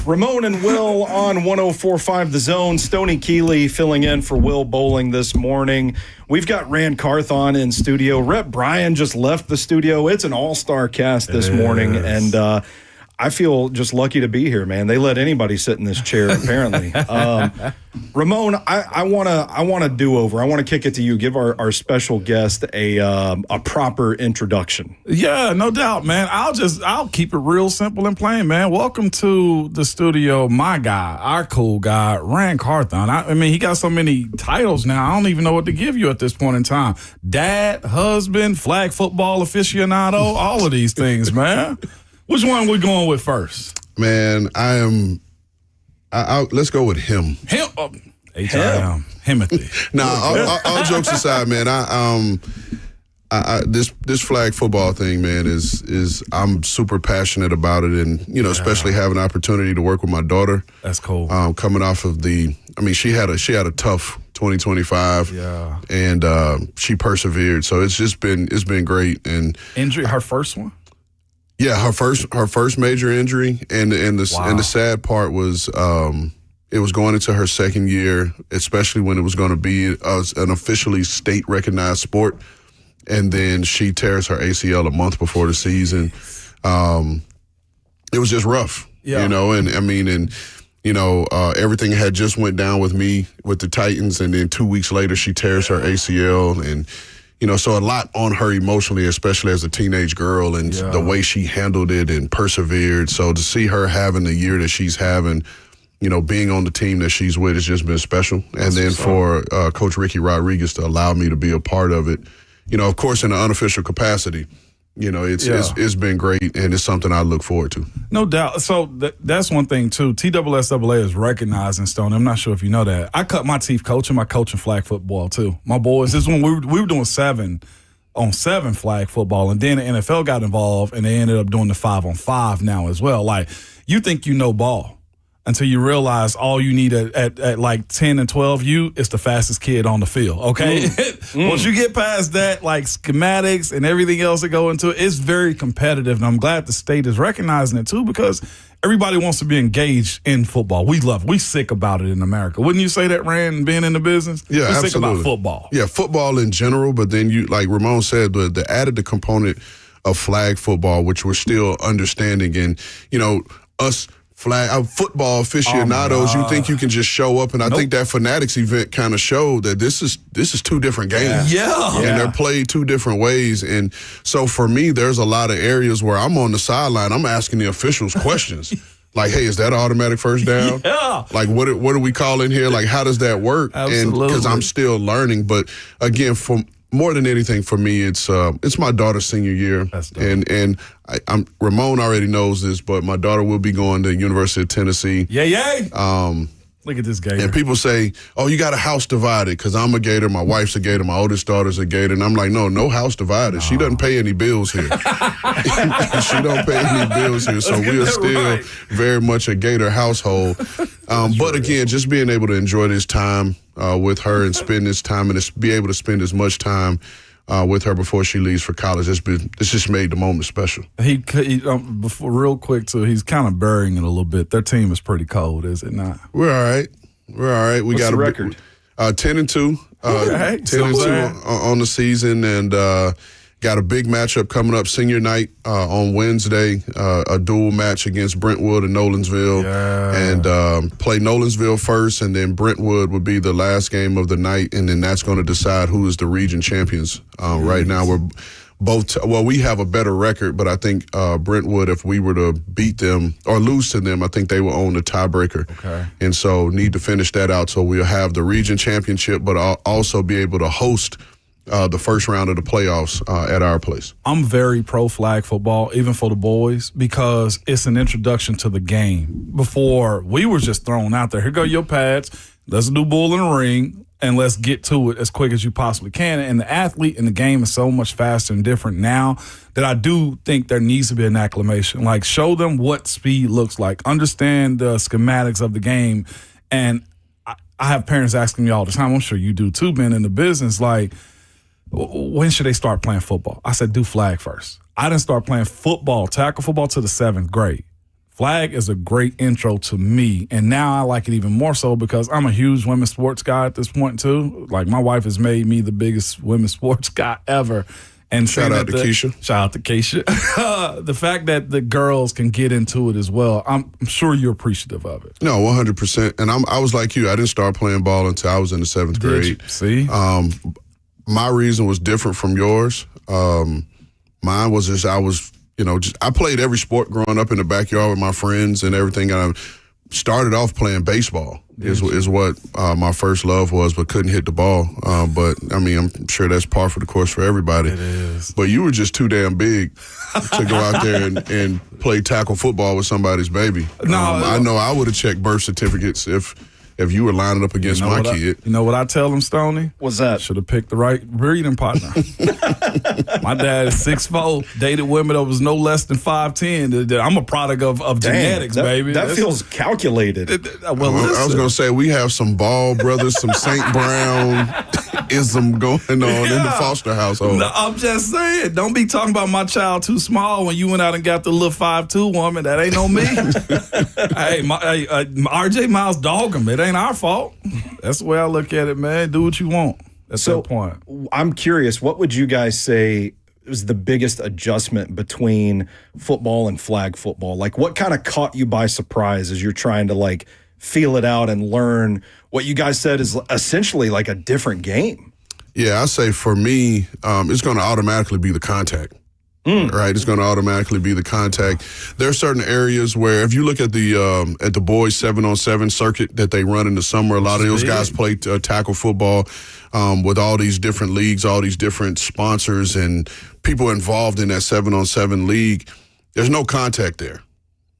Ramon and Will on 104.5 The Zone. Stoney Keeley filling in for Will Bowling this morning. We've got Rand Carthon in studio. Rep Brian just left the studio. It's an all-star cast this morning, and I feel just lucky to be here, man. They let anybody sit in this chair, apparently. Ramon, I want to do over. I want to kick it to you. Give our special guest a proper introduction. Yeah, no doubt, man. I'll keep it real simple and plain, man. Welcome to the studio, my guy, our cool guy, Rand Carthon. I mean, he got so many titles now. I don't even know what to give you at this point in time. Dad, husband, flag football aficionado, all of these things, man. Which one we going with first? Man, let's go with him. Him? H-I-M. Himothy. Nah, all jokes aside, man, this flag football thing, man, is I'm super passionate about it, and especially having an opportunity to work with my daughter. That's cool. Coming off of she had a tough 2025. Yeah. And she persevered, so it's been great. And injury, her first one. Yeah, her first major injury, and the sad part was it was going into her second year, especially when it was going to be an officially state recognized sport, and then she tears her ACL a month before the season. It was just rough, everything had just went down with me with the Titans, and then 2 weeks later she tears her ACL, and so a lot on her emotionally, especially as a teenage girl, and the way she handled it and persevered. So to see her having the year that she's having, being on the team that she's with, has just been special. And then for Coach Ricky Rodriguez to allow me to be a part of it, of course, in an unofficial capacity, it's been great, and it's something I look forward to. No doubt. So that's one thing, too. TSSAA is recognizing Stone. I'm not sure if you know that. I cut my teeth coaching flag football, too. My boys, this is when we were doing 7-on-7 flag football, and then the NFL got involved, and they ended up doing the 5-on-5 now as well. Like, you think you know ball until you realize all you need at like 10 and 12, is the fastest kid on the field, okay? Once you get past that, like schematics and everything else that go into it, it's very competitive, and I'm glad the state is recognizing it too, because everybody wants to be engaged in football. We love it. We sick about it in America. Wouldn't you say that, Rand, being in the business? Yeah, We're absolutely. sick about football. Yeah, football in general, but then you, like Ramon said, the added component of flag football, which we're still understanding, and, us football aficionados, you think you can just show up, and I think that Fanatics event kind of showed that this is two different games. Yeah. And they're played two different ways. And so for me, there's a lot of areas where I'm on the sideline, I'm asking the officials questions. Like, hey, is that an automatic first down? Yeah. Like, what do we call in here? Like, how does that work? Absolutely. And because I'm still learning. But again, more than anything for me, it's my daughter's senior year. That's dope. And Ramon already knows this, but my daughter will be going to University of Tennessee. Yay! Look at this Gator. And people say, oh, you got a house divided, because I'm a Gator, my wife's a Gator, my oldest daughter's a Gator. And I'm like, no house divided. She doesn't pay any bills here. She don't pay any bills here. So we're still very much a Gator household. But again, just being able to enjoy this time with her and spend this time, and be able to spend as much time with her before she leaves for college, it's just made the moment special. He before, real quick too, he's kind of burying it a little bit. Their team is pretty cold, is it not? We're all right. We What's got the a record? 10-2. 10-2 on the season, and got a big matchup coming up senior night on Wednesday, a dual match against Brentwood and Nolensville, and play Nolensville first, and then Brentwood would be the last game of the night, and then that's going to decide who is the region champions. Right now we're both, we have a better record, but I think Brentwood, if we were to beat them or lose to them, I think they will own the tiebreaker. Okay. And so need to finish that out, so we'll have the region championship, but I'll also be able to host the first round of the playoffs at our place. I'm very pro flag football, even for the boys, because it's an introduction to the game. Before, we were just thrown out there. Here go your pads. Let's do bull in the ring, and let's get to it as quick as you possibly can. And the athlete in the game is so much faster and different now that I do think there needs to be an acclimation. Like, show them what speed looks like. Understand the schematics of the game. And I have parents asking me all the time, I'm sure you do too, being in the business, like, when should they start playing football? I said, do flag first. I didn't start playing football, tackle football, till the 7th grade. Flag is a great intro to me, and now I like it even more so because I'm a huge women's sports guy at this point too. Like, my wife has made me the biggest women's sports guy ever. And shout out to Keisha. Shout out to Keisha. The fact that the girls can get into it as well, I'm sure you're appreciative of it. No, 100%. And I was like you. I didn't start playing ball until I was in the 7th grade. See? My reason was different from yours. Mine was just I played every sport growing up in the backyard with my friends and everything. And I started off playing baseball is what my first love was, but couldn't hit the ball. But, I mean, I'm sure that's par for the course for everybody. It is. But you were just too damn big to go out there and play tackle football with somebody's baby. No, I know I would have checked birth certificates if you were lining up against my kid. You know what I tell him, Stoney? What's that? Should have picked the right breeding partner. My dad is 6'4", dated women that was no less than 5'10". I'm a product of genetics, baby. That feels calculated. I was going to say, we have some Ball brothers, some St. Brown-ism going on in the Foster household. No, I'm just saying, don't be talking about my child too small when you went out and got the little 5'2" woman. That ain't no me. Hey, RJ Miles dog him. It ain't our fault. That's the way I look at it, man. Do what you want. That's the point. I'm curious, what would you guys say was the biggest adjustment between football and flag football? Like, what kind of caught you by surprise as you're trying to, like, feel it out and learn what you guys said is essentially like a different game? Yeah, I say for me, it's going to automatically be the contact. Right, it's going to automatically be the contact. There are certain areas where, if you look at the boys 7-on-7 circuit that they run in the summer, a lot of those guys play tackle football with all these different leagues, all these different sponsors and people involved in that 7-on-7 league. There's no contact there,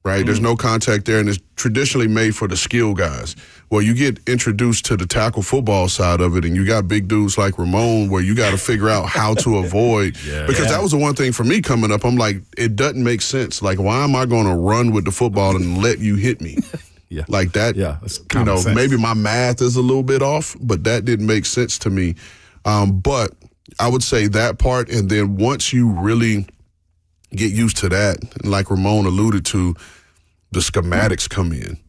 right? There's no contact there, and it's traditionally made for the skill guys. Well, you get introduced to the tackle football side of it, and you got big dudes like Ramon where you got to figure out how to avoid. Because that was the one thing for me coming up. I'm like, it doesn't make sense. Like, why am I going to run with the football and let you hit me? Like that, sense. Maybe my math is a little bit off, but that didn't make sense to me. But I would say that part, and then once you really get used to that, and like Ramon alluded to, the schematics come in.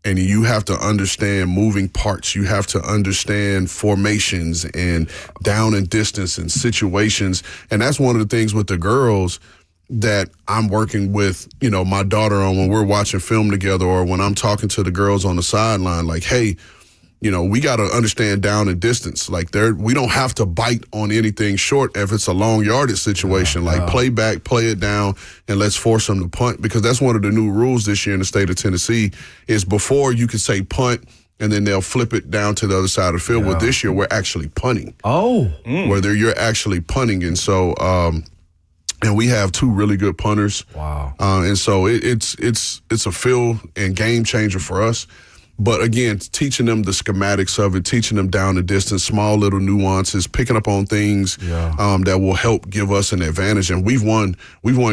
And you have to understand moving parts. You have to understand formations and down and distance and situations. And that's one of the things with the girls that I'm working with, my daughter on when we're watching film together or when I'm talking to the girls on the sideline, like, hey, we got to understand down and distance. Like, we don't have to bite on anything short if it's a long yardage situation. Like, play back, play it down, and let's force them to punt. Because that's one of the new rules this year in the state of Tennessee is before you can say punt, and then they'll flip it down to the other side of the field. Well, this year we're actually punting. Where you're actually punting. And so and we have two really good punters. Wow. And so it's a feel and game changer for us. But again, teaching them the schematics of it, teaching them down the distance, small little nuances, picking up on things that will help give us an advantage. And we've won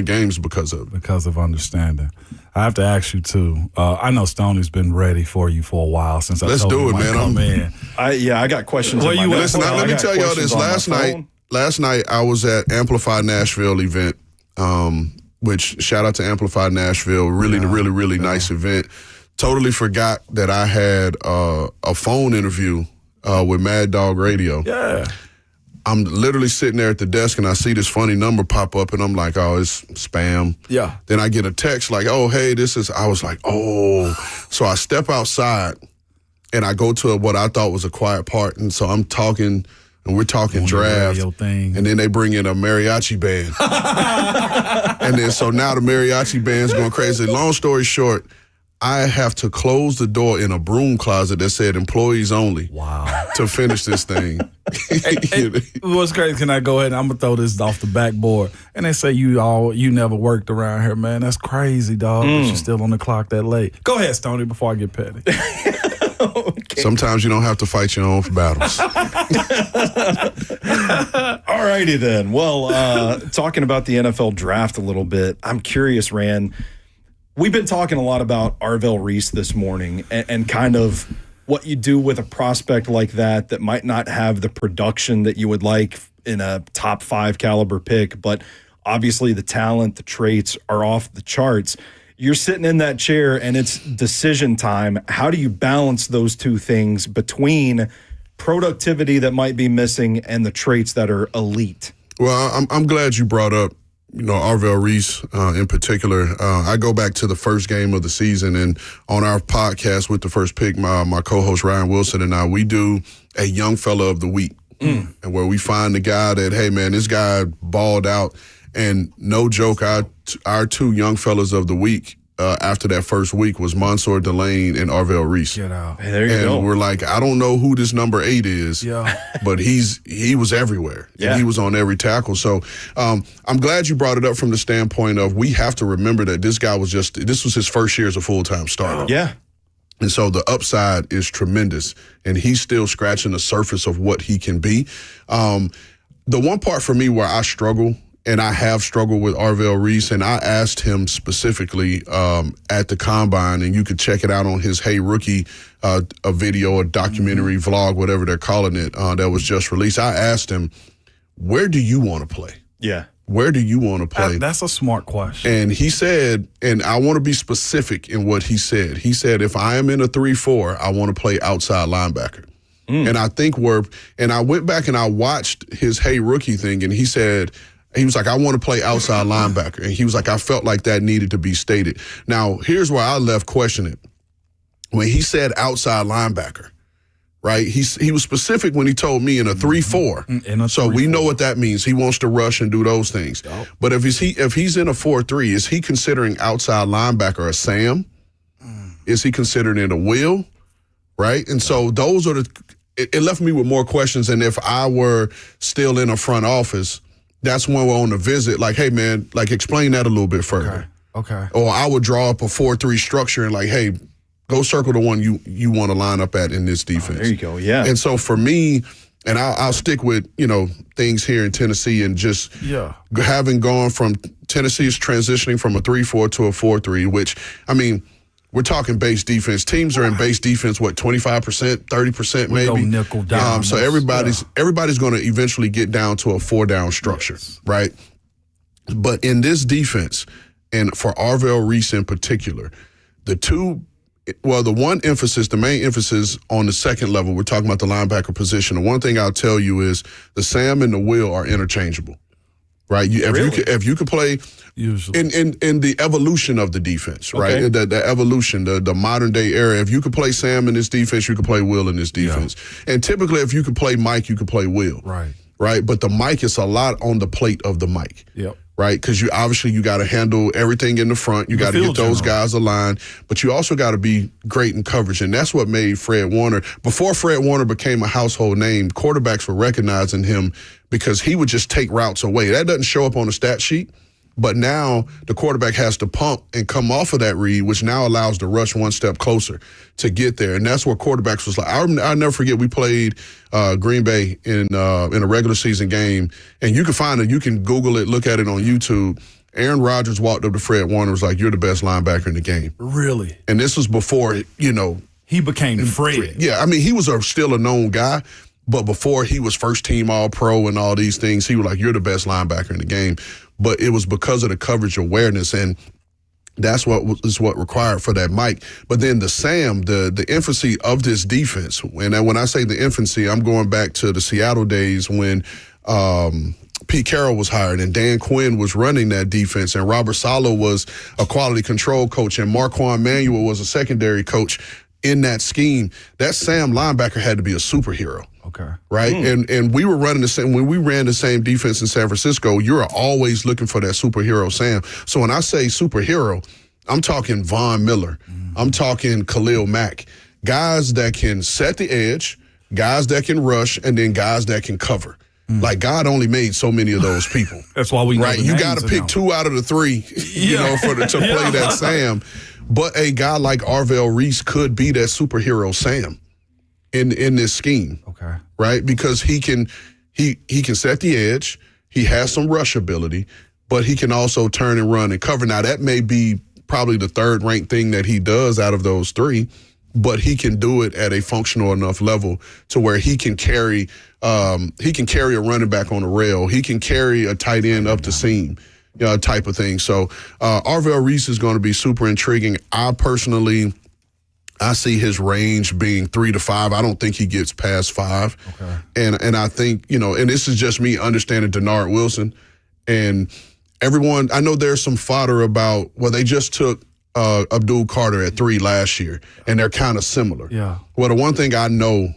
games because of it. Because of understanding. I have to ask you too. I know Stoney's been ready for you for a while since Let's I told do you it, man. Come in. I got questions. Well, listen, let me tell y'all this. Last night I was at Amplify Nashville event, which shout out to Amplify Nashville. Really nice event. Totally forgot that I had a phone interview with Mad Dog Radio. Yeah. I'm literally sitting there at the desk and I see this funny number pop up and I'm like, oh, it's spam. Yeah. Then I get a text like, oh, hey, I was like, oh. So I step outside and I go to what I thought was a quiet part. And so I'm talking and we're talking draft. And then they bring in a mariachi band. And then so now the mariachi band's going crazy. Long story short, I have to close the door in a broom closet that said employees only. Wow. To finish this thing. Hey, what's crazy, can I go ahead and I'm going to throw this off the backboard. And they say you never worked around here, man. That's crazy, dog. But you're still on the clock that late. Go ahead, Stoney, before I get petty. Okay. Sometimes you don't have to fight your own battles. All righty then. Well, talking about the NFL draft a little bit, I'm curious, Rand. We've been talking a lot about Arvell Reese this morning and kind of what you do with a prospect like that might not have the production that you would like in a top 5 caliber pick, but obviously the talent, the traits are off the charts. you're sitting in that chair and it's decision time. How do you balance those two things between productivity that might be missing and the traits that are elite? Well, I'm glad you brought up, Arvell Reese in particular. I go back to the first game of the season, and on our podcast with the first pick, my co-host Ryan Wilson and I, we do a young fella of the week, and where we find the guy that, hey man, this guy balled out, and no joke, our two young fellas of the week after that first week was Mansour Delane and Arvell Reese. Get out. Hey, there you go. And we're like, I don't know who this number 8 is, but he was everywhere. Yeah. And he was on every tackle. So I'm glad you brought it up from the standpoint of we have to remember that this guy this was his first year as a full-time starter. Yeah. And so the upside is tremendous, and he's still scratching the surface of what he can be. The one part for me where I struggle, and I have struggled with Arvell Reese, and I asked him specifically at the Combine, and you could check it out on his Hey Rookie a video, a documentary, vlog, whatever they're calling it, that was just released. I asked him, where do you want to play? Yeah. Where do you want to play? That's a smart question. And he said, and I want to be specific in what he said. He said, if I am in a 3-4, I want to play outside linebacker. And I think and I went back and I watched his Hey Rookie thing, and he was like, I want to play outside linebacker. And he was like, I felt like that needed to be stated. Now, here's where I left questioning. When he said outside linebacker, right, he was specific when he told me in a 3-4. So we know what that means. He wants to rush and do those things. Yep. But if he's in a 4-3, is he considering outside linebacker a Sam? Is he considering it a Will? Right? And so those are it left me with more questions than if I were still in a front office. That's when we're on the visit, like, hey, man, like, explain that a little bit further. Okay. Or I would draw up a 4-3 structure and, like, hey, go circle the one you want to line up at in this defense. There you go, yeah. And so for me, and I'll stick with, things here in Tennessee and just having gone from Tennessee's transitioning from a 3-4 to a 4-3, which, I mean, we're talking base defense. Teams are in base defense, 25%, 30% maybe. Go nickel down. So everybody's going to eventually get down to a 4-down structure, right? But in this defense, and for Arvell Reese in particular, the main emphasis on the second level, we're talking about the linebacker position. The one thing I'll tell you is the Sam and the Will are interchangeable, right? If you could play usually in the evolution of the defense, right? Okay. The evolution, the modern day era. If you could play Sam in this defense, you could play Will in this defense. Yeah. And typically, if you could play Mike, you could play Will. Right. But the Mike is a lot on the plate of the Mike. Yep. Right? Because you got to handle everything in the front. You got to get those guys aligned, but you also got to be great in coverage. And that's what made Fred Warner, before Fred Warner became a household name, quarterbacks were recognizing him because he would just take routes away. That doesn't show up on the stat sheet, but now the quarterback has to pump and come off of that read, which now allows the rush one step closer to get there. And that's where quarterbacks was like, I'll never forget, we played Green Bay in a regular season game, and you can find it, you can Google it, look at it on YouTube. Aaron Rodgers walked up to Fred Warner and was like, you're the best linebacker in the game. Really? And this was before, he became Fred. Yeah, I mean, he was still a known guy, but before he was first team All-Pro and all these things, he was like, you're the best linebacker in the game. But it was because of the coverage awareness, and that's what required for that Mike. But then the Sam, the infancy of this defense, and when I say the infancy, I'm going back to the Seattle days when Pete Carroll was hired and Dan Quinn was running that defense, and Robert Saleh was a quality control coach, and Marquand Manuel was a secondary coach in that scheme. That Sam linebacker had to be a superhero. Okay. Right? And we were running the same, when we ran the same defense in San Francisco, you're always looking for that superhero Sam. So when I say superhero, I'm talking Von Miller. I'm talking Khalil Mack. Guys that can set the edge, guys that can rush, and then guys that can cover. Like, God only made so many of those people. That's why we know you got to pick 2 out of the 3, to play that Sam. But a guy like Arvell Reese could be that superhero Sam in this scheme. Okay. Right? Because he can set the edge, he has some rush ability, but he can also turn and run and cover. Now, that may be probably the third ranked thing that he does out of those 3, but he can do it at a functional enough level to where he can carry a running back on a rail. He can carry a tight end up the seam. type of thing. So Arvell Reese is going to be super intriguing. I see his range being 3 to 5. I don't think he gets past 5. Okay. And I think, and this is just me understanding Denard Wilson and everyone. I know there's some fodder about, they just took Abdul Carter at 3 last year, and they're kind of similar. Yeah. Well, the one thing I know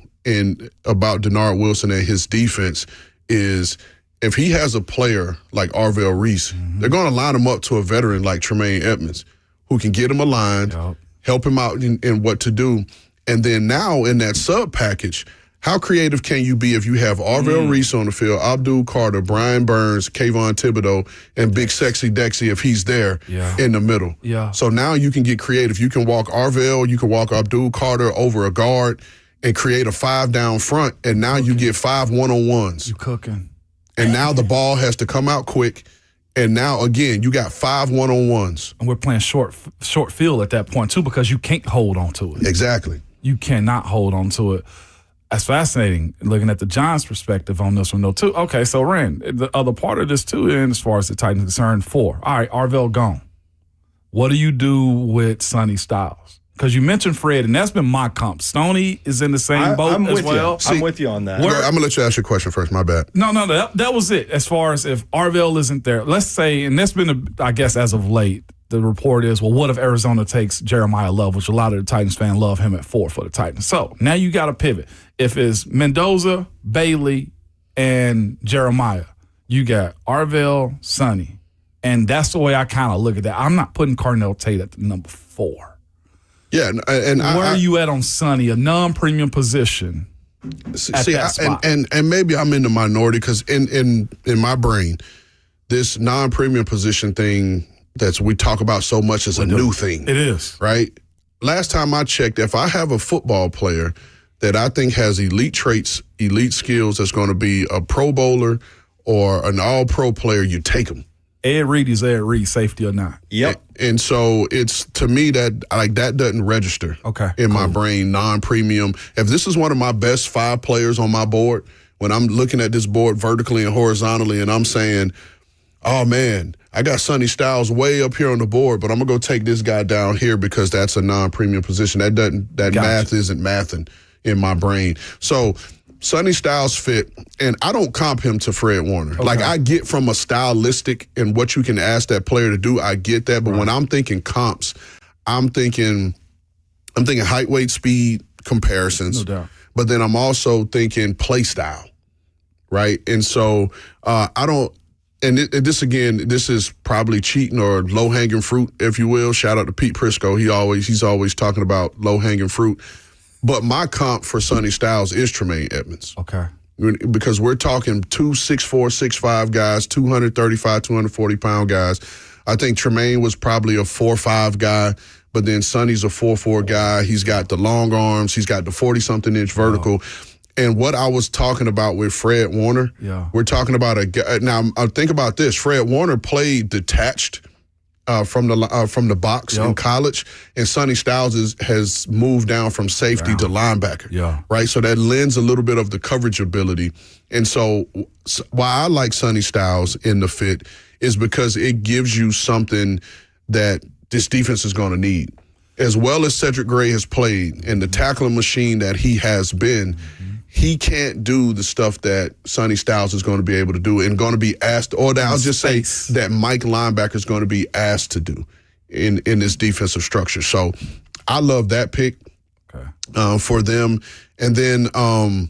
about Denard Wilson and his defense is if he has a player like Arvell Reese, they're going to line him up to a veteran like Tremaine Edmonds who can get him aligned, help him out in what to do. And then now in that sub package, how creative can you be if you have Arvell Reese on the field, Abdul Carter, Brian Burns, Kayvon Thibodeau, and Big Sexy Dexy if he's there in the middle. Yeah. So now you can get creative. You can walk Arvell, you can walk Abdul Carter over a guard and create a 5 down front, and now you get 5 one-on-ones. You cooking. And now the ball has to come out quick. And now, again, you got 5 one-on-ones. And we're playing short field at that point, too, because you can't hold on to it. Exactly. You cannot hold on to it. That's fascinating, looking at the Giants' perspective on this one, though, too. Okay, so, Ren, the other part of this, too, and as far as the Titans are concerned, 4. All right, Arvell gone. What do you do with Sonny Styles? Because you mentioned Fred, and that's been my comp. Stoney is in the same boat as well. I'm with you on that. I'm going to let you ask your question first. My bad. No, that was it. As far as if Arvell isn't there, let's say, and that's been, I guess, as of late, the report is, well, what if Arizona takes Jeremiah Love, which a lot of the Titans fans love him at 4 for the Titans. So now you got to pivot. If it's Mendoza, Bailey, and Jeremiah, you got Arvell, Sonny. And that's the way I kind of look at that. I'm not putting Carnell Tate at the number 4. Yeah, and where are you at on Sonny, a non-premium position? And maybe I'm in the minority because in my brain, this non-premium position thing that we talk about so much is a new thing. It is. Right? Last time I checked, if I have a football player that I think has elite traits, elite skills, that's going to be a Pro Bowler or an all-pro player, you take him. Ed Reed is Ed Reed, safety or not. Yep. And so it's, to me, that doesn't register in my brain, non-premium. If this is one of my best 5 players on my board, when I'm looking at this board vertically and horizontally and I'm saying, oh, man, I got Sonny Styles way up here on the board, but I'm going to go take this guy down here because that's a non-premium position. Math isn't mathing in my brain. So Sonny Styles fit, and I don't comp him to Fred Warner. Okay. Like, I get from a stylistic and what you can ask that player to do, I get that. But when I'm thinking comps, I'm thinking height, weight, speed comparisons. No doubt. But then I'm also thinking play style, right? And so I don't. And this is probably cheating or low hanging fruit, if you will. Shout out to Pete Prisco. He's always talking about low hanging fruit. But my comp for Sonny Styles is Tremaine Edmonds. Okay. Because we're talking 2 6'4", 6'5" guys, 235, 240-pound guys. I think Tremaine was probably a 4'5" guy, but then Sonny's a 4'4" guy. He's got the long arms. He's got the 40-something inch vertical. And what I was talking about with Fred Warner, we're talking about a guy. Now, think about this. Fred Warner played detached from the box in college, and Sonny Styles has moved down from safety to linebacker. Yeah. Right? So that lends a little bit of the coverage ability. And so why I like Sonny Styles in the fit is because it gives you something that this defense is going to need. As well as Cedric Gray has played and the tackling machine that he has been, he can't do the stuff that Sonny Styles is going to be able to do and going to be asked, or that I'll just say that Mike linebacker is going to be asked to do in this defensive structure. So I love that pick for them. And then who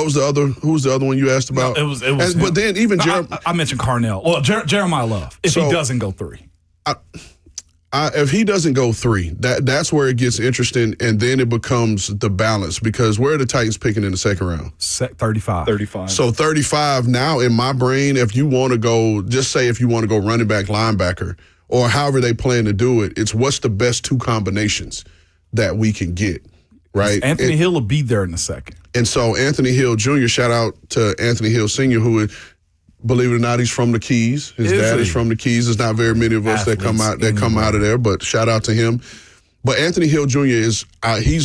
was the other one you asked about? No, it was but then even I mentioned Carnell. Well, Jeremiah Love, if he doesn't go 3. If he doesn't go 3, that's where it gets interesting, and then it becomes the balance, because where are the Titans picking in the second round? 35. So 35 now in my brain, if you want to go, just say if you want to go running back, linebacker, or however they plan to do it, it's what's the best 2 combinations that we can get, right? Anthony Hill will be there in a second. And so Anthony Hill Jr., shout out to Anthony Hill Sr., who believe it or not, he's from the Keys. His dad is from the Keys. There's not very many of us that come out of there, but shout out to him. But Anthony Hill Jr. he's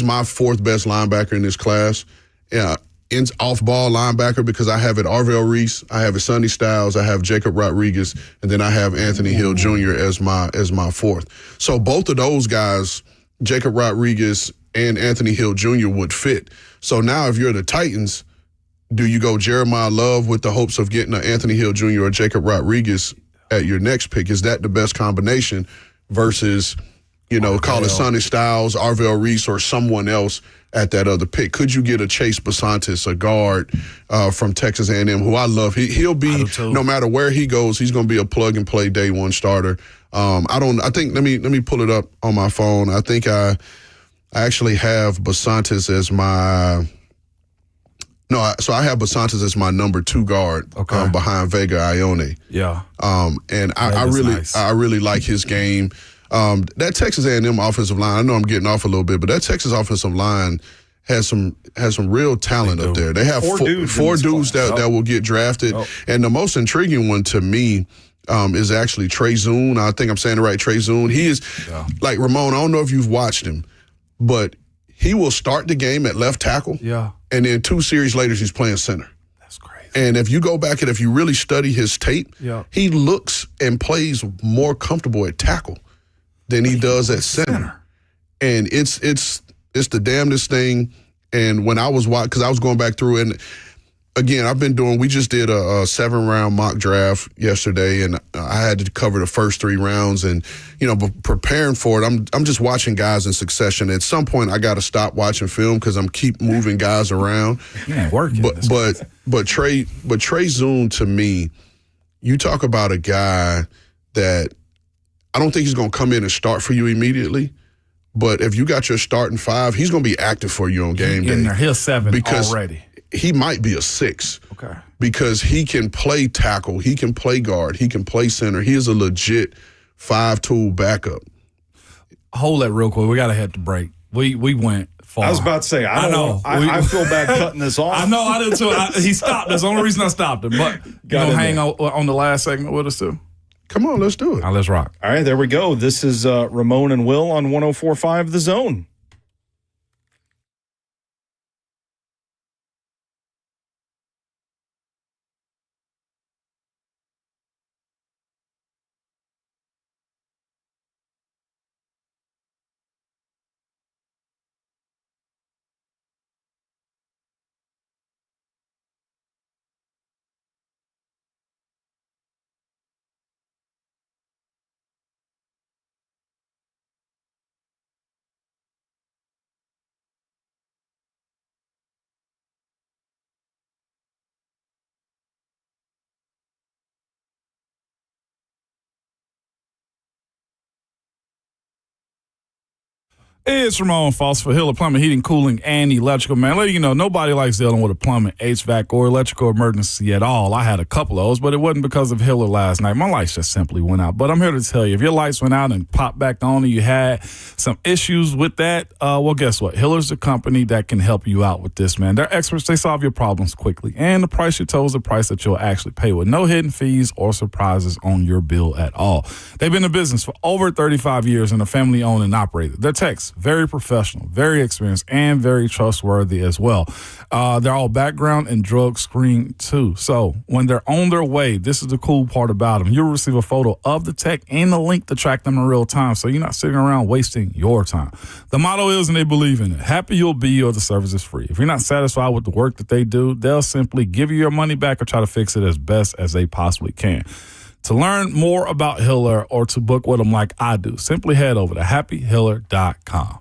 my 4th best linebacker in this class. Yeah, off-ball linebacker because I have it Arvell Reese, I have it Sonny Styles, I have Jacob Rodriguez, and then I have Anthony Hill Jr. as my fourth. So both of those guys, Jacob Rodriguez and Anthony Hill Jr. would fit. So now if you're the Titans, do you go Jeremiah Love with the hopes of getting an Anthony Hill Jr. or Jacob Rodriguez at your next pick? Is that the best combination versus, call it Sonny Styles, Arvell Reese, or someone else at that other pick? Could you get a Chase Basantis, a guard from Texas A&M, who I love? He'll be, no matter where he goes, he's going to be a plug-and-play day one starter. Let me pull it up on my phone. I think I actually have Basantis as my – so I have Basantis as my number 2 guard behind Vega Ione. Yeah. And I really like his game. That Texas A&M offensive line, I know I'm getting off a little bit, but that Texas offensive line has some real talent up there. They have four dudes that will get drafted. Oh. And the most intriguing one to me is actually Trey Zoon. I think I'm saying it right, Trey Zoon. He is, like Ramon, I don't know if you've watched him, but he will start the game at left tackle. Yeah. And then 2 series later, he's playing center. That's crazy. And if you go back and if you really study his tape, he looks and plays more comfortable at tackle than he does at center. And it's the damnedest thing. And when I was watching, because I was going back through, and again, we just did a 7-round mock draft yesterday, and I had to cover the first 3 rounds. And, preparing for it, I'm just watching guys in succession. At some point, I got to stop watching film because I'm keep moving guys around. Yeah, working. But Trey Zoon, to me, you talk about a guy that I don't think he's going to come in and start for you immediately. But if you got your starting 5, he's going to be active for you on game day. He's 7 because already. He might be a 6. Okay. Because he can play tackle, he can play guard, he can play center. He is a legit 5-tool backup. Hold that real quick. We got to head to break. We went far. I was about to say, I know. I feel bad cutting this off. I know, I did too. He stopped. That's the only reason I stopped him. But you going to hang on the last segment with us too? Come on, let's do it. All right, let's rock. All right, there we go. This is Ramon and Will on 104.5 The Zone. It's Ramon Foss for Hiller Plumbing, Heating, Cooling, and Electrical. Man, let you know, nobody likes dealing with a plumbing, HVAC, or electrical emergency at all. I had a couple of those, but it wasn't because of Hiller last night. My lights just simply went out. But I'm here to tell you, if your lights went out and popped back on and you had some issues with that, well, guess what? Hiller's the company that can help you out with this, man. They're experts. They solve your problems quickly. And the price you told is the price that you'll actually pay with no hidden fees or surprises on your bill at all. They've been in business for over 35 years and are family owned and operated. Their techs, very professional, very experienced, and very trustworthy as well. They're all background and drug screened too. So when they're on their way, this is the cool part about them. You'll receive a photo of the tech and a link to track them in real time, so you're not sitting around wasting your time. The motto is, and they believe in it, happy you'll be or the service is free. If you're not satisfied with the work that they do, they'll simply give you your money back or try to fix it as best as they possibly can. To learn more about Hiller or to book with them like I do, simply head over to happyhiller.com.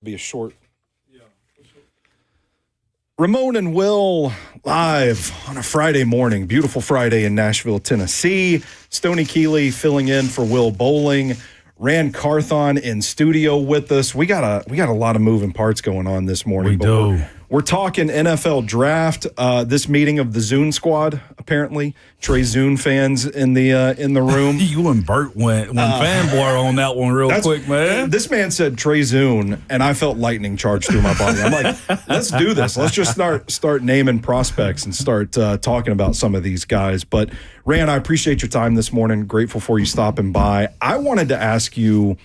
Be a short. Ramon and Will live on a Friday morning. Beautiful Friday in Nashville, Tennessee. Stoney Keeley filling in for Will Bowling. Rand Carthon in studio with us. We got a lot of moving parts going on this morning. We do. We're talking NFL draft. This meeting of the Zune squad, apparently. Trey Zune fans in the room. You and Bert went fanboy on that one real quick, man. This man said Trey Zune, and I felt lightning charge through my body. I'm like, let's do this. Let's just start naming prospects and start talking about some of these guys. But Rand, I appreciate your time this morning. Grateful for you stopping by. I wanted to ask you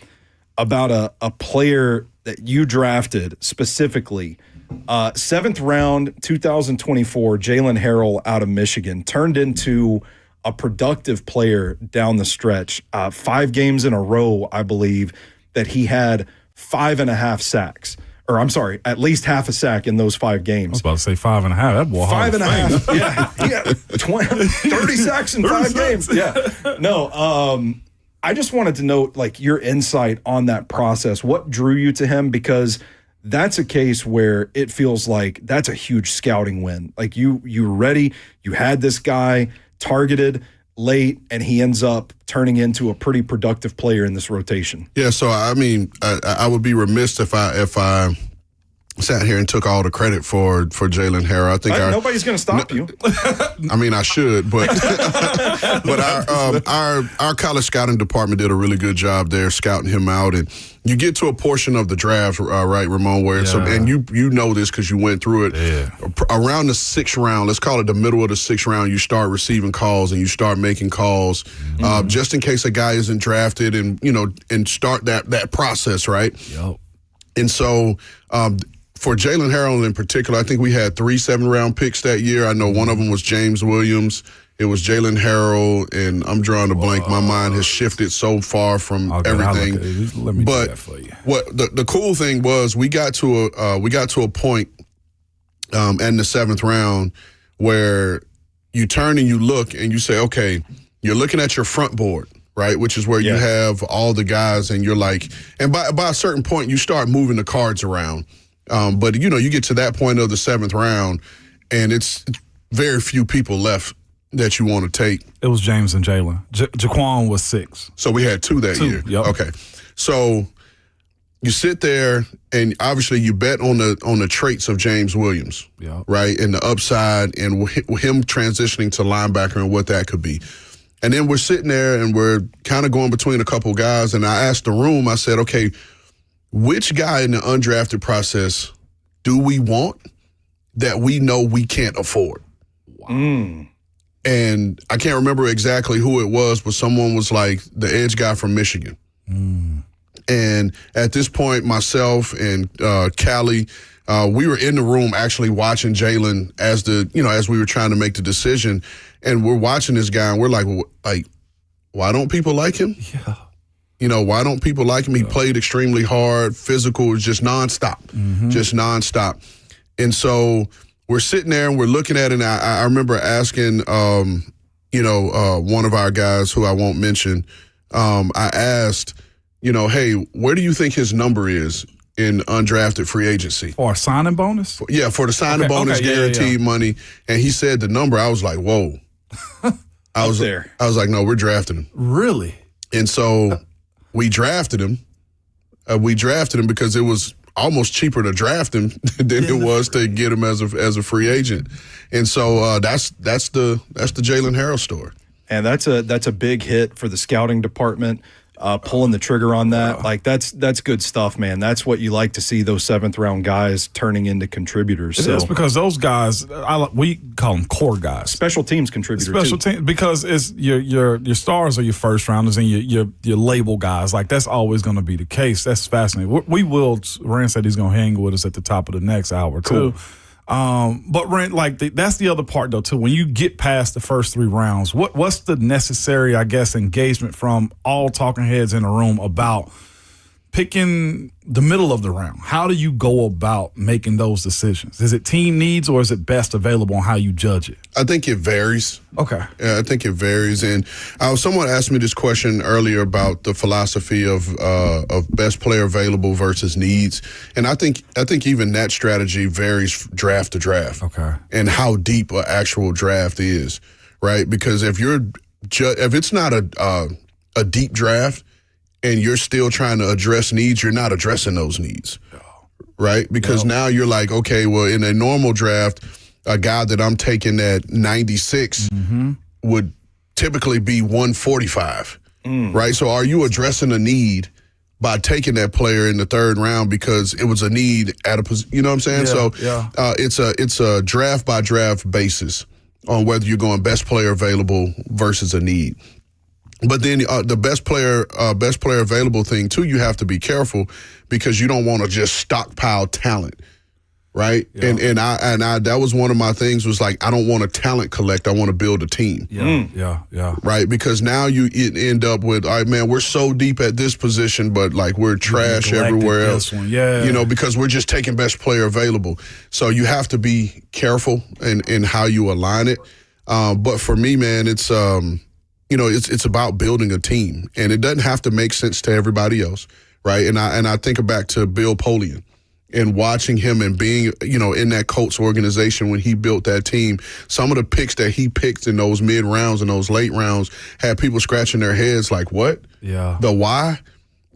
about a player that you drafted specifically. 7th round, 2024, Jalen Harrell out of Michigan turned into a productive player down the stretch. 5 games in a row, I believe, that he had 5.5 sacks. Or I'm sorry, at least half a sack in those 5 games. I was about to say 5.5. That boy 5.5. Yeah, he got 30 sacks in 5 games. Yeah, no. I just wanted to know, like, your insight on that process. What drew you to him? Because that's a case where it feels like that's a huge scouting win. Like you were ready, you had this guy targeted late, and he ends up turning into a pretty productive player in this rotation. Yeah, so I mean, I would be remiss if I sat here and took all the credit for Jalen Harrell. I think nobody's going to stop you. I mean, I should, but but our college scouting department did a really good job there scouting him out. And you get to a portion of the draft, right, Ramon, where and you know this because you went through it. Yeah. Around the 6th round, let's call it the middle of the 6th round, you start receiving calls and you start making calls just in case a guy isn't drafted, and and start that process, right? Yep. And so. For Jalen Harrell in particular, I think we had 3 7-round picks that year. I know one of them was James Williams. It was Jalen Harrell, and I'm drawing a blank. My mind has shifted so far from everything. Let me do that for you. What the cool thing was, we got to a point in the 7th round where you turn and you look and you say, okay, you're looking at your front board, right, which is where you have all the guys, and you're like, and by a certain point, you start moving the cards around. But, you get to that point of the 7th round, and it's very few people left that you want to take. It was James and Jalen. Jaquan was 6. So we had 2 that year. Yep. Okay. So you sit there, and obviously you bet on the traits of James Williams, right, and the upside, and him transitioning to linebacker and what that could be. And then we're sitting there, and we're kind of going between a couple guys, and I asked the room, I said, okay, which guy in the undrafted process do we want that we know we can't afford? Wow. And I can't remember exactly who it was, but someone was like the edge guy from Michigan. And at this point, myself and Callie, we were in the room actually watching Jalen as we were trying to make the decision. And we're watching this guy, and we're like, why don't people like him? Yeah. Why don't people like him? He played extremely hard, physical, just nonstop, just nonstop. And so we're sitting there and we're looking at it. And I remember asking, one of our guys who I won't mention, I asked, hey, where do you think his number is in undrafted free agency? For a signing bonus? For the signing bonus, guaranteed money. And he said the number. I was like, whoa. I was like, no, we're drafting him. Really? And so we drafted him. Because it was almost cheaper to draft him than it was to get him as a free agent. And so that's the Jalen Harrell story. And that's a big hit for the scouting department. Pulling the trigger on that, like that's good stuff, man. That's what you like to see, those 7th round guys turning into contributors. It is, because those guys, we call them core guys, special teams contributors. Because it's your stars are your first rounders and your label guys. Like that's always going to be the case. That's fascinating. We will. Rand said he's going to hang with us at the top of the next hour too. But Rand, that's the other part though too. When you get past the first 3 rounds, what's the necessary, I guess, engagement from all talking heads in the room about picking the middle of the round, how do you go about making those decisions? Is it team needs or is it best available on how you judge it? I think it varies. Okay. Yeah, I think it varies. And someone asked me this question earlier about the philosophy of best player available versus needs. And I think even that strategy varies draft to draft. Okay. And how deep an actual draft is, right? Because if it's not a deep draft, and you're still trying to address needs, you're not addressing those needs, right? Because now you're like, okay, well, in a normal draft, a guy that I'm taking at 96 would typically be 145, right? So are you addressing a need by taking that player in the third round because it was a need at a position? You know what I'm saying? It's a draft by draft basis on whether you're going best player available versus a need. But then the best player available thing too, you have to be careful because you don't want to just stockpile talent, right? Yeah. And I that was one of my things was like I don't want to talent collect, I want to build a team. Yeah. Right, because now you end up with, all right, man, we're so deep at this position, but like we're trash everywhere else. Because we're just taking best player available. So you have to be careful in how you align it. But for me, man, it's it's about building a team, and it doesn't have to make sense to everybody else, right? And I think back to Bill Polian and watching him and being, in that Colts organization when he built that team. Some of the picks that he picked in those mid rounds and those late rounds had people scratching their heads like, what? Yeah. The why?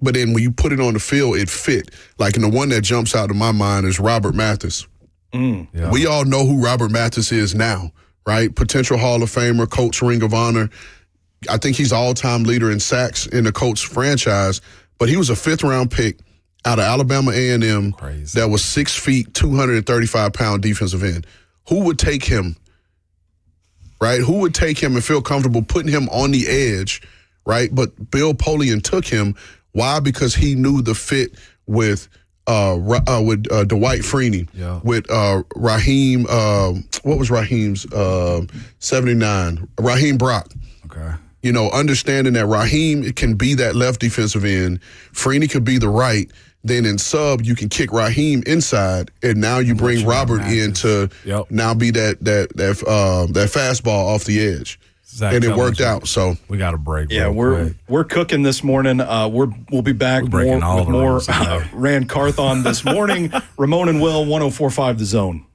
But then when you put it on the field, it fit. Like, and the one that jumps out of my mind is Robert Mathis. Yeah. We all know who Robert Mathis is now, right? Potential Hall of Famer, Colts Ring of Honor. I think he's the all-time leader in sacks in the Colts franchise, but he was a fifth-round pick out of Alabama A&M. Crazy. That was 6 feet, 235-pound defensive end. Who would take him, right? Who would take him and feel comfortable putting him on the edge, right? But Bill Polian took him. Why? Because he knew the fit with Dwight Freeney, with Raheem. What was Raheem's 79? Raheem Brock. Okay. Understanding that Raheem can be that left defensive end, Freeney could be the right. Then in sub, you can kick Raheem inside, and now you bring Robert in to now be that fastball off the edge. Zach, and it worked out. So we got a break. Yeah, we're cooking this morning. We'll be back with more Rand Carthon this morning. Ramon and Will, 104.5 The Zone.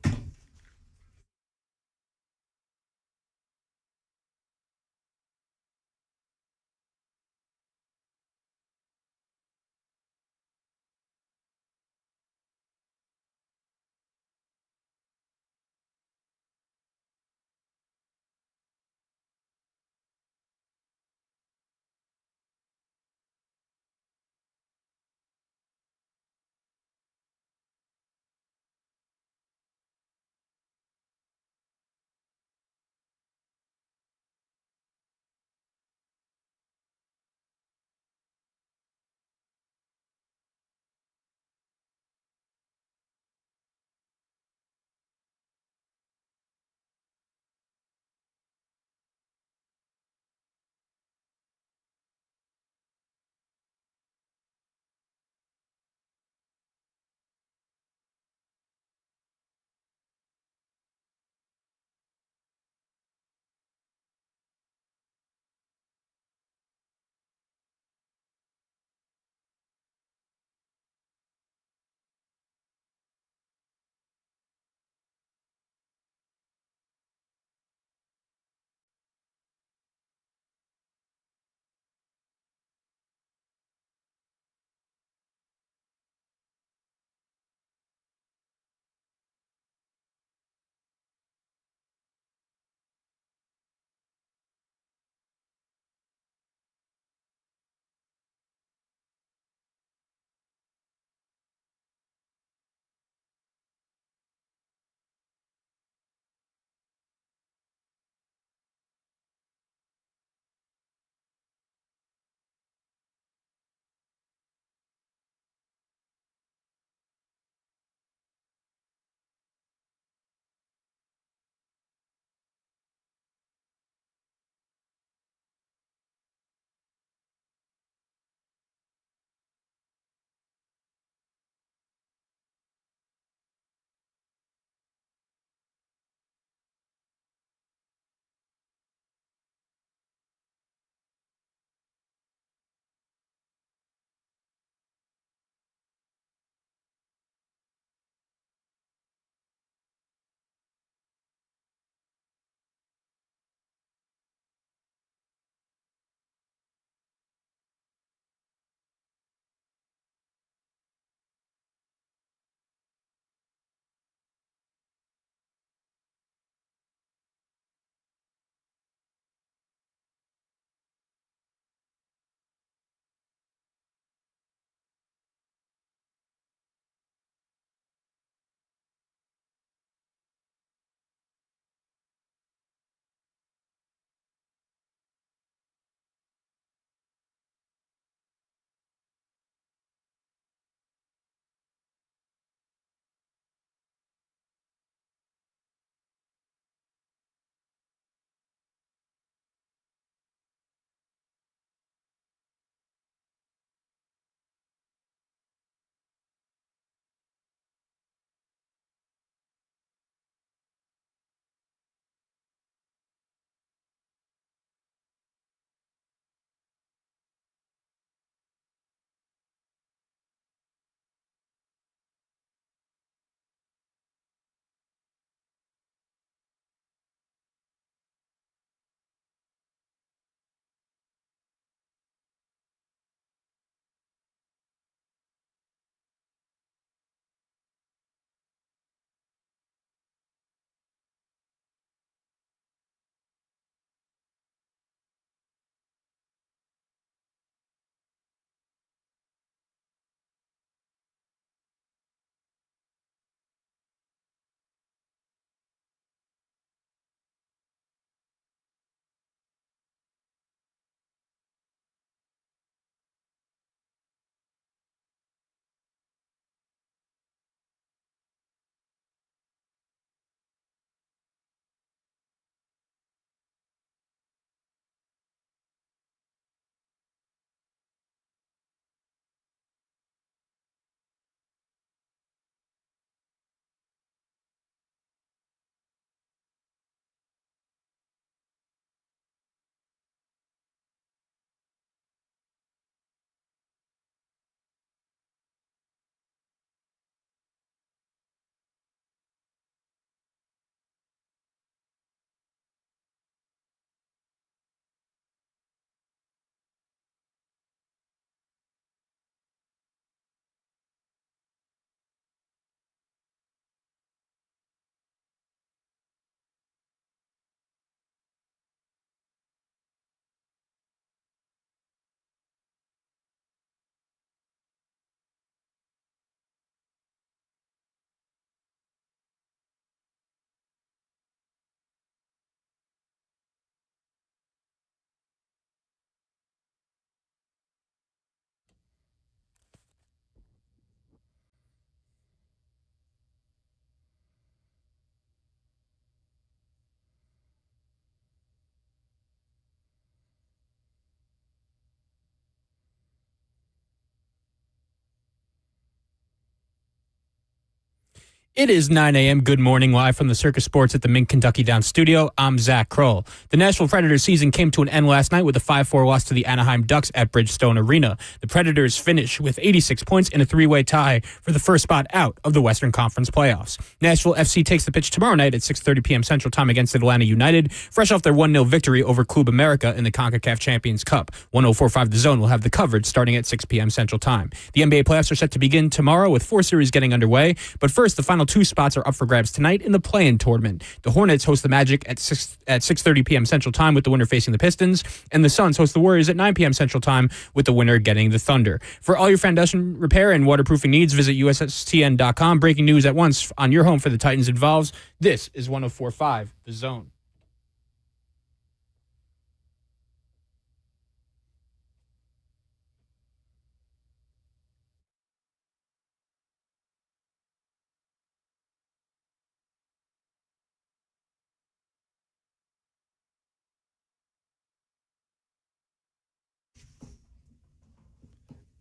It is 9 a.m. Good morning, live from the Circus Sports at the Mink Kentucky Downs studio. I'm Zach Kroll. The Nashville Predators season came to an end last night with a 5-4 loss to the Anaheim Ducks at Bridgestone Arena. The Predators finish with 86 points in a three-way tie for the first spot out of the Western Conference playoffs. Nashville FC takes the pitch tomorrow night at 6:30 p.m. Central Time against Atlanta United, fresh off their 1-0 victory over Club America in the CONCACAF Champions Cup. 104.5 The Zone will have the coverage starting at 6 p.m. Central Time. The NBA playoffs are set to begin tomorrow with 4 series getting underway, but first, the final 2 spots are up for grabs tonight in the play-in tournament. The Hornets host the Magic at 6:30 p.m. Central Time with the winner facing the Pistons, and the Suns host the Warriors at 9 p.m. Central Time with the winner getting the Thunder. For all your foundation repair and waterproofing needs, visit USSTN.com. Breaking news at once on your home for the Titans involves. This is 104.5 The Zone.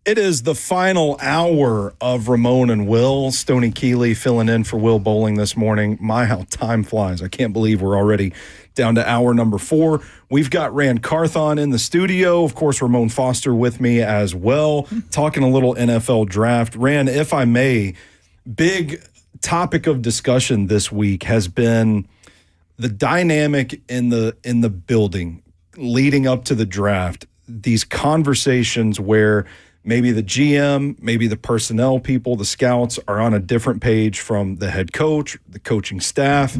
It is the final hour of Ramon and Will. Stoney Keeley filling in for Will Bowling this morning. My, how time flies. I can't believe we're already down to hour number 4. We've got Rand Carthon in the studio. Of course, Ramon Foster with me as well, talking a little NFL draft. Rand, if I may, big topic of discussion this week has been the dynamic in the building leading up to the draft. These conversations where maybe the GM, maybe the personnel people, the scouts are on a different page from the head coach, the coaching staff,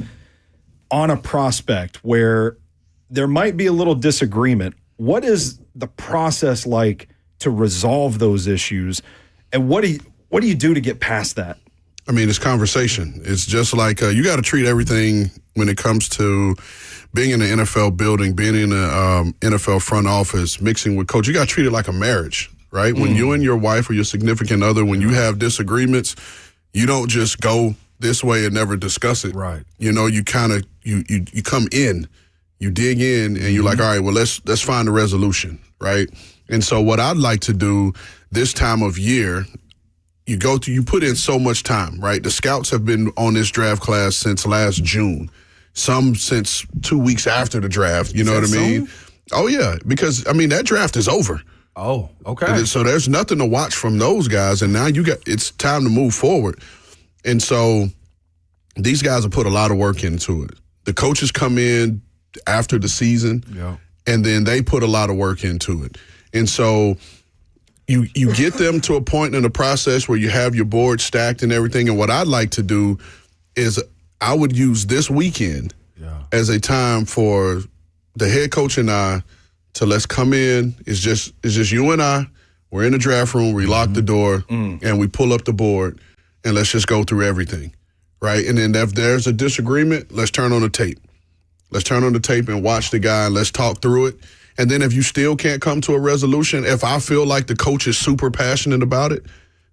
on a prospect where there might be a little disagreement. What is the process like to resolve those issues? And what do you do to get past that? I mean, it's conversation. It's just like you got to treat everything when it comes to being in the NFL building, being in the NFL front office, mixing with coach. You got to treat it like a marriage. Right? When you and your wife or your significant other, when you have disagreements, you don't just go this way and never discuss it. Right. You know, you kind of, you come in, you dig in, and you're like, all right, well, let's find a resolution, right? And so what I'd like to do this time of year, you put in so much time, right? The scouts have been on this draft class since last June, some since 2 weeks after the draft, you know what I mean? Oh, yeah, because, I mean, that draft is over. Oh, okay. So there's nothing to watch from those guys, and now it's time to move forward. And so these guys have put a lot of work into it. The coaches come in after the season, and then they put a lot of work into it. And so you get them to a point in the process where you have your board stacked and everything. And what I'd like to do is I would use this weekend as a time for the head coach and I to let's come in. It's just you and I. We're in the draft room. We lock the door, and we pull up the board, and let's just go through everything, right? And then if there's a disagreement, let's turn on the tape. Let's turn on the tape and watch the guy, and let's talk through it. And then if you still can't come to a resolution, if I feel like the coach is super passionate about it,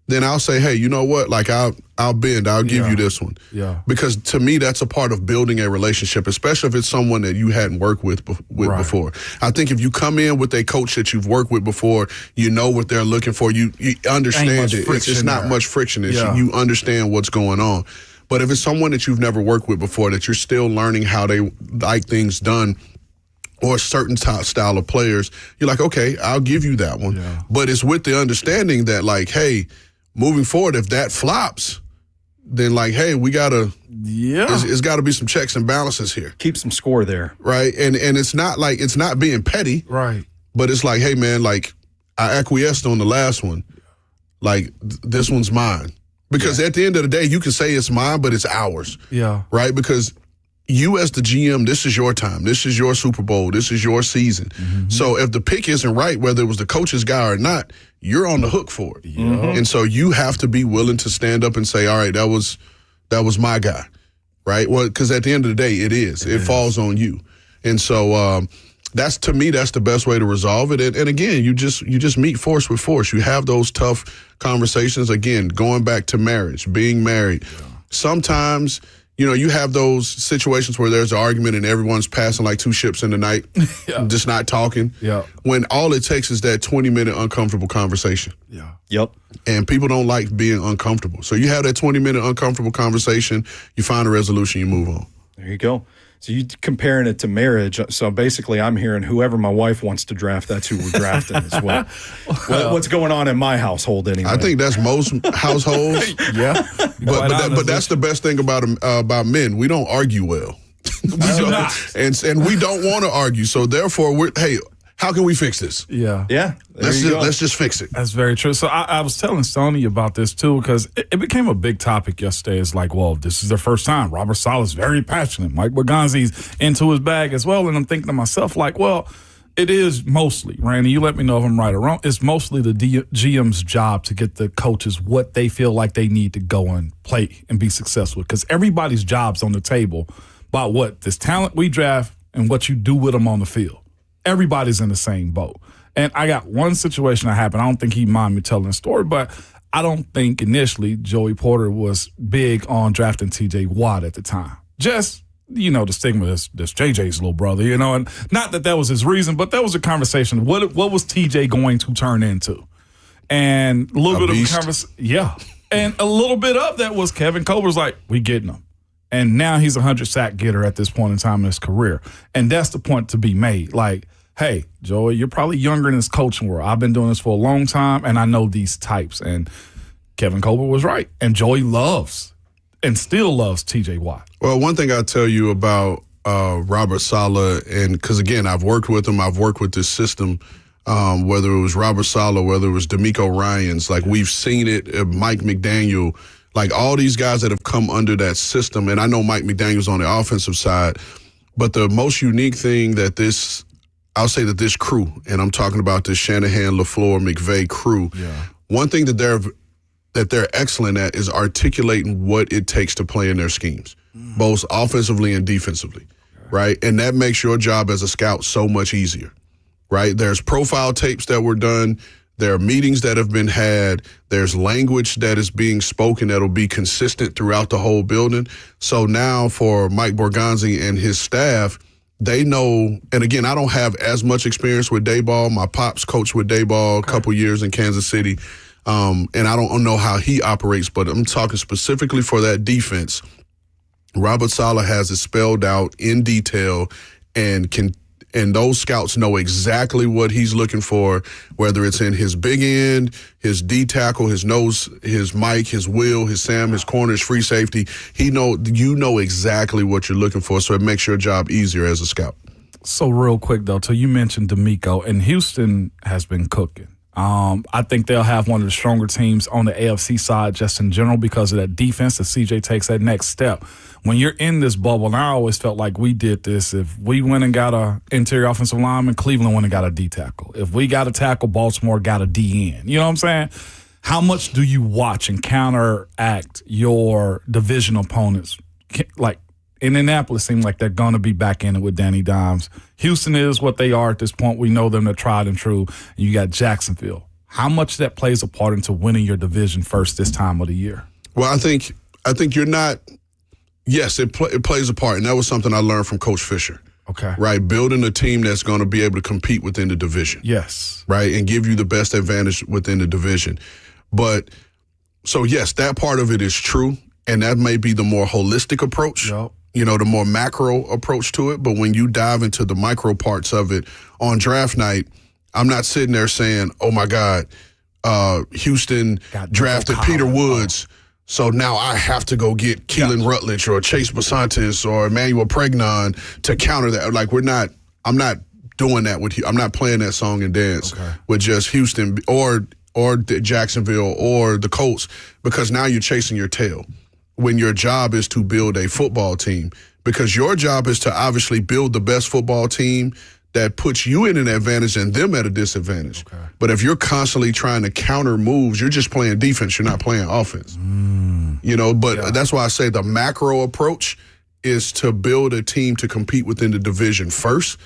then I'll say, hey, you know what? Like, I'll bend. I'll give you this one. Yeah. Because to me, that's a part of building a relationship, especially if it's someone that you hadn't worked with before. I think if you come in with a coach that you've worked with before, you know what they're looking for. You understand it. It's not much friction. You understand what's going on. But if it's someone that you've never worked with before, that you're still learning how they like things done, or a certain style of players, you're like, okay, I'll give you that one. Yeah. But it's with the understanding that, like, hey, moving forward, if that flops, then like, hey, we gotta, it's got to be some checks and balances here. Keep some score there, right? And it's not like it's not being petty, right? But it's like, hey, man, like I acquiesced on the last one, like this one's mine, because at the end of the day, you can say it's mine, but it's ours, right? Because you as the GM, this is your time. This is your Super Bowl. This is your season. Mm-hmm. So if the pick isn't right, whether it was the coach's guy or not, you're on the hook for it. Mm-hmm. And so you have to be willing to stand up and say, all right, that was my guy, right? Well, because at the end of the day, it falls on you. And so that's, to me, that's the best way to resolve it. And again, you just meet force with force. You have those tough conversations. Again, going back to marriage, being married. Sometimes, You have those situations where there's an argument and everyone's passing like two ships in the night, just not talking. Yeah. When all it takes is that 20-minute uncomfortable conversation. Yeah. Yep. And people don't like being uncomfortable. So you have that 20-minute uncomfortable conversation, you find a resolution, you move on. There you go. So you comparing it to marriage. So basically I'm hearing whoever my wife wants to draft, that's who we're drafting as well. What's going on in my household anyway? I think that's most households. Yeah. But that's the best thing about men. We don't argue well. And we don't want to argue. So therefore, how can we fix this? Yeah. Yeah. Let's just fix it. That's very true. So I was telling Stoney about this too, because it became a big topic yesterday. It's like, well, this is their first time. Robert Saleh's very passionate. Mike Borgonzi's into his bag as well. And I'm thinking to myself, like, well, it is mostly, Randy, you let me know if I'm right or wrong, it's mostly the GM's job to get the coaches what they feel like they need to go and play and be successful. Because everybody's job's on the table about what this talent we draft and what you do with them on the field. Everybody's in the same boat. And I got one situation that happened. I don't think he mind me telling the story, but I don't think initially Joey Porter was big on drafting T.J. Watt at the time. Just, the stigma that's J.J.'s little brother, and not that was his reason, but that was a conversation. What was T.J. going to turn into? And a little bit of a conversation. Yeah. And a little bit of that was Kevin Colbert's like, we getting him. And now he's a 100-sack getter at this point in time in his career. And that's the point to be made. Like, hey, Joey, you're probably younger in this coaching world. I've been doing this for a long time, and I know these types. And Kevin Colbert was right. And Joey loves and still loves T.J. Watt. Well, one thing I'll tell you about Robert Saleh, and because, again, I've worked with him, I've worked with this system, whether it was Robert Saleh, whether it was D'Amico Ryans, like we've seen it, Mike McDaniel, like all these guys that have come under that system, and I know Mike McDaniel's on the offensive side, but the most unique thing that this crew, and I'm talking about this Shanahan, LaFleur, McVay crew, one thing that they're excellent at is articulating what it takes to play in their schemes, both offensively and defensively, right? And that makes your job as a scout so much easier, right? There's profile tapes that were done. There are meetings that have been had. There's language that is being spoken that'll be consistent throughout the whole building. So now for Mike Borgonzi and his staff, they know, and again, I don't have as much experience with Dayball. My pops coached with Dayball a couple years in Kansas City, and I don't know how he operates, but I'm talking specifically for that defense. Robert Saleh has it spelled out in detail and those scouts know exactly what he's looking for, whether it's in his big end, his D tackle, his nose, his Mike, his Will, his Sam, his corner, his free safety. You know exactly what you're looking for, so it makes your job easier as a scout. So real quick, though, so you mentioned D'Amico, and Houston has been cooking. I think they'll have one of the stronger teams on the AFC side just in general because of that defense that CJ takes that next step. When you're in this bubble, and I always felt like we did this, if we went and got a interior offensive lineman, Cleveland went and got a D tackle. If we got a tackle, Baltimore got a D end. You know what I'm saying? How much do you watch and counteract your division opponents? Like Indianapolis seems like they're going to be back in it with Danny Dimes. Houston is what they are at this point. We know them. They're tried and true. And you got Jacksonville. How much that plays a part into winning your division first this time of the year? Well, I think you're not – yes, it plays a part, and that was something I learned from Coach Fisher. Okay. Right, building a team that's going to be able to compete within the division. Yes. Right, and give you the best advantage within the division. But, so yes, that part of it is true, and that may be the more holistic approach. Yep. The more macro approach to it. But when you dive into the micro parts of it on draft night, I'm not sitting there saying, oh, my God, Houston drafted Peter Woods, so now I have to go get Keelan Rutledge or Chase Basantis or Emmanuel Pregnon to counter that. Like, I'm not doing that with you. I'm not playing that song and dance with just Houston or Jacksonville or the Colts, because now you're chasing your tail. When your job is to build a football team, because your job is to obviously build the best football team that puts you in an advantage and them at a disadvantage. Okay. But if you're constantly trying to counter moves, you're just playing defense. You're not playing offense. That's why I say the macro approach is to build a team to compete within the division first,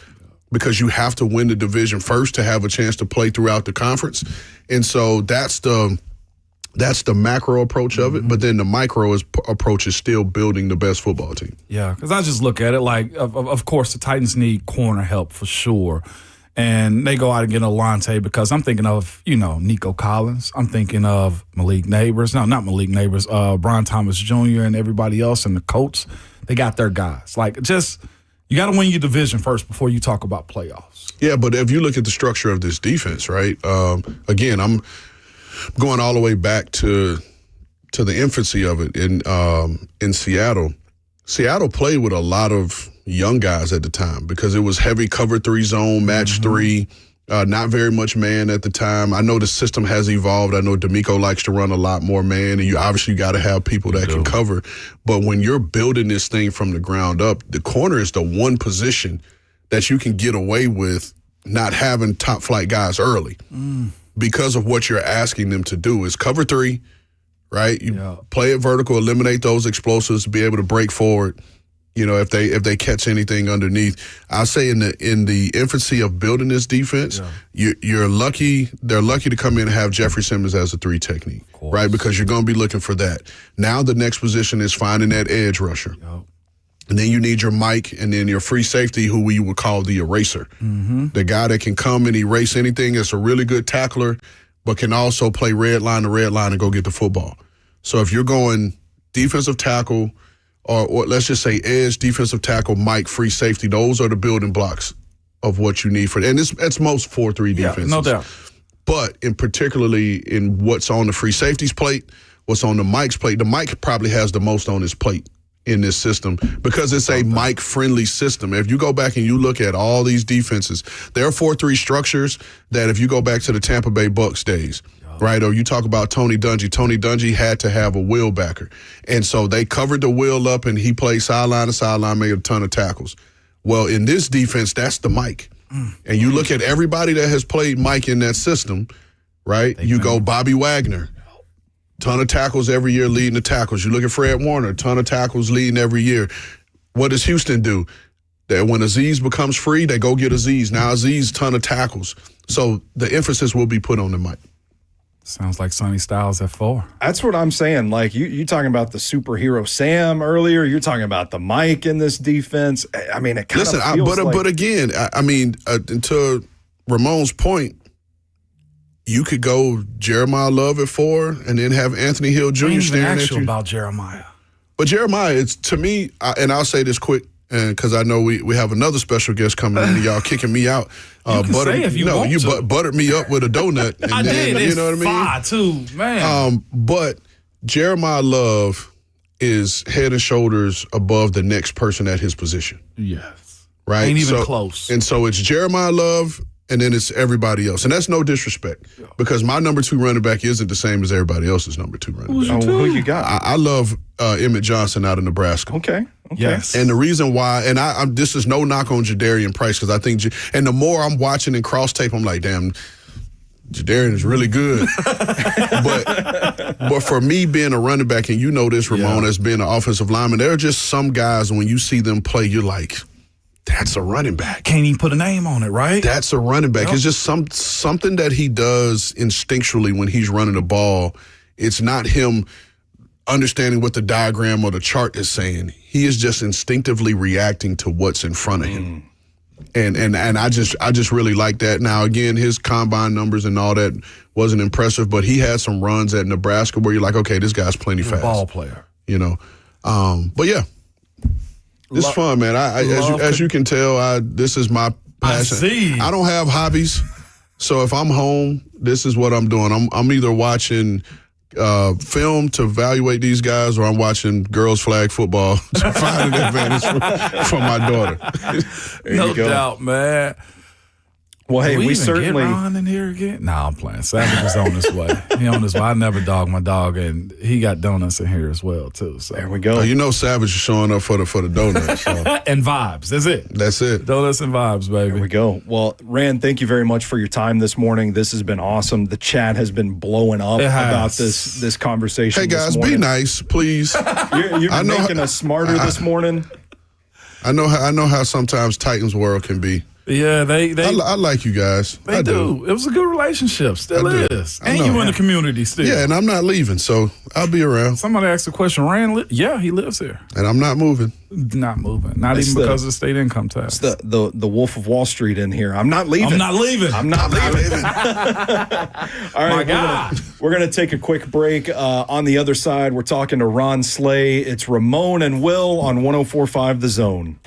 because you have to win the division first to have a chance to play throughout the conference. And so that's the That's the macro approach of it, but then the micro approach is still building the best football team. Yeah, because I just look at it like, of course, the Titans need corner help for sure. And they go out and get Alante because I'm thinking of, Nico Collins. I'm thinking of Malik Neighbors. No, not Malik Neighbors. Brian Thomas Jr. and everybody else and the Colts. They got their guys. Like, you got to win your division first before you talk about playoffs. Yeah, but if you look at the structure of this defense, right, again, I'm going all the way back to the infancy of it in Seattle. Seattle played with a lot of young guys at the time because it was heavy cover 3 zone, match 3, not very much man at the time. I know the system has evolved. I know D'Amico likes to run a lot more man, and you obviously got to have people that can cover. But when you're building this thing from the ground up, the corner is the one position that you can get away with not having top flight guys early because of what you're asking them to do is cover 3, right? You play it vertical, eliminate those explosives, be able to break forward. If they catch anything underneath. I'll say in the infancy of building this defense, you're lucky. They're lucky to come in and have Jeffrey Simmons as a 3 technique, right? Because you're going to be looking for that. Now the next position is finding that edge rusher. And then you need your Mike and then your free safety, who we would call the eraser. The guy that can come and erase anything. That's a really good tackler, but can also play red line to red line and go get the football. So if you're going defensive tackle, or let's just say edge, defensive tackle, Mike, free safety, those are the building blocks of what you need and it's most 4-3 defenses. No doubt. But particularly in what's on the free safety's plate, what's on the Mike's plate, the Mike probably has the most on his plate in this system because it's a Mike-friendly system. If you go back and you look at all these defenses, there are 4-3 structures that if you go back to the Tampa Bay Bucks days, right, or you talk about Tony Dungy had to have a wheel backer. And so they covered the wheel up and he played sideline to sideline, made a ton of tackles. Well, in this defense, that's the Mike. And you look at everybody that has played Mike in that system, right? You go Bobby Wagner, ton of tackles every year leading the tackles. You look at Fred Warner, ton of tackles leading every year. What does Houston do? That when Azeez becomes free, they go get Azeez. Now Azeez, ton of tackles. So the emphasis will be put on the Mike. Sounds like Sonny Styles at 4. That's what I'm saying. Like you talking about the superhero Sam earlier. You're talking about the Mike in this defense. I mean, it kind of feels but again, to Ramon's point, you could go Jeremiah Love at 4 and then have Anthony Hill Jr. staring at you. About Jeremiah. But Jeremiah, it's to me, and I'll say this quick, because I know we have another special guest coming in and y'all kicking me out. You buttered me up with a donut. And I did. You know what I mean? Fire too, man. But Jeremiah Love is head and shoulders above the next person at his position. Yes. Right? Ain't even close. And so it's Jeremiah Love, and then it's everybody else. And that's no disrespect because my number 2 running back isn't the same as everybody else's number 2 running back. Who you got? I love Emmett Johnson out of Nebraska. Okay. Yes. And the reason why, and this is no knock on Jadarian Price because I think, and the more I'm watching and cross tape, I'm like, damn, Jadarian is really good. but for me being a running back, and you know this, Ramon, as being an offensive lineman, there are just some guys when you see them play, you're like, that's a running back. Can't even put a name on it, right? That's a running back. It's just something that he does instinctually when he's running the ball. It's not him understanding what the diagram or the chart is saying. He is just instinctively reacting to what's in front of him. And I just really like that. Now, again, his combine numbers and all that wasn't impressive, but he had some runs at Nebraska where you're like, okay, this guy's plenty fast. Ball player. But yeah. It's fun, man. As you can tell, this is my passion. I see. I don't have hobbies, so if I'm home, this is what I'm doing. I'm either watching film to evaluate these guys, or I'm watching girls flag football to find an advantage for my daughter. No doubt, man. Well, hey, we even certainly get Ron in here again. Nah, I'm playing. Savage is on his way. He on his way. I never dog my dog, and he got donuts in here as well too. So there we go. Savage is showing up for the donuts so. And vibes. That's it. Donuts and vibes, baby. There we go. Well, Rand, thank you very much for your time this morning. This has been awesome. The chat has been blowing up about this conversation. Hey guys, be nice, please. You're making us smarter this morning. I know how sometimes Titans World can be. Yeah, I like you guys. They do. It was a good relationship. Still is. And you in the community still. Yeah, and I'm not leaving, so I'll be around. Somebody asked the question, Rand, yeah, he lives here. And I'm not moving. Not moving. Not even because of the state income tax. It's the Wolf of Wall Street in here. I'm not leaving. I'm not leaving. I'm not leaving. All right, we're gonna take a quick break. On the other side, we're talking to Ron Slay. It's Ramon and Will on 104.5 The Zone.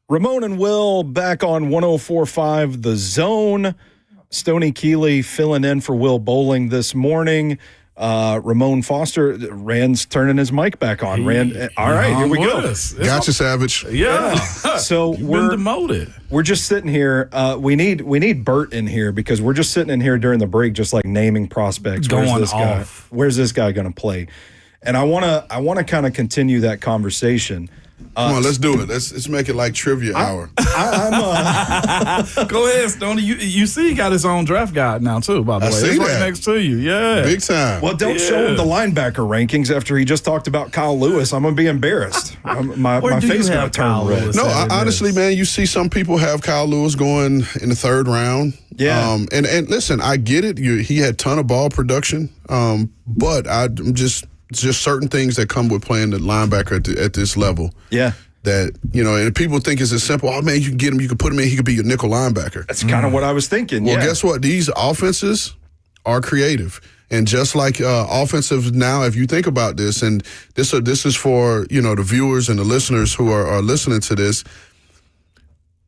Ramon and Will back on 104.5 The Zone. Stoney Keeley filling in for Will Bowling this morning. Ramon Foster, Rand's turning his mic back on. Rand, all right, here we go. Gotcha, Savage. Yeah. So we're demoted. We're just sitting here. We need Bert in here because we're just sitting in here during the break, just like naming prospects. Where's this guy going to play? And I want to kind of continue that conversation. Come on, let's do it. Let's make it like trivia hour. Go ahead, Stoney. You see he got his own draft guide now, too, by the way. See right next to you. Yeah. Big time. Well, don't show him the linebacker rankings after he just talked about Kyle Lewis. I'm going to be embarrassed. My face is going to turn red. No, honestly, man, you see some people have Kyle Lewis going in the third round. Yeah. And listen, I get it. He had a ton of ball production, but I'm just certain things that come with playing the linebacker at this level. Yeah. That, and people think it's as simple, oh, man, you can get him, you can put him in, he could be your nickel linebacker. That's kind of what I was thinking. Well, guess what? These offenses are creative. And just like offensive now, if you think about this, and this is for, the viewers and the listeners who are listening to this,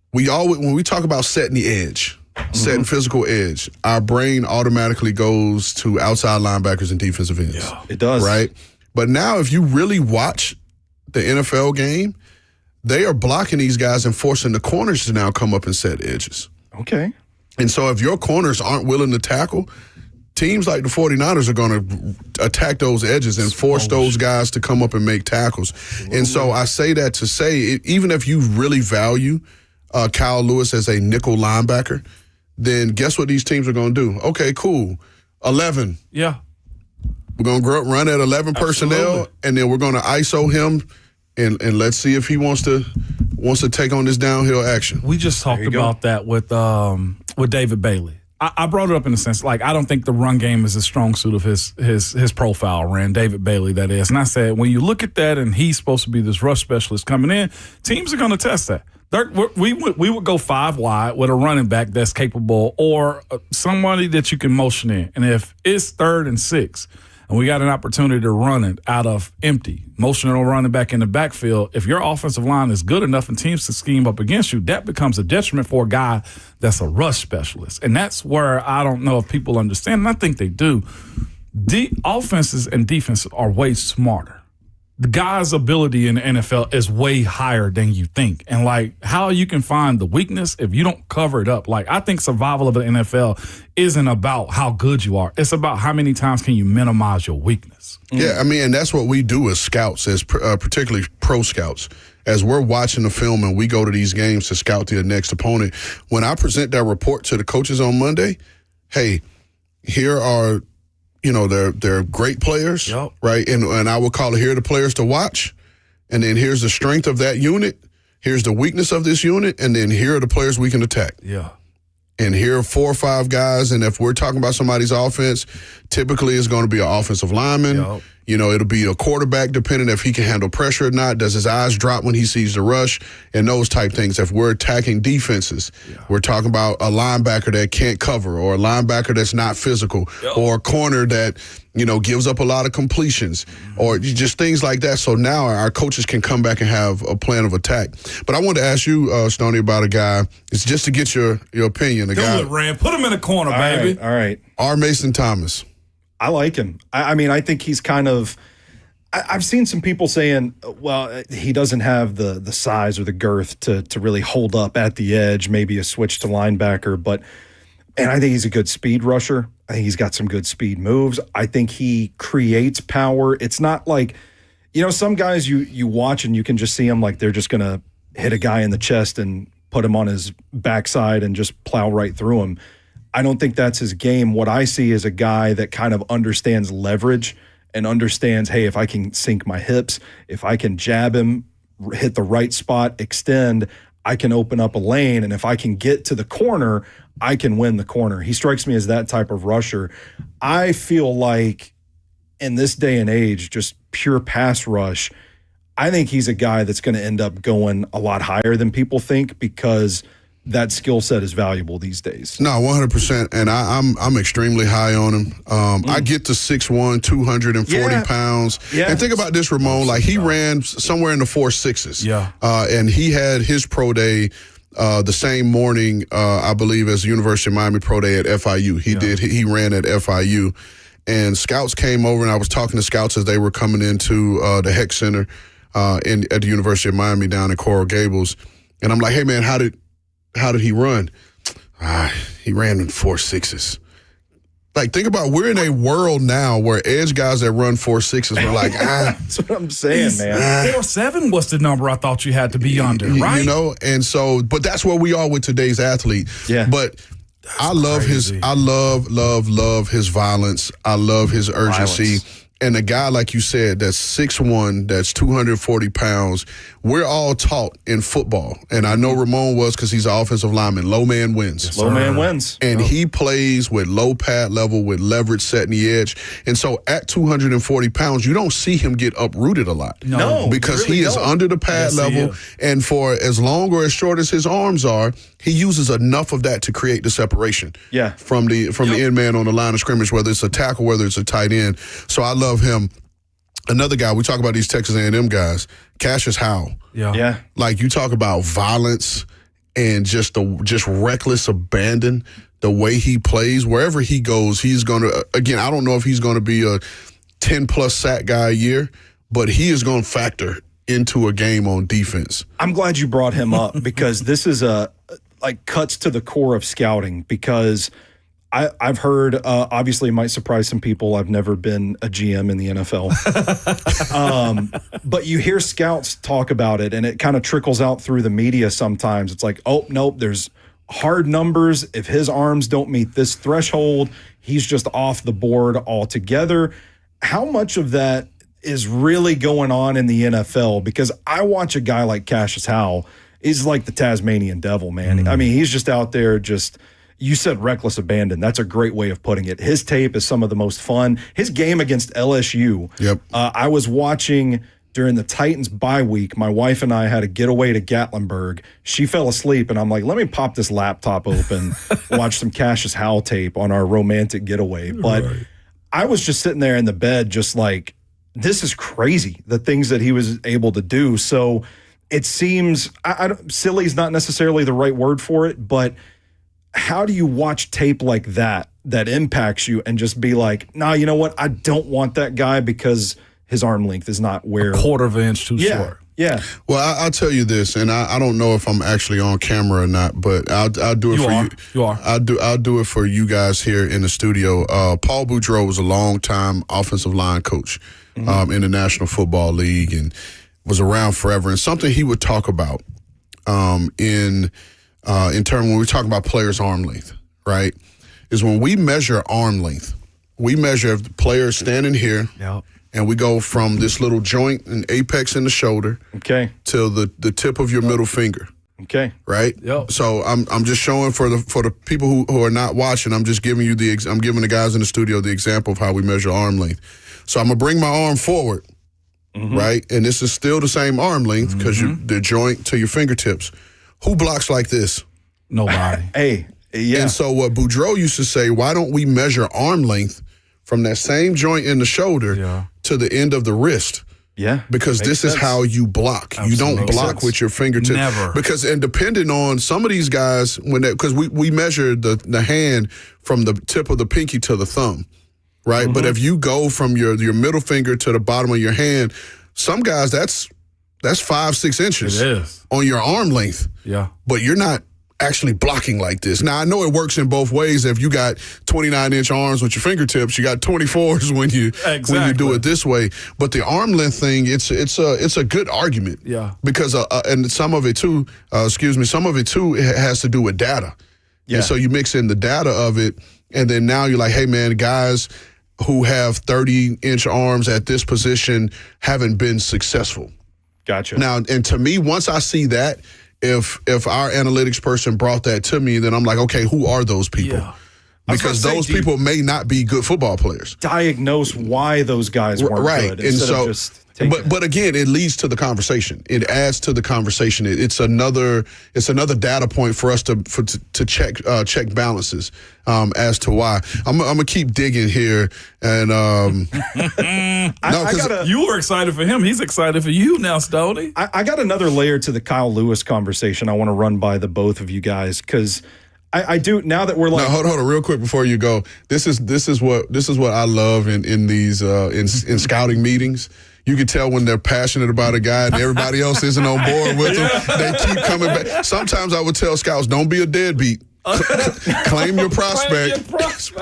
when we talk about setting the edge, setting physical edge, our brain automatically goes to outside linebackers and defensive ends. Yeah, it does. Right? But now if you really watch the NFL game, they are blocking these guys and forcing the corners to now come up and set edges. Okay. And so if your corners aren't willing to tackle, teams like the 49ers are going to attack those edges and force those guys to come up and make tackles. And so I say that to say, even if you really value Kyle Lewis as a nickel linebacker, then guess what these teams are going to do? Okay, cool. 11. Yeah. We're going to run at 11 personnel, and then we're going to ISO him, and let's see if he wants to take on this downhill action. We just talked about that with David Bailey. I brought it up in the sense, like, I don't think the run game is a strong suit of his profile, Rand, David Bailey, that is. And I said, when you look at that and he's supposed to be this rush specialist coming in, teams are going to test that. We would go 5 wide with a running back that's capable or somebody that you can motion in. And if it's 3rd and 6 and we got an opportunity to run it out of empty, motioning or running back in the backfield, if your offensive line is good enough and teams to scheme up against you, that becomes a detriment for a guy that's a rush specialist. And that's where I don't know if people understand, and I think they do. The offenses and defenses are way smarter. The guy's ability in the NFL is way higher than you think. And, like, how you can find the weakness if you don't cover it up. Like, I think survival of the NFL isn't about how good you are. It's about how many times can you minimize your weakness. Yeah, I mean, and that's what we do as scouts, as particularly pro scouts. As we're watching the film and we go to these games to scout the next opponent, when I present that report to the coaches on Monday, hey, here are – they're great players, right? And I would call it, here are the players to watch. And then here's the strength of that unit. Here's the weakness of this unit. And then here are the players we can attack. Yeah. And here are 4 or 5 guys. And if we're talking about somebody's offense, typically it's going to be an offensive lineman. Yep. It'll be a quarterback, depending if he can handle pressure or not. Does his eyes drop when he sees the rush? And those type things. If we're attacking defenses, we're talking about a linebacker that can't cover, or a linebacker that's not physical, or a corner that, gives up a lot of completions, or just things like that. So now our coaches can come back and have a plan of attack. But I wanted to ask you, Stoney, about a guy. It's just to get your opinion. Do it, Rand. Put him in the corner, baby. All right. R. Mason Thomas. I like him. I mean, I think he's kind of – I've seen some people saying, well, he doesn't have the size or the girth to really hold up at the edge, maybe a switch to linebacker. But, and I think he's a good speed rusher. I think he's got some good speed moves. I think he creates power. It's not like – some guys you watch and you can just see them like they're just going to hit a guy in the chest and put him on his backside and just plow right through him. I don't think that's his game. What I see is a guy that kind of understands leverage and understands, hey, if I can sink my hips, if I can jab him, hit the right spot, extend, I can open up a lane. And if I can get to the corner, I can win the corner. He strikes me as that type of rusher. I feel like in this day and age, just pure pass rush, I think he's a guy that's going to end up going a lot higher than people think, because that skill set is valuable these days. No, 100%. And I'm extremely high on him. I get to 6'1", 240 pounds. Yeah. And think about this, Ramon. Like, he ran somewhere in the 4.6s. Yeah. And he had his pro day the same morning, I believe, as the University of Miami pro day at FIU. He ran at FIU. And scouts came over, and I was talking to scouts as they were coming into the Heck Center at the University of Miami down in Coral Gables. And I'm like, hey, man, how did he run? He ran in 4.6s. Like, think about, we're in a world now where edge guys that run 4.6s are like, That's what I'm saying, man. 4.7 was the number I thought you had to be under, right? You know, and so, but that's where we are with today's athlete. Yeah. But I love love his violence. I love his urgency. And a guy, like you said, that's 6'1", that's 240 pounds, we're all taught in football. And I know Ramon was, because he's an offensive lineman. Low man wins. Yes, low man wins. And he plays with low pad level, with leverage setting the edge. And so at 240 pounds, you don't see him get uprooted a lot. No, because really he is under the pad level. And for as long or as short as his arms are, he uses enough of that to create the separation from the end man on the line of scrimmage, whether it's a tackle, whether it's a tight end. So I love him. Another guy, we talk about these Texas A&M guys, Cassius Howell. Yeah. Like, you talk about violence and just reckless abandon, the way he plays. Wherever he goes, he's going to, again, I don't know if he's going to be a 10-plus sack guy a year, but he is going to factor into a game on defense. I'm glad you brought him up, because this is cuts to the core of scouting, because I've heard, obviously it might surprise some people, I've never been a GM in the NFL. But you hear scouts talk about it, and it kind of trickles out through the media sometimes. It's like, oh, nope, there's hard numbers. If his arms don't meet this threshold, he's just off the board altogether. How much of that is really going on in the NFL? Because I watch a guy like Cassius Howell. He's like the Tasmanian devil, man. I mean, he's just out there you said reckless abandon. That's a great way of putting it. His tape is some of the most fun. His game against LSU. Yep. I was watching during the Titans bye week. My wife and I had a getaway to Gatlinburg. She fell asleep, and I'm like, let me pop this laptop open, watch some Cassius Howell tape on our romantic getaway. But I was just sitting there in the bed just like, this is crazy, the things that he was able to do. So it seems, silly is not necessarily the right word for it, but how do you watch tape like that impacts you and just be like, nah, you know what? I don't want that guy because his arm length is not where a quarter of an inch too short. Yeah. Well, I'll tell you this, and I don't know if I'm actually on camera or not, but I'll do it for you. You are. I'll do it for you guys here in the studio. Paul Boudreaux was a long-time offensive line coach in the National Football League and was around forever. And something he would talk about in terms when we talk about players' arm length, right, is when we measure arm length, we measure if the player is standing here. Yep. And we go from this little joint and apex in the shoulder, to the tip of your middle finger. Okay. Right. Yep. So I'm just showing for the people who are not watching. I'm just giving you I'm giving the guys in the studio the example of how we measure arm length. So I'm gonna bring my arm forward, right, and this is still the same arm length because the joint to your fingertips. Who blocks like this? Nobody. Hey. Yeah. And so what Boudreaux used to say, why don't we measure arm length from that same joint in the shoulder to the end of the wrist? Yeah. Because this is how you block. Absolutely. You don't block with your fingertips. Never. Because, and depending on some of these guys, because we measure the hand from the tip of the pinky to the thumb, right? But if you go from your middle finger to the bottom of your hand, some guys, that's 5-6 inches on your arm length. Yeah. But you're not actually blocking like this. Now, I know it works in both ways. If you got 29-inch arms with your fingertips, you got 24s when you do it this way. But the arm length thing, it's a good argument. Yeah. Because and some of it too, it has to do with data. Yeah. And so you mix in the data of it, and then now you're like, hey man, guys who have 30-inch arms at this position haven't been successful. Gotcha. Now, and to me, once I see that, if our analytics person brought that to me, then I'm like, okay, who are those people? Yeah. Because those people may not be good football players. Diagnose why those guys weren't good. And so, But again, it leads to the conversation. It adds to the conversation. It's another data point for us to check balances as to why. I'm gonna keep digging here, and you were excited for him. He's excited for you now, Stoney. I got another layer to the Kyle Lewis conversation. I want to run by the both of you guys because I do now that we're like. No, hold on, real quick before you go. This is what I love in these in scouting meetings. You can tell when they're passionate about a guy and everybody else isn't on board with them. They keep coming back. Sometimes I would tell scouts, don't be a deadbeat. Claim your prospect.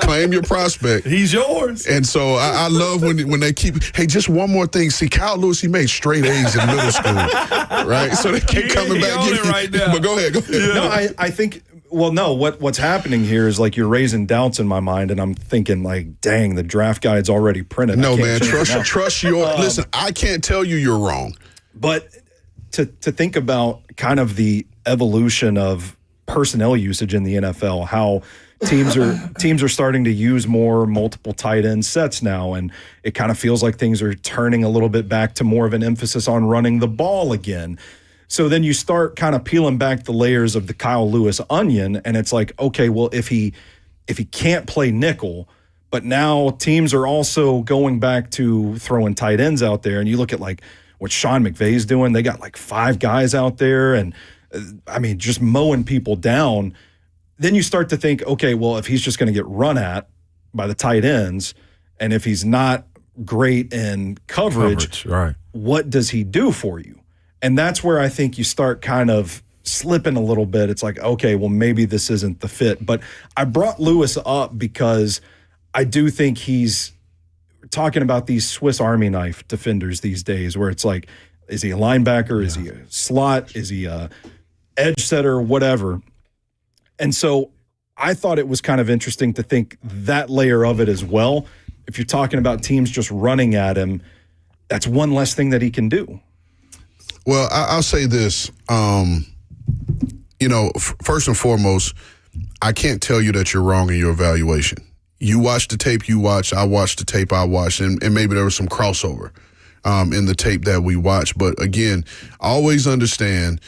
Claim your prospect. He's yours. And so I love when they keep, hey, just one more thing. See, Kyle Lewis, he made straight A's in middle school, right? So they keep coming back. Right now. But go ahead. Yeah. No, I think, well, no, what's happening here is like you're raising doubts in my mind, and I'm thinking like, dang, the draft guide's already printed. No, man, trust your, listen, I can't tell you you're wrong. But to think about kind of the evolution of personnel usage in the NFL, how teams are starting to use more multiple tight end sets now, and it kind of feels like things are turning a little bit back to more of an emphasis on running the ball again. So then you start kind of peeling back the layers of the Kyle Lewis onion, and it's like, okay, well, if he can't play nickel, but now teams are also going back to throwing tight ends out there, and you look at like what Sean McVay's doing, they got like 5 guys out there, and I mean, just mowing people down. Then you start to think, okay, well, if he's just going to get run at by the tight ends, and if he's not great in coverage, right, what does he do for you? And that's where I think you start kind of slipping a little bit. It's like, okay, well, maybe this isn't the fit. But I brought Lewis up because I do think he's talking about these Swiss Army knife defenders these days, where it's like, is he a linebacker? Yeah. Is he a slot? Is he a edge setter? Whatever. And so I thought it was kind of interesting to think that layer of it as well. If you're talking about teams just running at him, that's one less thing that he can do. Well, I'll say this. First and foremost, I can't tell you that you're wrong in your evaluation. You watch the tape you watch, I watched the tape I watched, and maybe there was some crossover in the tape that we watched. But again, always understand,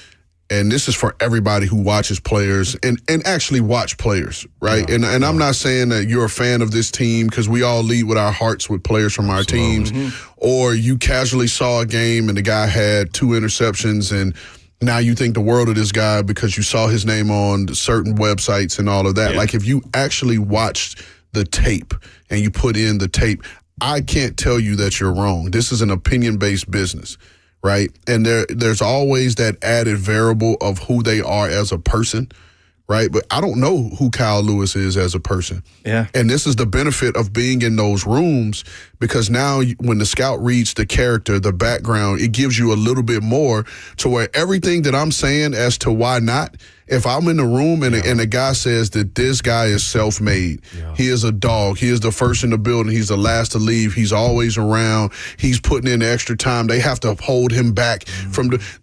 and this is for everybody who watches players and actually watch players, right? Yeah. And I'm not saying that you're a fan of this team because we all lead with our hearts with players from our teams, or you casually saw a game and the guy had 2 interceptions and now you think the world of this guy because you saw his name on certain websites and all of that. Yeah. Like if you actually watched the tape and you put in the tape, I can't tell you that you're wrong. This is an opinion-based business. Right. And there's always that added variable of who they are as a person. Right. But I don't know who Kyle Lewis is as a person. Yeah. And this is the benefit of being in those rooms, because now when the scout reads the character, the background, it gives you a little bit more to where everything that I'm saying as to why not, if I'm in the room and a guy says that this guy is self-made, he is a dog, he is the first in the building, he's the last to leave, he's always around, he's putting in the extra time, they have to hold him back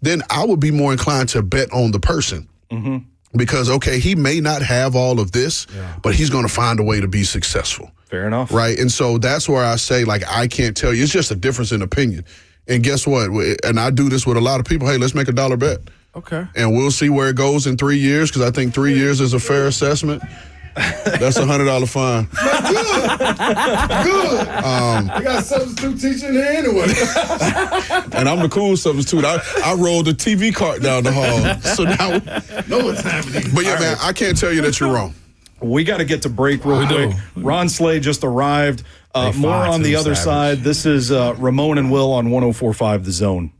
then I would be more inclined to bet on the person. Mm-hmm. Because, okay, he may not have all of this, but he's going to find a way to be successful. Fair enough. Right? And so that's where I say, like, I can't tell you. It's just a difference in opinion. And guess what? And I do this with a lot of people. Hey, let's make a dollar bet. Okay. And we'll see where it goes in 3 years, because I think 3 years is a fair assessment. That's $100 fine. Good. I got substitute teaching here anyway. And I'm the cool substitute. I rolled the TV cart down the hall. So now, know what's happening. But yeah, man, I can't tell you that you're wrong. We got to get to break real quick. Ron Slade just arrived. More on the other side. This is Ramon and Will on 104.5 The Zone.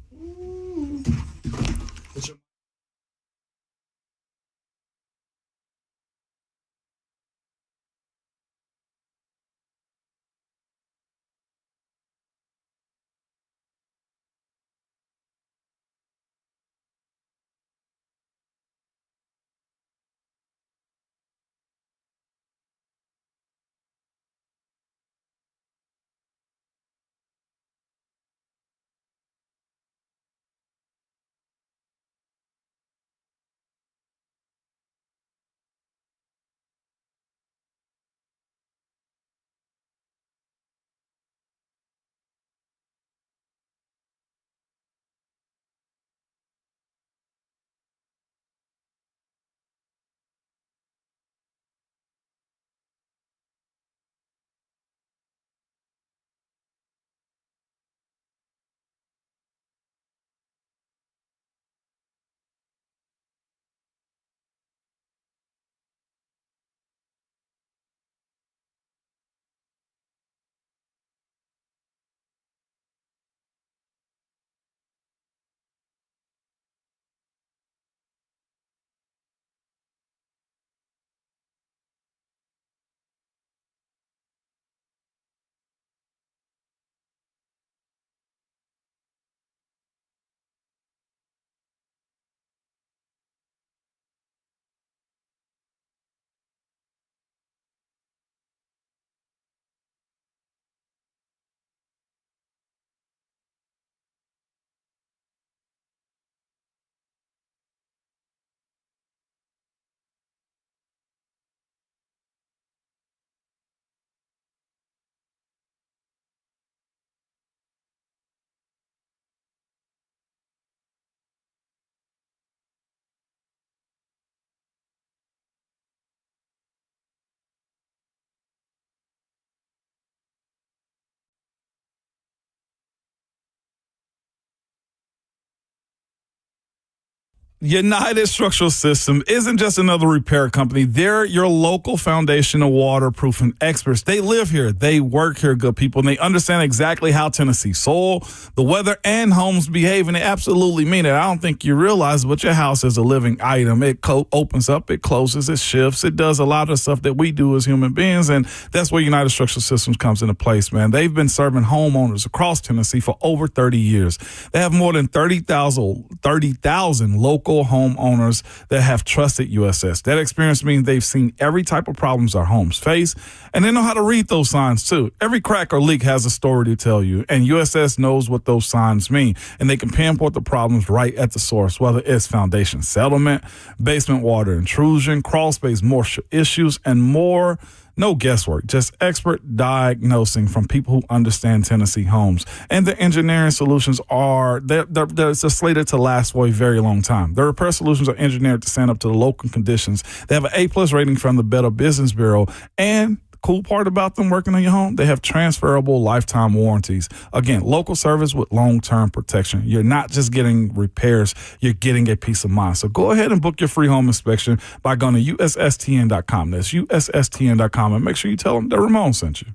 United Structural System isn't just another repair company. They're your local foundational waterproofing experts. They live here. They work here, good people, and they understand exactly how Tennessee soil, the weather, and homes behave, and they absolutely mean it. I don't think you realize, but your house is a living item. It opens up, it closes, it shifts. It does a lot of stuff that we do as human beings, and that's where United Structural Systems comes into place, man. They've been serving homeowners across Tennessee for over 30 years. They have more than 30,000 local homeowners that have trusted USS. That experience means they've seen every type of problems our homes face, and they know how to read those signs too. Every crack or leak has a story to tell you, and USS knows what those signs mean, and they can pinpoint the problems right at the source, whether it's foundation settlement, basement water intrusion, crawl space moisture issues, and more. No guesswork, just expert diagnosing from people who understand Tennessee homes. And the engineering solutions they're slated to last for a very long time. The repair solutions are engineered to stand up to the local conditions. They have an A+ rating from the Better Business Bureau, and cool part about them working on your home, they have transferable lifetime warranties. Again, local service with long-term protection. You're not just getting repairs, you're getting a peace of mind. So go ahead and book your free home inspection by going to USSTN.com. That's USSTN.com, and make sure you tell them that Ramon sent you.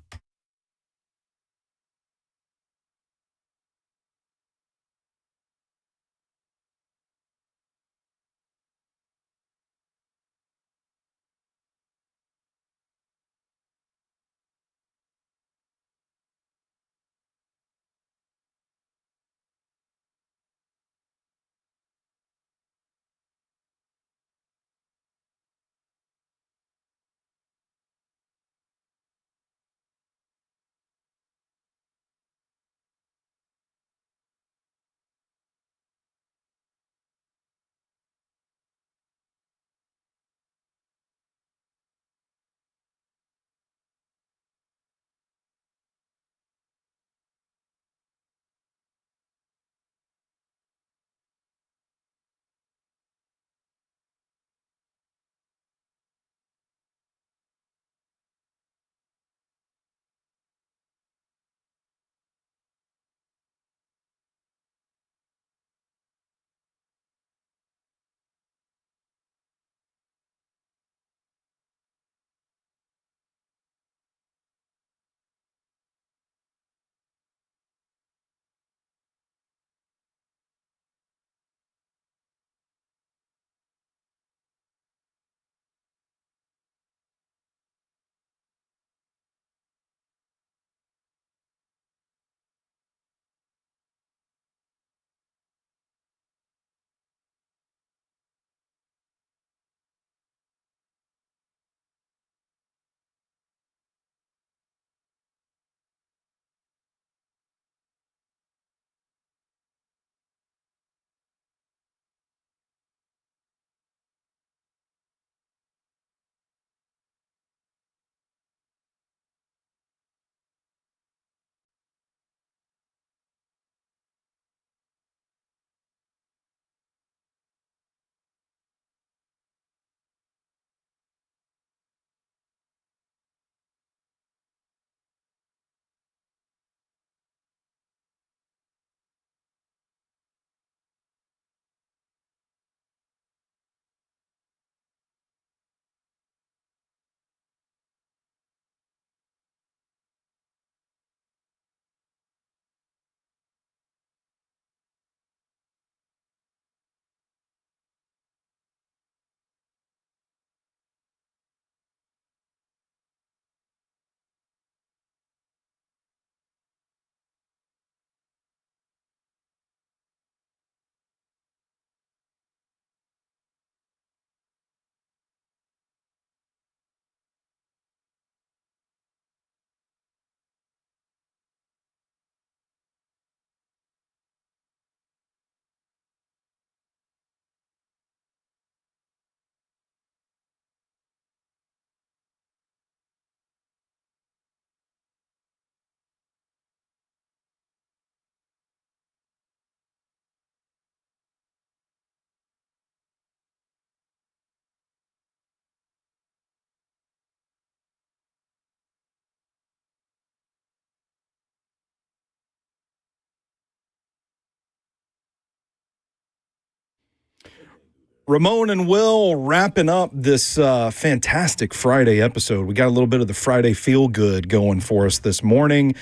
Ramon and Will wrapping up this fantastic Friday episode. We got a little bit of the Friday feel good going for us this morning.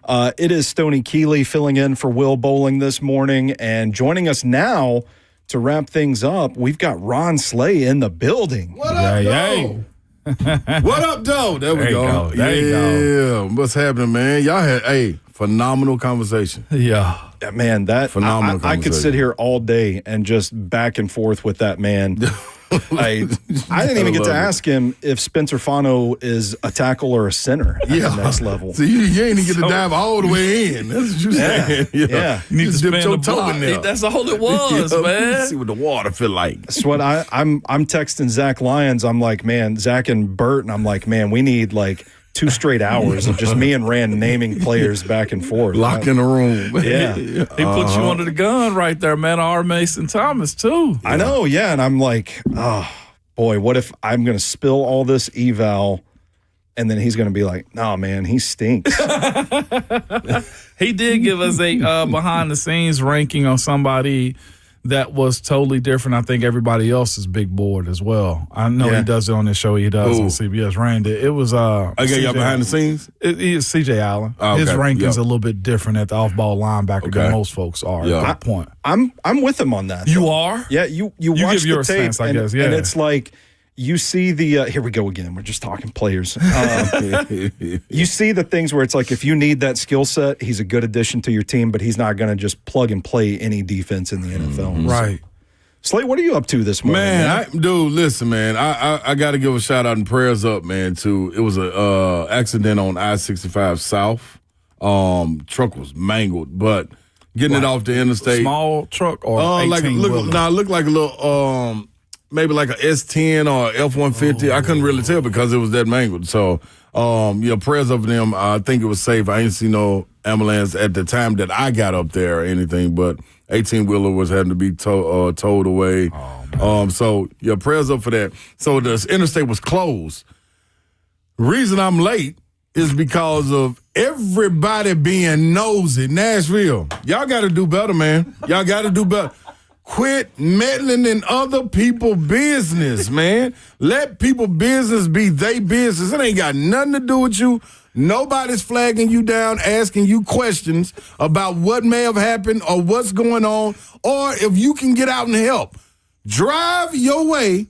It is Stoney Keeley filling in for Will Bowling this morning, and joining us now to wrap things up, we've got Ron Slay in the building. What up, Doe? What up, Doe? There we go. There you go. What's happening, man? Y'all had a phenomenal conversation. Yeah, man, that phenomenal I could sit here all day and just back and forth with that man. I didn't even get to ask him if Spencer Fano is a tackle or a center at the next level. So you ain't even get to dive all the way in. That's what you're saying. Yeah. You need to spin dip your the toe block. in there. That's all it was, man. See what the water feel like. That's what I'm texting Zach Lyons. I'm like, man, Zach and Bert, and I'm like, man, we need like 2 straight hours of just me and Rand naming players back and forth. Lock in the room. Yeah. He put you under the gun right there, man. R. Mason Thomas, too. I know, yeah. And I'm like, oh, boy, what if I'm going to spill all this eval and then he's going to be like, no, man, he stinks. He did give us a behind-the-scenes ranking on somebody that was totally different. I think everybody else's big board as well. I know he does it on this show. He does on CBS. Randy. It was I got y'all behind the scenes? It's C.J. Allen. Oh, okay. His ranking's a little bit different at the off-ball linebacker than most folks are at that point. I'm with him on that. You are? Yeah, you watch give your the tape, sense, I guess. Yeah. And it's like you see the here we go again. We're just talking players. You see the things where it's like if you need that skill set, he's a good addition to your team, but he's not going to just plug and play any defense in the NFL. Right. Slate, what are you up to this morning? Man, dude, listen, man. I got to give a shout out and prayers up, man. To it was a accident on I-65 South. Truck was mangled, but getting it off the interstate. Small truck or 18 looked like a little maybe like a S10 or F-150. I couldn't really tell because it was that mangled. So, prayers up for them. I think it was safe. I ain't seen no ambulance at the time that I got up there or anything, but 18-wheeler was having to be towed away. So, prayers up for that. So, the interstate was closed. The reason I'm late is because of everybody being nosy. Nashville, y'all got to do better, man. Y'all got to do better. Quit meddling in other people's business, man. Let people business be they business. It ain't got nothing to do with you. Nobody's flagging you down, asking you questions about what may have happened or what's going on, or if you can get out and help. Drive your way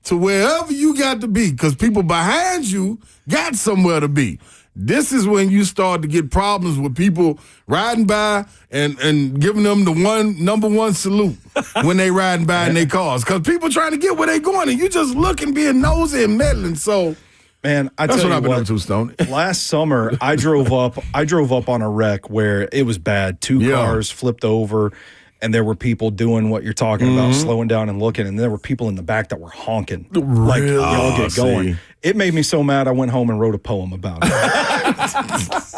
to wherever you got to be, because people behind you got somewhere to be. This is when you start to get problems with people riding by and giving them the number one salute when they riding by in their cars. Because people trying to get where they going, and you just looking, being nosy and meddling. So, man, that's what I've been up to, Stone. Last summer, I drove up on a wreck where it was bad. 2 cars flipped over, and there were people doing what you're talking about, slowing down and looking, and there were people in the back that were honking. Like, y'all get going. It made me so mad I went home and wrote a poem about it.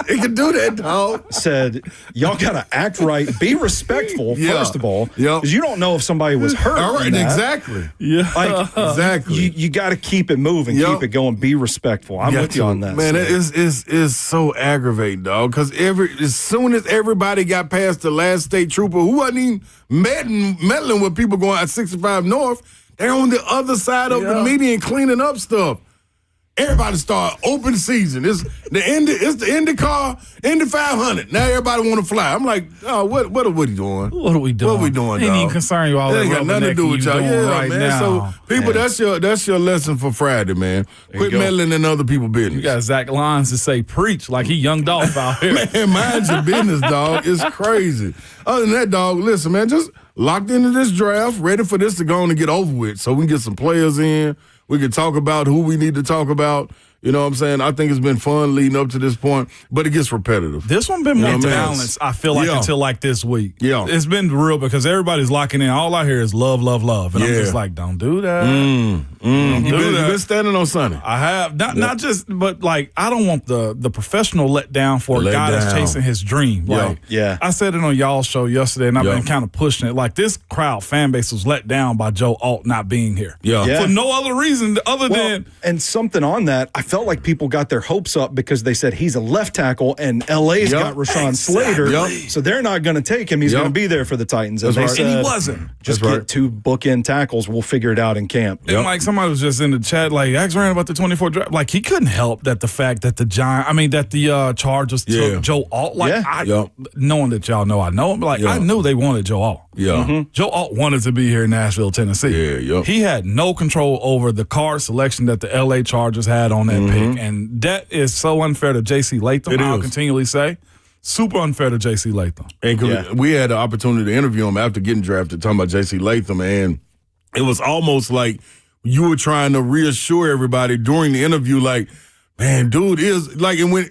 It can do that, dog. Said, y'all got to act right, be respectful, first of all, because you don't know if somebody was hurt. All right, exactly. Yeah. Like, exactly. You got to keep it moving, keep it going, be respectful. I'm with you on that. Man, it is so aggravating, dog, because as soon as everybody got past the last state trooper, who wasn't even meddling with people going at 65 North, they're on the other side of the median cleaning up stuff. Everybody start open season. It's the IndyCar, Indy 500. Now everybody want to fly. I'm like, oh, what are we doing? What are we doing? What are we doing, Ain't dog? even concern you all that ain't got nothing to do with y'all. Yeah, right man. now. So people, that's your lesson for Friday, man. Quit meddling in other people's business. You got Zach Lyons to say preach like he young Dolph out here. Man, mind your business, dog. It's crazy. Other than that, dog, listen, man, just locked into this draft, ready for this to go on and get over with so we can get some players in. We can talk about who we need to talk about. You know what I'm saying? I think it's been fun leading up to this point, but it gets repetitive. This one been more balanced, I feel like, until like this week. Yeah. It's been real because everybody's locking in. All I hear is love, love, love. And I'm just like, don't do that. You've been standing on Sunday. I have. Not just, but like, I don't want the professional let down for a guy that's chasing his dream. Like, I said it on y'all's show yesterday, and I've been kind of pushing it. Like, this crowd fan base was let down by Joe Alt not being here. For no other reason other than. And something on that, I felt like people got their hopes up because they said he's a left tackle and LA's got Rashawn Slater, so they're not going to take him. He's going to be there for the Titans. And they said, and he wasn't. Just get 2 bookend tackles. We'll figure it out in camp. And like somebody was just in the chat, like, ask Rand about the 24 draft. Like, he couldn't help that the fact that the Chargers took Joe Alt. Like, knowing that y'all know I know him, like, I knew they wanted Joe Alt. Joe Alt wanted to be here in Nashville, Tennessee. He had no control over the card selection that the LA Chargers had on that pick. And that is so unfair to J.C. Latham, I'll continually say. Super unfair to J.C. Latham. And we had the opportunity to interview him after getting drafted, talking about J.C. Latham, and it was almost like you were trying to reassure everybody during the interview, like, man, dude is like, and when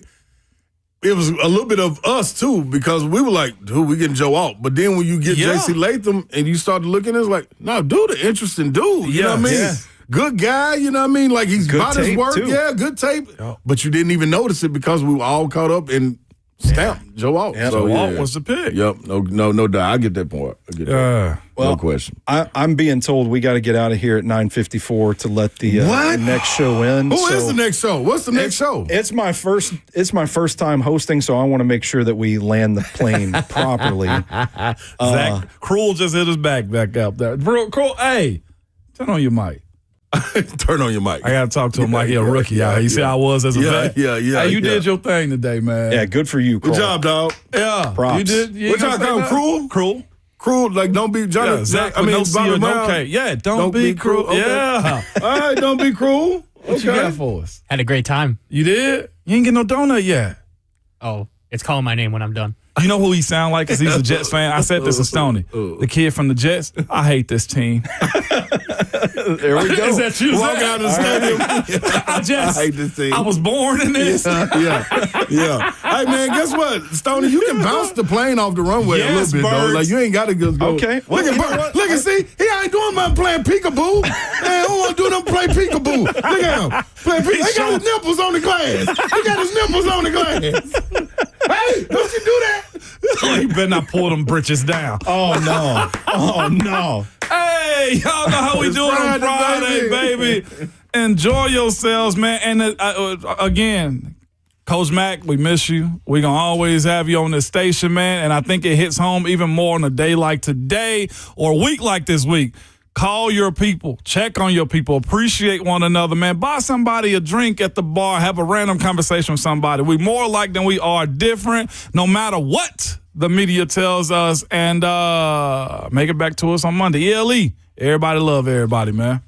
it was a little bit of us too, because we were like, dude, we getting Joe Alt. But then when you get J.C. Latham and you start looking, it's like, no, dude, an interesting dude. You know what I mean? Yeah. Good guy, you know what I mean? Like, he's about his work. Too. Yeah, good tape. But you didn't even notice it because we were all caught up in stamp Joe Alt. So Joe Alt was the pick. No doubt. I get that point. I get that. No question. I'm being told we got to get out of here at 9:54 to let the next show end. Who is the next show? What's the next show? It's my first time hosting, so I want to make sure that we land the plane properly. Zach Cruel just hit his back up there. Cruel, hey, turn on your mic. Turn on your mic. I got to talk to him like he's a rookie out here. You see how I was as a vet? Yeah. Hey, you did your thing today, man. Yeah, good for you, Cole. Good job, dog. Yeah. Props. You did. What y'all call him? Cruel, like, don't be Johnny. Yeah, Zach, no C or no K. Yeah, don't be cruel. Okay. Yeah. All right, don't be cruel. What you got for us? Had a great time. You did? You ain't get no donut yet. Oh, it's calling my name when I'm done. You know who he sound like? Because he's a Jets fan. I said this to Stoney. The kid from the Jets. I hate this team. There we go. Is that you? Walk out of the stadium. I hate this team. I was born in this. Yeah. Hey, man, guess what? Stoney, you can bounce the plane off the runway a little bit, though. Like, you ain't got to go. Okay. Look at Bird. Look and see. He ain't doing my playing peekaboo. Man, who want to do them play peekaboo? Look at him. Playing peekaboo. He got his nipples on the glass. Hey, don't you do that? You better not pull them britches down. Oh, no. Hey, y'all know how we do it on Friday, baby. Enjoy yourselves, man. And again, Coach Mack, we miss you. We're going to always have you on this station, man. And I think it hits home even more on a day like today or a week like this week. Call your people. Check on your people. Appreciate one another, man. Buy somebody a drink at the bar. Have a random conversation with somebody. We more alike than we are different, no matter what the media tells us. And make it back to us on Monday. ELE. Everybody love everybody, man.